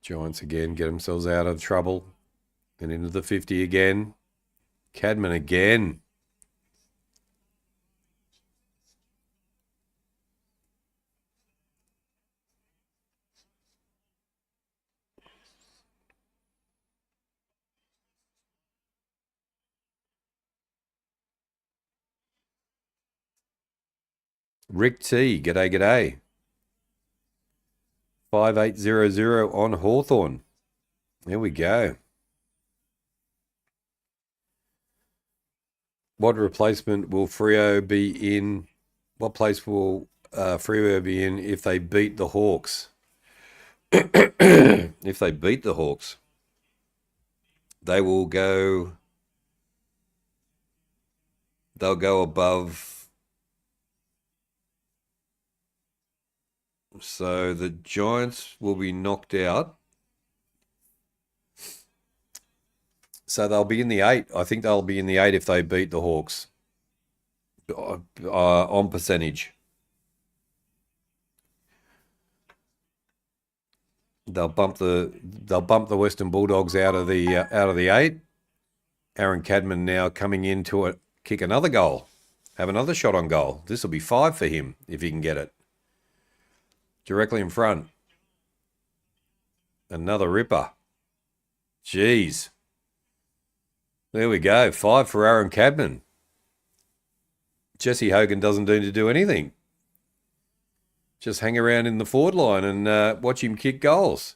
Giants again get themselves out of trouble and into the 50 again. Cadman again. Rick T, g'day. 5800 on Hawthorn. There we go. What replacement will Freo be in? What place will Freo be in if they beat the Hawks? If they beat the Hawks, they will go. They'll go above. So the Giants will be knocked out. So they'll be in the 8. I think they'll be in the 8 if they beat the Hawks on percentage. They'll bump the Western Bulldogs out of the 8. Aaron Cadman now coming in to kick another goal, have another shot on goal. This will be 5 for him if he can get it. Directly in front. Another ripper. Jeez. There we go. 5 for Aaron Cadman. Jesse Hogan doesn't need to do anything. Just hang around in the forward line and watch him kick goals.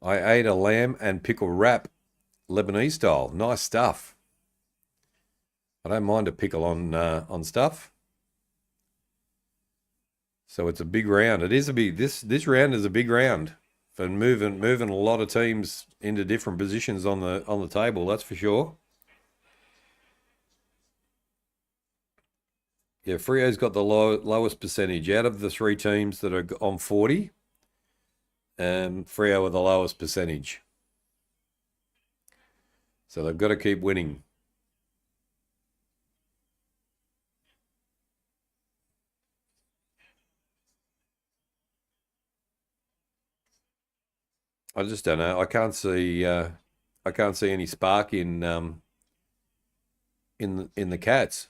I ate a lamb and pickle wrap, Lebanese style. Nice stuff. I don't mind a pickle on stuff. So it's a big round. It is a big. This round is a big round for moving a lot of teams into different positions on the table. That's for sure. Yeah, Freo's got the lowest percentage out of the 3 teams that are on 40. Freo with the lowest percentage. So they've got to keep winning. I just don't know. I can't see any spark in the Cats.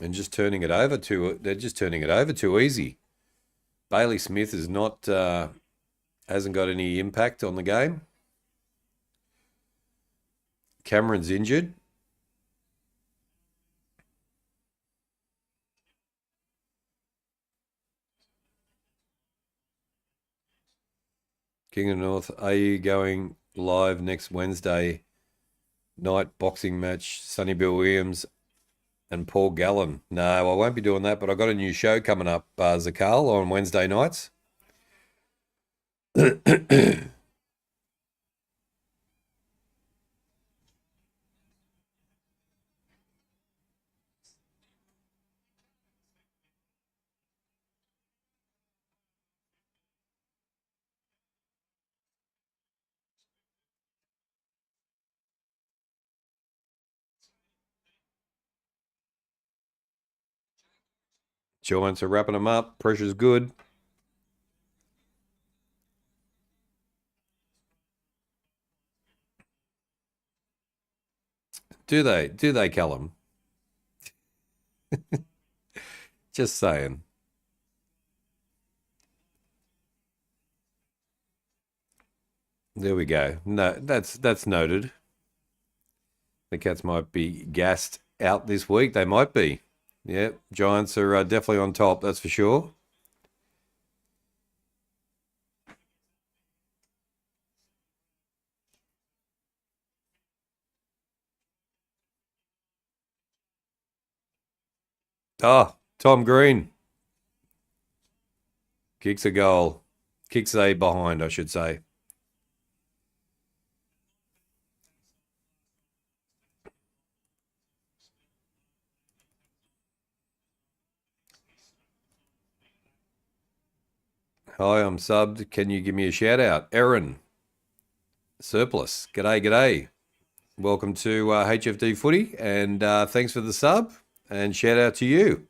And just turning it over they're just turning it over too easy. Bailey Smith is not hasn't got any impact on the game. Cameron's injured. King of North, are you going live next Wednesday night boxing match? Sonny Bill Williams and Paul Gallen. No, I won't be doing that, but I've got a new show coming up, Zakal, on Wednesday nights. Giants are wrapping them up. Pressure's good. Do they, Callum? Just saying. There we go. No, that's noted. The Cats might be gassed out this week. They might be. Yeah, Giants are definitely on top, that's for sure. Ah, Tom Green. Kicks a goal. Kicks a behind, I should say. Hi, I'm subbed. Can you give me a shout out? Erin. Surplus. G'day. Welcome to HFD Footy, and thanks for the sub, and shout out to you.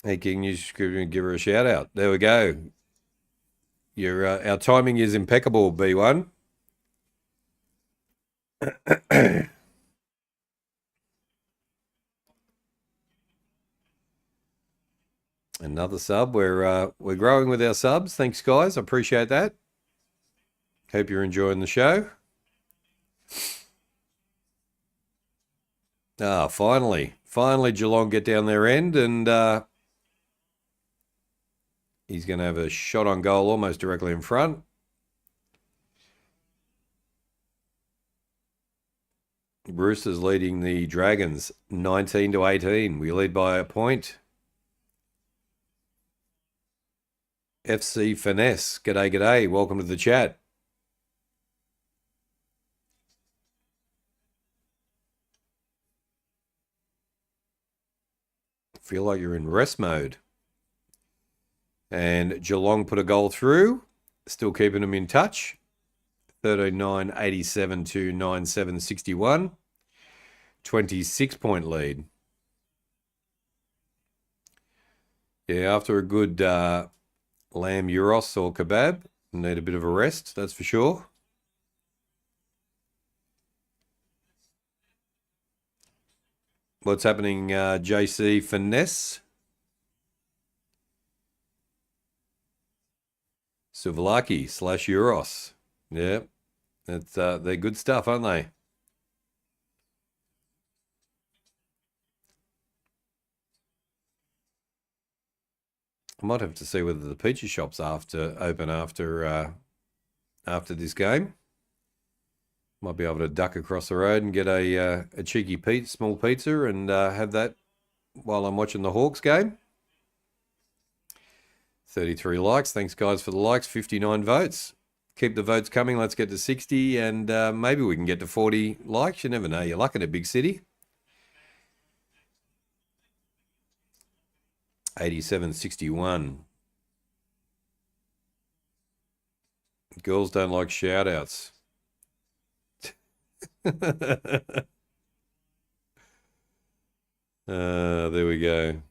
Hey, King, you should give her a shout out. There we go. Our timing is impeccable, B1. Another sub. We're growing with our subs. Thanks, guys. I appreciate that. Hope you're enjoying the show. Finally Geelong get down their end, and he's going to have a shot on goal almost directly in front. Roosters leading the Dragons 19-18. We lead by a point. FC Finesse. G'day. Welcome to the chat. Feel like you're in rest mode. And Geelong put a goal through. Still keeping them in touch. 13-9, 87 to 9-7, 61. 26-point lead. Yeah, after a good lamb gyros or kebab, need a bit of a rest, that's for sure. What's happening, JC Finesse? Suvalaki / Euros. Yeah, that's they're good stuff, aren't they? I might have to see whether the pizza shop's open after this game. Might be able to duck across the road and get a cheeky small pizza and have that while I'm watching the Hawks game. 33 likes. Thanks, guys, for the likes. 59 votes. Keep the votes coming. Let's get to 60, and maybe we can get to 40 likes. You never know. You're lucky in a big city. 87-61. Girls don't like shout-outs. There we go.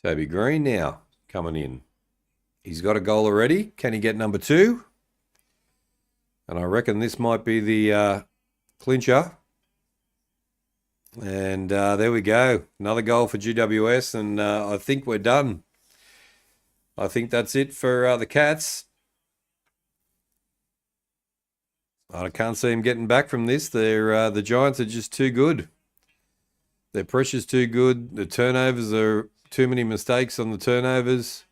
Toby Green now coming in. He's got a goal already. Can he get number 2? And I reckon this might be the clincher. And there we go. Another goal for GWS, and I think we're done. I think that's it for the Cats. I can't see them getting back from this. They're the Giants are just too good. Their pressure's too good. The turnovers are too many mistakes on the turnovers.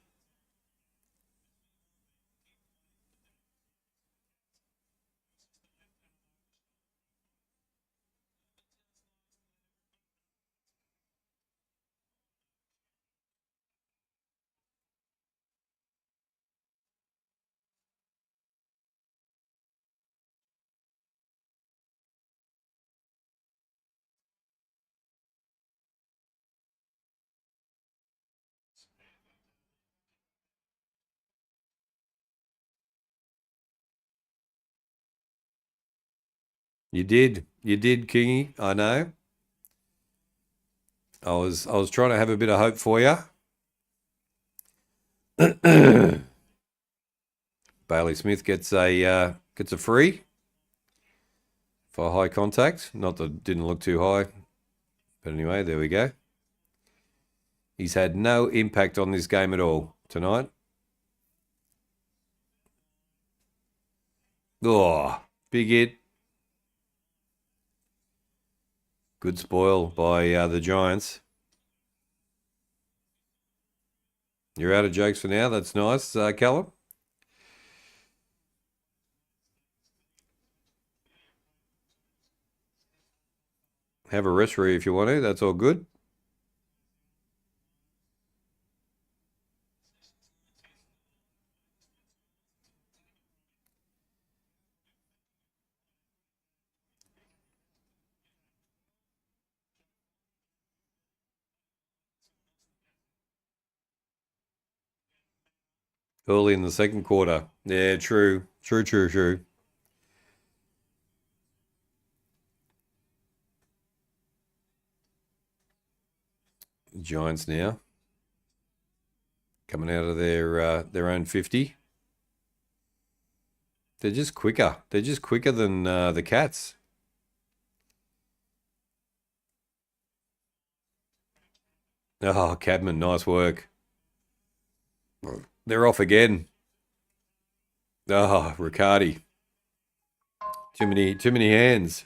You did, Kingy. I know. I was trying to have a bit of hope for you. Bailey Smith gets a free for high contact. Not that it didn't look too high, but anyway, there we go. He's had no impact on this game at all tonight. Oh, big hit. Good spoil by the Giants. You're out of jokes for now. That's nice, Callum. Have a referee if you want to. That's all good. Early in the second quarter. Yeah, true. True. Giants now. Coming out of their own 50. They're just quicker. They're just quicker than the Cats. Oh, Cadman, nice work. They're off again. Oh, Riccardi. Too many hands.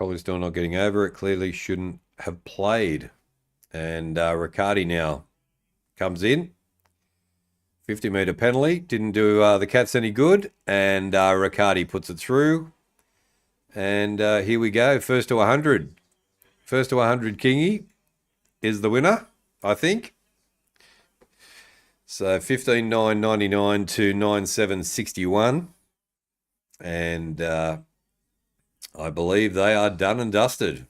Probably still not getting over it. Clearly shouldn't have played. And Riccardi now comes in. 50-metre penalty. Didn't do the Cats any good. And Riccardi puts it through. And here we go. First to 100. First to 100, Kingy is the winner, I think. So 15,999 to 9,761. And I believe they are done and dusted.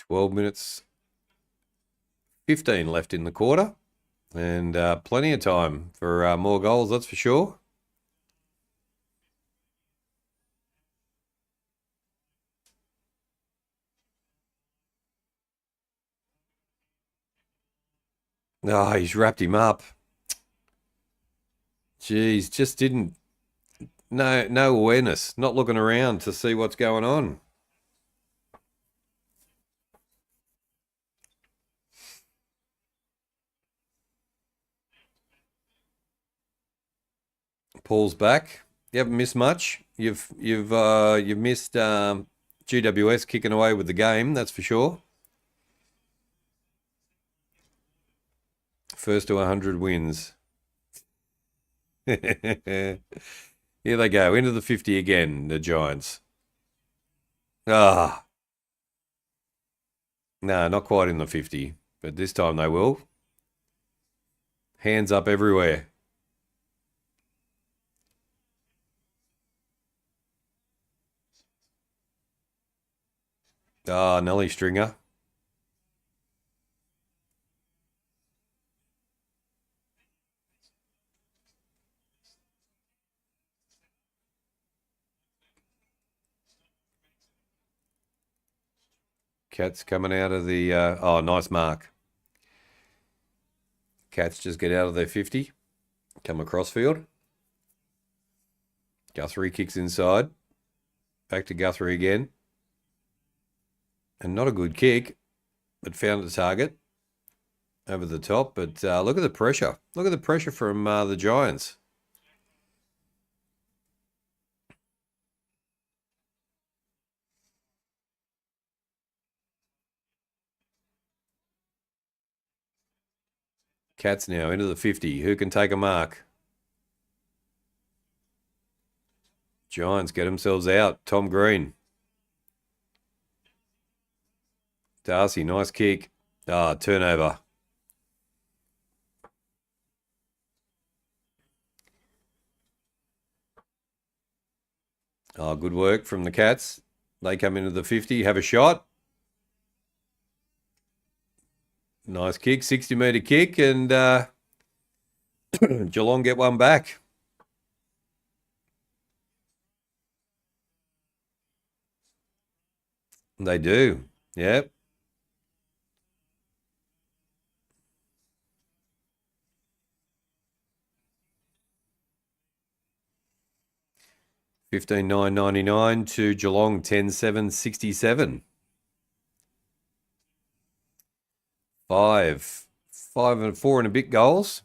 "12 minutes, 15 left in the quarter, and plenty of time for more goals, that's for sure." Oh, he's wrapped him up. Jeez, just didn't. No awareness, not looking around to see what's going on. Paul's back. You haven't missed much. You've missed GWS kicking away with the game, that's for sure. First to 100 wins. Here they go, into the 50 again, the Giants. Ah. No, not quite in the 50, but this time they will. Hands up everywhere. Ah, Nelly Stringer. Cats coming out of the... oh, nice mark. Cats just get out of their 50. Come across field. Guthrie kicks inside. Back to Guthrie again. And not a good kick, but found the target. Over the top, but look at the pressure. Look at the pressure from the Giants. Cats now into the 50. Who can take a mark? Giants get themselves out. Tom Green. Darcy, nice kick. Ah, turnover. Oh, good work from the Cats. They come into the 50, have a shot. Nice kick, 60-metre kick, and Geelong get one back. They do, yep. $15,999 to Geelong 10,767. 5 and 4 and a bit goals.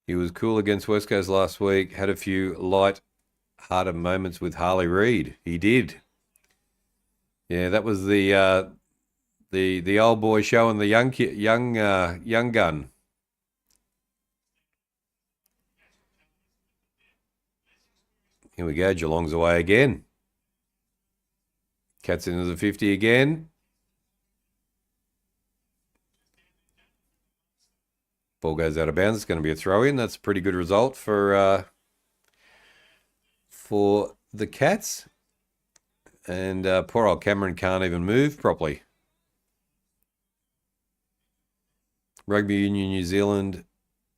He was cool against West Coast last week. Had a few light-hearted moments with Harley Reid. He did. Yeah, that was the old boy showing the young gun. Here we go. Geelong's away again. Cats into the 50 again. Ball goes out of bounds. It's going to be a throw-in. That's a pretty good result for the Cats. And poor old Cameron can't even move properly. Rugby Union New Zealand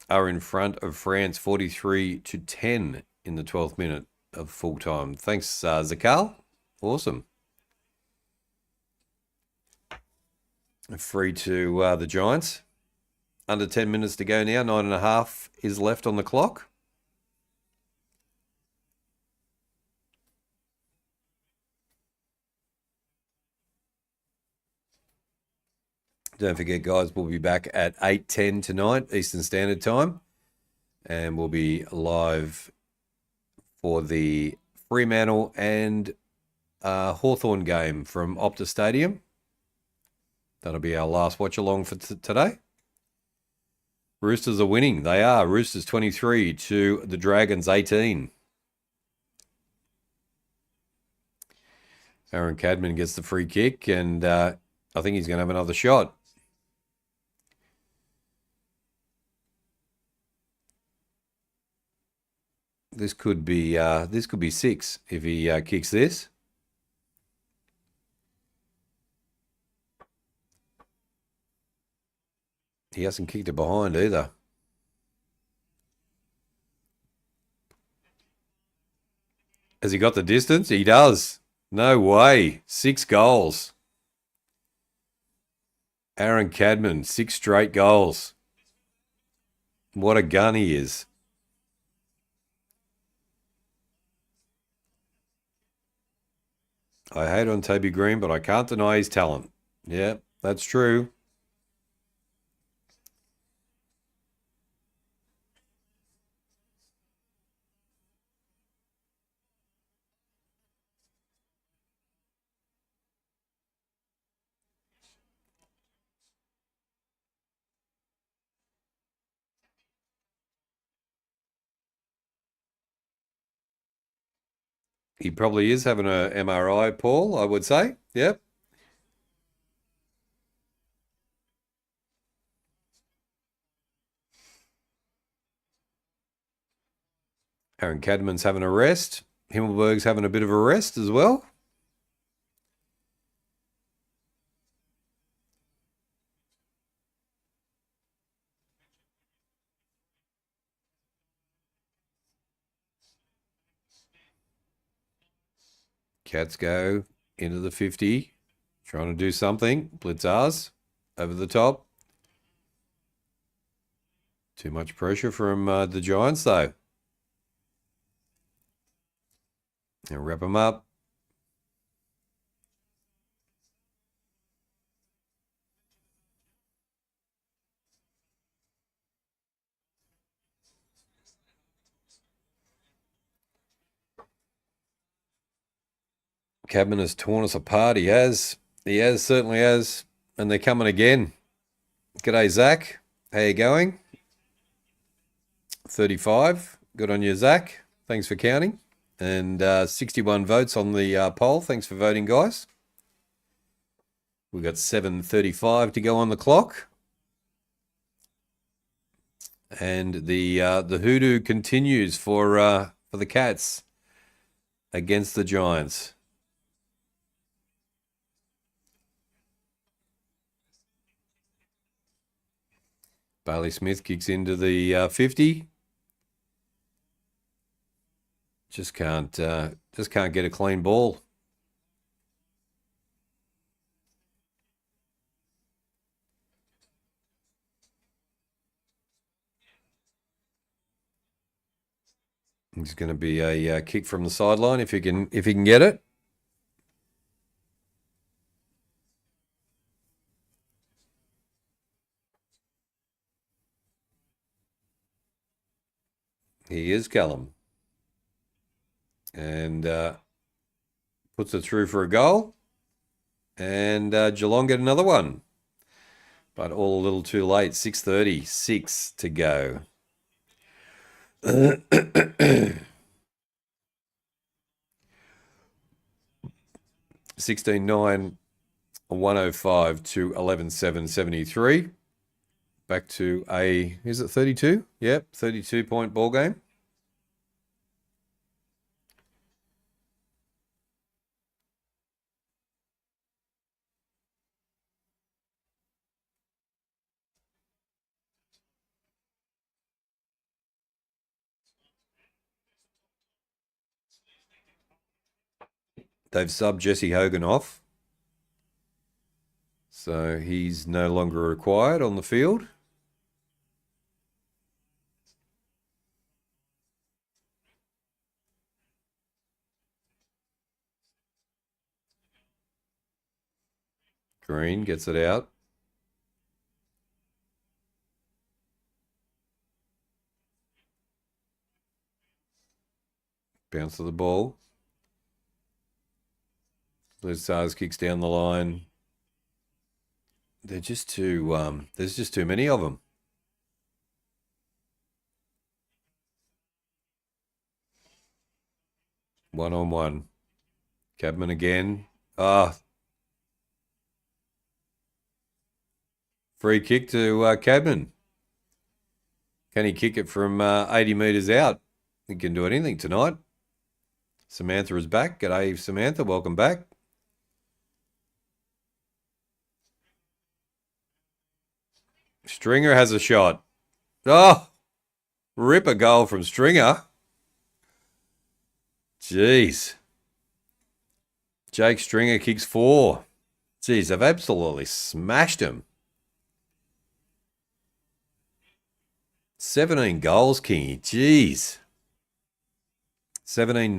are in front of France 43-10 in the 12th minute of full time. Thanks, Zakal. Awesome. Free to the Giants. Under 10 minutes to go now. 9.5 is left on the clock. Don't forget, guys, we'll be back at 8:10 tonight, Eastern Standard Time. And we'll be live for the Fremantle and Hawthorn game from Optus Stadium. That'll be our last watch-along for today. Roosters are winning. They are. Roosters 23 to the Dragons 18. Aaron Cadman gets the free kick, and I think he's going to have another shot. This could be 6 if he kicks this. He hasn't kicked it behind either. Has he got the distance? He does. No way. 6 goals. Aaron Cadman, 6 straight goals. What a gun he is. I hate on Toby Green, but I can't deny his talent. Yeah, that's true. He probably is having a MRI, Paul, I would say. Yep. Aaron Cadman's having a rest. Himmelberg's having a bit of a rest as well. Cats go into the 50, trying to do something. Blitzars over the top. Too much pressure from the Giants, though. Now wrap them up. Cadman has torn us apart. He has. He has, certainly has. And they're coming again. G'day, Zach. How you going? 35. Good on you, Zach. Thanks for counting. And 61 votes on the poll. Thanks for voting, guys. We've got 7:35 to go on the clock. And the hoodoo continues for the Cats against the Giants. Bailey Smith kicks into the 50. Just can't get a clean ball. It's going to be a kick from the sideline if he can get it. He is Callum. And puts it through for a goal. And Geelong get another one. But all a little too late. 6:30, 6 to go. 16-9, 105 to 11-7, 73. Back to is it 32? Yep, 32-point ball game. They've subbed Jesse Hogan off. So he's no longer required on the field. Green gets it out. Bounce to the ball. Lizars kicks down the line. They're just too, there's just too many of them. One-on-one. Cadman again. Free kick to Cadman. Can he kick it from 80 metres out? He can do anything tonight. Samantha is back. G'day, Samantha. Welcome back. Stringer has a shot. Oh, rip a goal from Stringer. Jeez. Jake Stringer kicks 4. Jeez, they've absolutely smashed him. 17 goals, Kingy. Jeez. 17-9.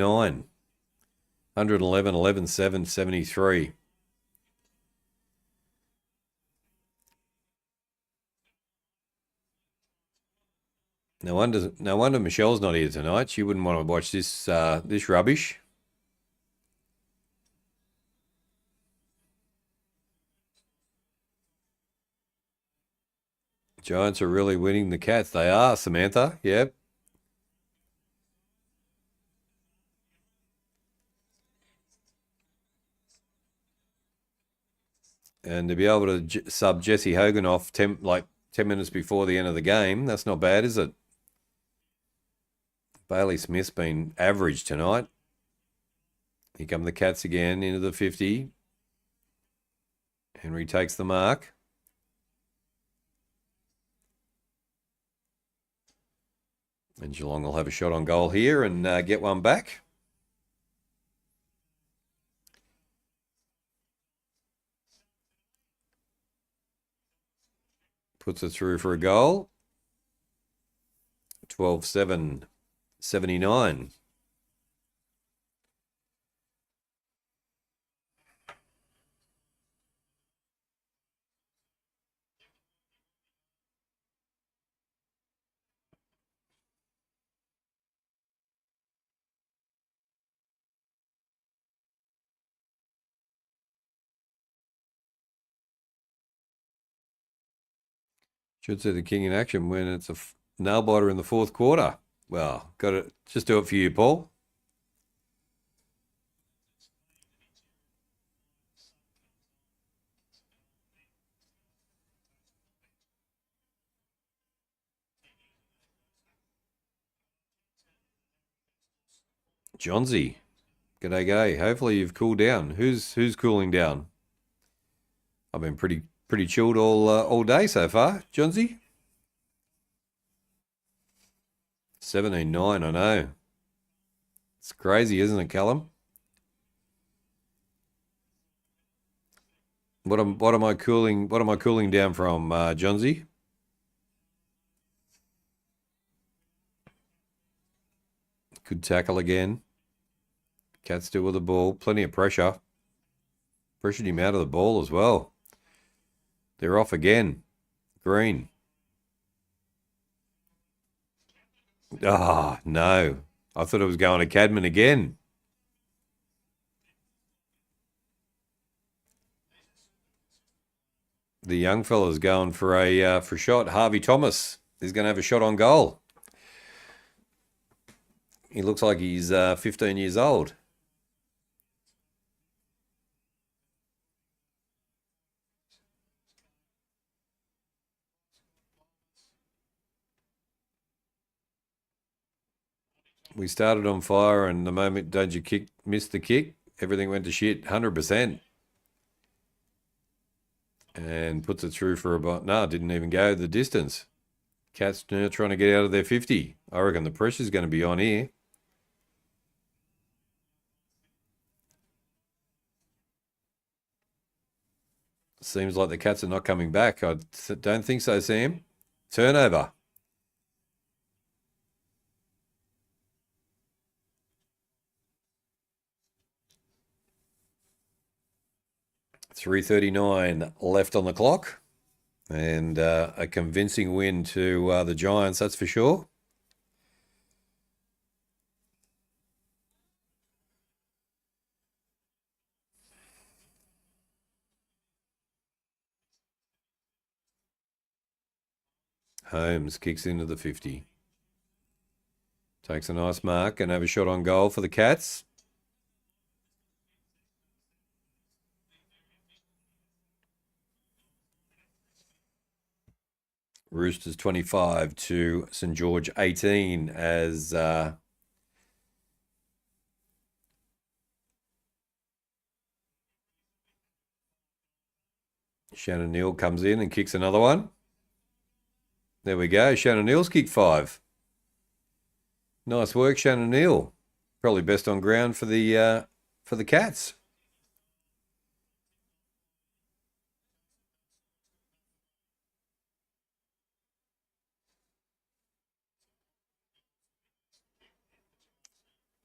111, 11-7, 73. No wonder Michelle's not here tonight. She wouldn't want to watch this this rubbish. Giants are really winning the Cats. They are, Samantha. Yep. And to be able to sub Jesse Hogan off 10 minutes before the end of the game, that's not bad, is it? Bailey Smith's been average tonight. Here come the Cats again into the 50. Henry takes the mark. And Geelong will have a shot on goal here and get one back. Puts it through for a goal. 12-7, 79. Should see the King in action when it's a nail biter in the fourth quarter. Well, got to just do it for you, Paul. Johnsy. G'day, g'day. Hopefully you've cooled down. Who's cooling down? I've been pretty chilled all day so far. Johnsy? 17-9, I know. It's crazy, isn't it, Callum? What am I cooling down from, Johnsy? Good tackle again. Cats still with the ball. Plenty of pressure. Pressured him out of the ball as well. They're off again. Green. Ah, no. I thought it was going to Cadman again. The young fella's going for a shot. Harvey Thomas is going to have a shot on goal. He looks like he's 15 years old. We started on fire, and the moment Danger missed the kick, everything went to shit, 100%. And puts it through for about, no, didn't even go the distance. Cats now trying to get out of their 50. I reckon the pressure's going to be on here. Seems like the Cats are not coming back. I don't think so, Sam. Turnover. $3:39 left on the clock. And a convincing win to the Giants, that's for sure. Holmes kicks into the 50. Takes a nice mark and have a shot on goal for the Cats. Roosters 25 to St. George 18 as Shannon Neal comes in and kicks another one. There we go. Shannon Neal's kicked 5. Nice work, Shannon Neal. Probably best on ground for the Cats.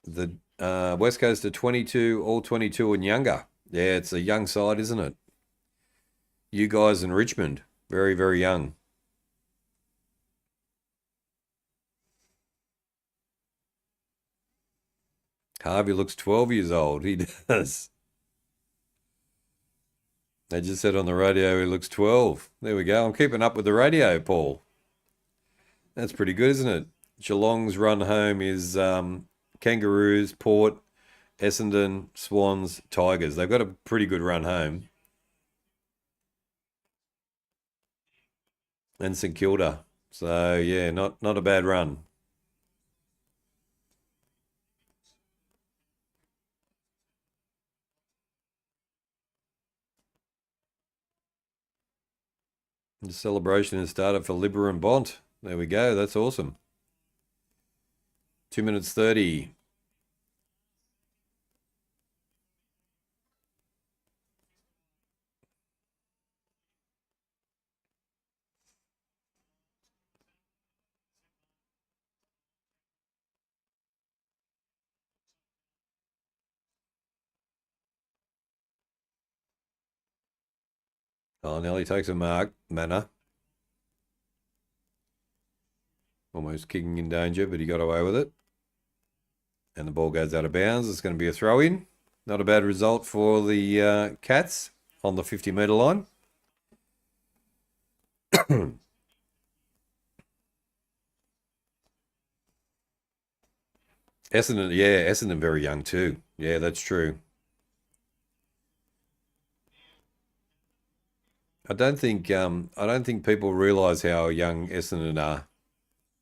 The West Coast are 22, all 22 and younger. Yeah, it's a young side, isn't it? You guys in Richmond, very, very young. Harvey looks 12 years old. He does. They just said on the radio he looks 12. There we go. I'm keeping up with the radio, Paul. That's pretty good, isn't it? Geelong's run home is Kangaroos, Port, Essendon, Swans, Tigers. They've got a pretty good run home. And St Kilda. So, yeah, not a bad run. The celebration has started for Libba and Bont. There we go. That's awesome. 2 minutes 30. Oh, Nelly takes a mark. Manor. Almost kicking in danger, but he got away with it. And the ball goes out of bounds. It's going to be a throw-in. Not a bad result for the Cats on the 50-metre line. Essendon, yeah, Essendon very young too. Yeah, that's true. I don't think people realise how young Essendon are,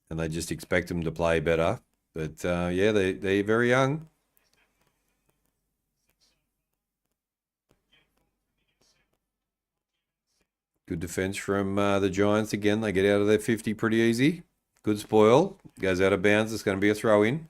and they just expect them to play better. But yeah, they're very young. Good defence from the Giants again. They get out of their 50 pretty easy. Good spoil. Goes out of bounds. It's going to be a throw-in.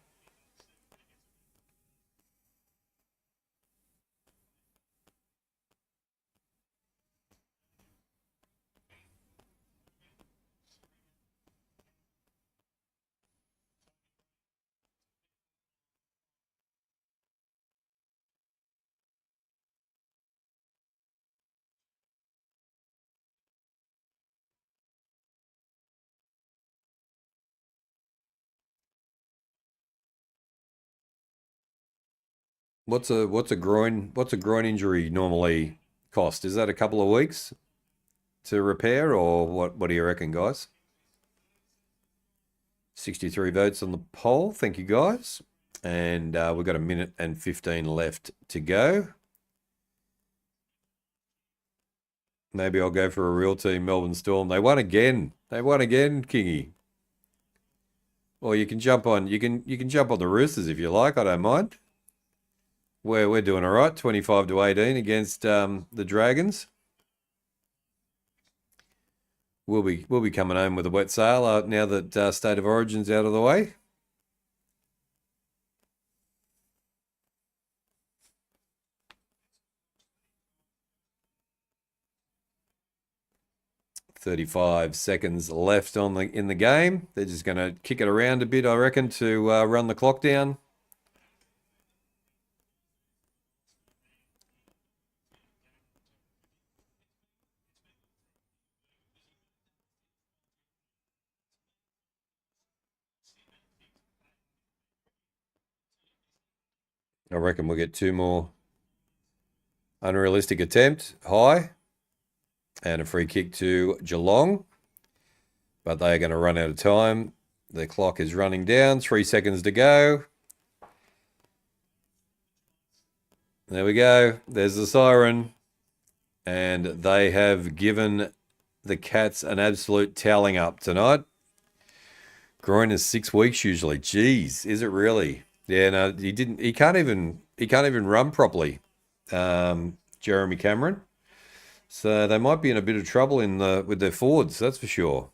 What's a groin injury normally cost? Is that a couple of weeks to repair, or what do you reckon, guys? 63 votes on the poll. Thank you, guys. And we've got 1 minute and 15 left to go. Maybe I'll go for a real team, Melbourne Storm. They won again. They won again, Kingy. Or you can jump on the Roosters if you like. I don't mind. We're doing all right. 25 to 18 against the Dragons. We'll be coming home with a wet sail now that State of Origin's out of the way. 35 seconds left in the game. They're just going to kick it around a bit, I reckon, to run the clock down. I reckon we'll get 2 more. Unrealistic attempt, high. And a free kick to Geelong. But they are going to run out of time. The clock is running down. 3 seconds to go. There we go. There's the siren. And they have given the Cats an absolute toweling up tonight. Groin is 6 weeks usually. Jeez, is it really? Yeah, no, he can't even run properly. Jeremy Cameron. So they might be in a bit of trouble with their forwards, that's for sure.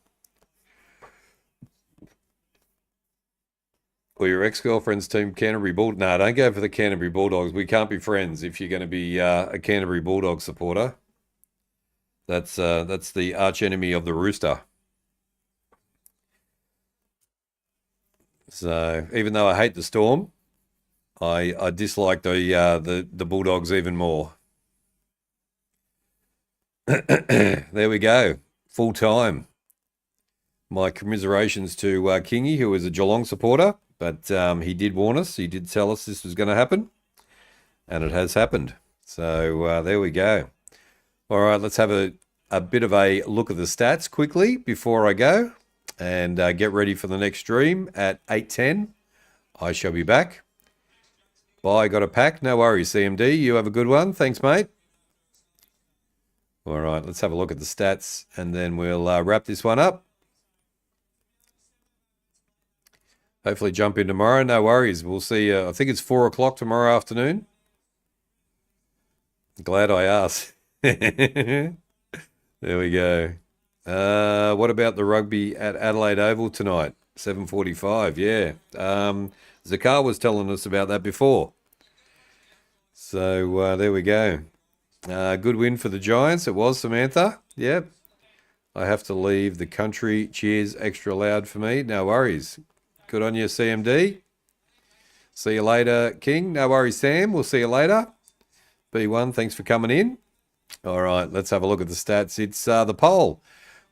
Or your ex-girlfriend's team, Canterbury Bulldogs. No, don't go for the Canterbury Bulldogs. We can't be friends if you're going to be a Canterbury Bulldogs supporter. That's the arch enemy of the Rooster. So even though I hate the Storm, I dislike the Bulldogs even more. There we go. Full time. My commiserations to Kingy, who is a Geelong supporter, but he did warn us. He did tell us this was going to happen, and it has happened. So there we go. All right, let's have a bit of a look at the stats quickly before I go, and get ready for the next stream at 8:10. I shall be back. Bye, got a pack. No worries, CMD. You have a good one. Thanks, mate. All right, let's have a look at the stats, and then we'll wrap this one up. Hopefully jump in tomorrow. No worries. We'll see. I think it's 4 o'clock tomorrow afternoon. Glad I asked. There we go. What about the rugby at Adelaide Oval tonight? 7:45, yeah. Zakar was telling us about that before. So there we go. Good win for the Giants. It was, Samantha. Yep. I have to leave the country. Cheers, extra loud for me. No worries. Good on you, CMD. See you later, King. No worries, Sam. We'll see you later. B1, thanks for coming in. All right, let's have a look at the stats. It's the poll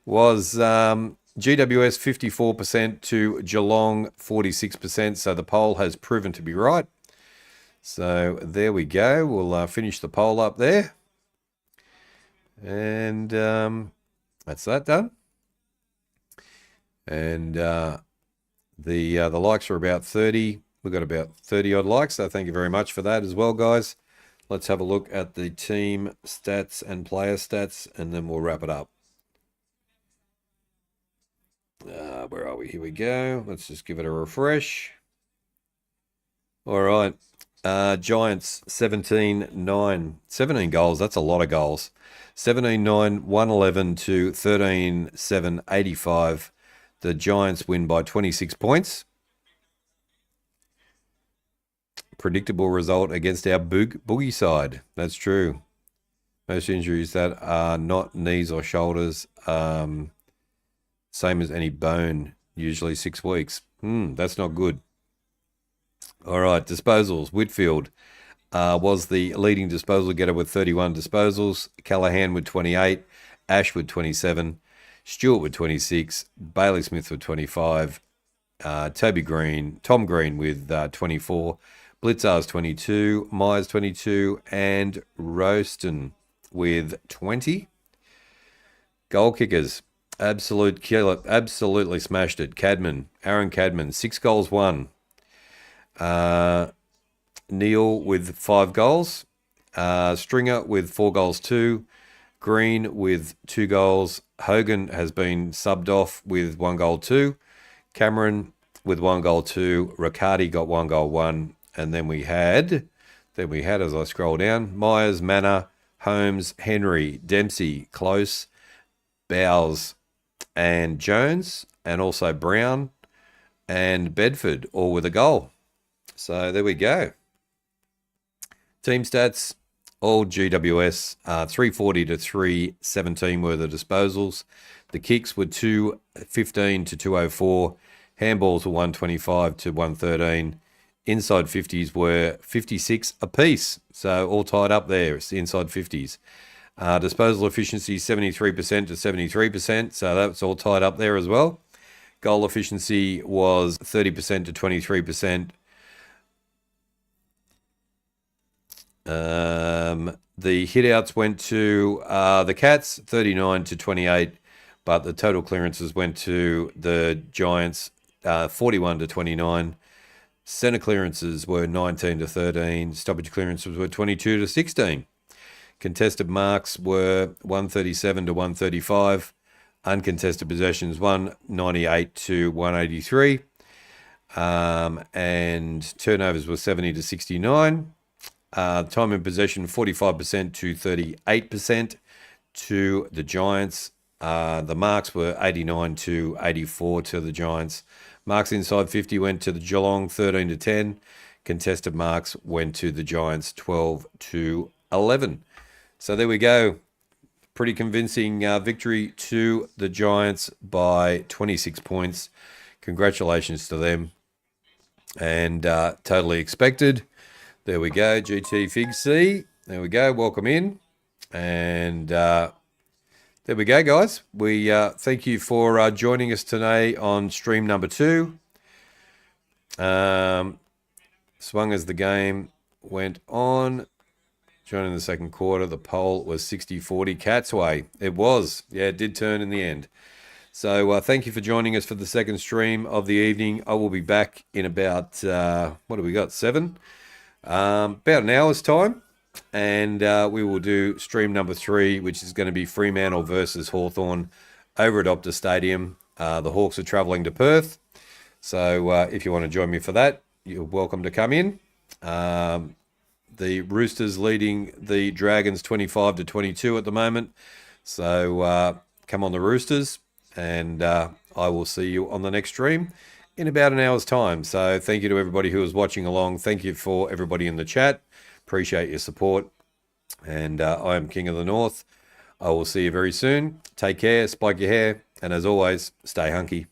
was GWS 54% to Geelong 46%. So the poll has proven to be right. So there we go. We'll finish the poll up there. And that's that done. And the likes are about 30. We've got about 30 odd likes. So thank you very much for that as well, guys. Let's have a look at the team stats and player stats, and then we'll wrap it up. Where are we? Here we go. Let's just give it a refresh. All right. Giants 17-9. 17 goals. That's a lot of goals. 17-9, 111 to 13-7, 85. The Giants win by 26 points. Predictable result against our boogie side. That's true. Most injuries that are not knees or shoulders, same as any bone, usually 6 weeks. That's not good. All right, disposals. Whitfield was the leading disposal getter with 31 disposals. Callahan with 28. Ash with 27. Stewart with 26. Bailey Smith with 25. Tom Green with 24. Blitzar's 22. Myers 22. And Roaston with 20. Goal kickers. Absolute killer. Absolutely smashed it. Aaron Cadman, 6 goals, 1. Neil with 5 goals. Stringer with 4 goals, 2. Green with 2 goals. Hogan has been subbed off with 1 goal, 2. Cameron with 1 goal, 2. Riccardi got 1 goal, 1. And then we had, as I scroll down, Myers, Manor, Holmes, Henry, Dempsey, Close, Bowes, and Jones, and also Brown and Bedford, all with a goal. So there we go. Team stats, All GWS, 340 to 317 were the disposals. The kicks were 215 to 204. Handballs were 125 to 113. Inside 50s were 56 apiece. So all tied up there. It's the inside 50s. Disposal efficiency 73% to 73%. So that's all tied up there as well. Goal efficiency was 30% to 23%. The hitouts went to the Cats, 39 to 28, but the total clearances went to the Giants, 41 to 29. Centre clearances were 19 to 13. Stoppage clearances were 22 to 16. Contested marks were 137 to 135. Uncontested possessions 198 to 183. And turnovers were 70 to 69. Time in possession 45% to 38% to the Giants. The marks were 89 to 84 to the Giants. Marks inside 50 went to the Geelong 13 to 10. Contested marks went to the Giants 12 to 11. So there we go. Pretty convincing victory to the Giants by 26 points. Congratulations to them. And totally expected. There we go, GT Fig C. There we go, welcome in. And there we go, guys. We thank you for joining us today on stream number 2. Swung as the game went on. Joining the second quarter, the poll was 60-40 Cats way. It was. Yeah, it did turn in the end. So thank you for joining us for the second stream of the evening. I will be back in about, what have we got, 7? About an hour's time. And we will do stream number 3, which is going to be Fremantle versus Hawthorn over at Optus Stadium. The Hawks are travelling to Perth. So if you want to join me for that, you're welcome to come in. The Roosters leading the Dragons 25 to 22 at the moment. So come on the Roosters, and I will see you on the next stream in about an hour's time. So thank you to everybody who is watching along. Thank you for everybody in the chat. Appreciate your support. And I am King of the North. I will see you very soon. Take care, spike your hair, and as always, stay hunky.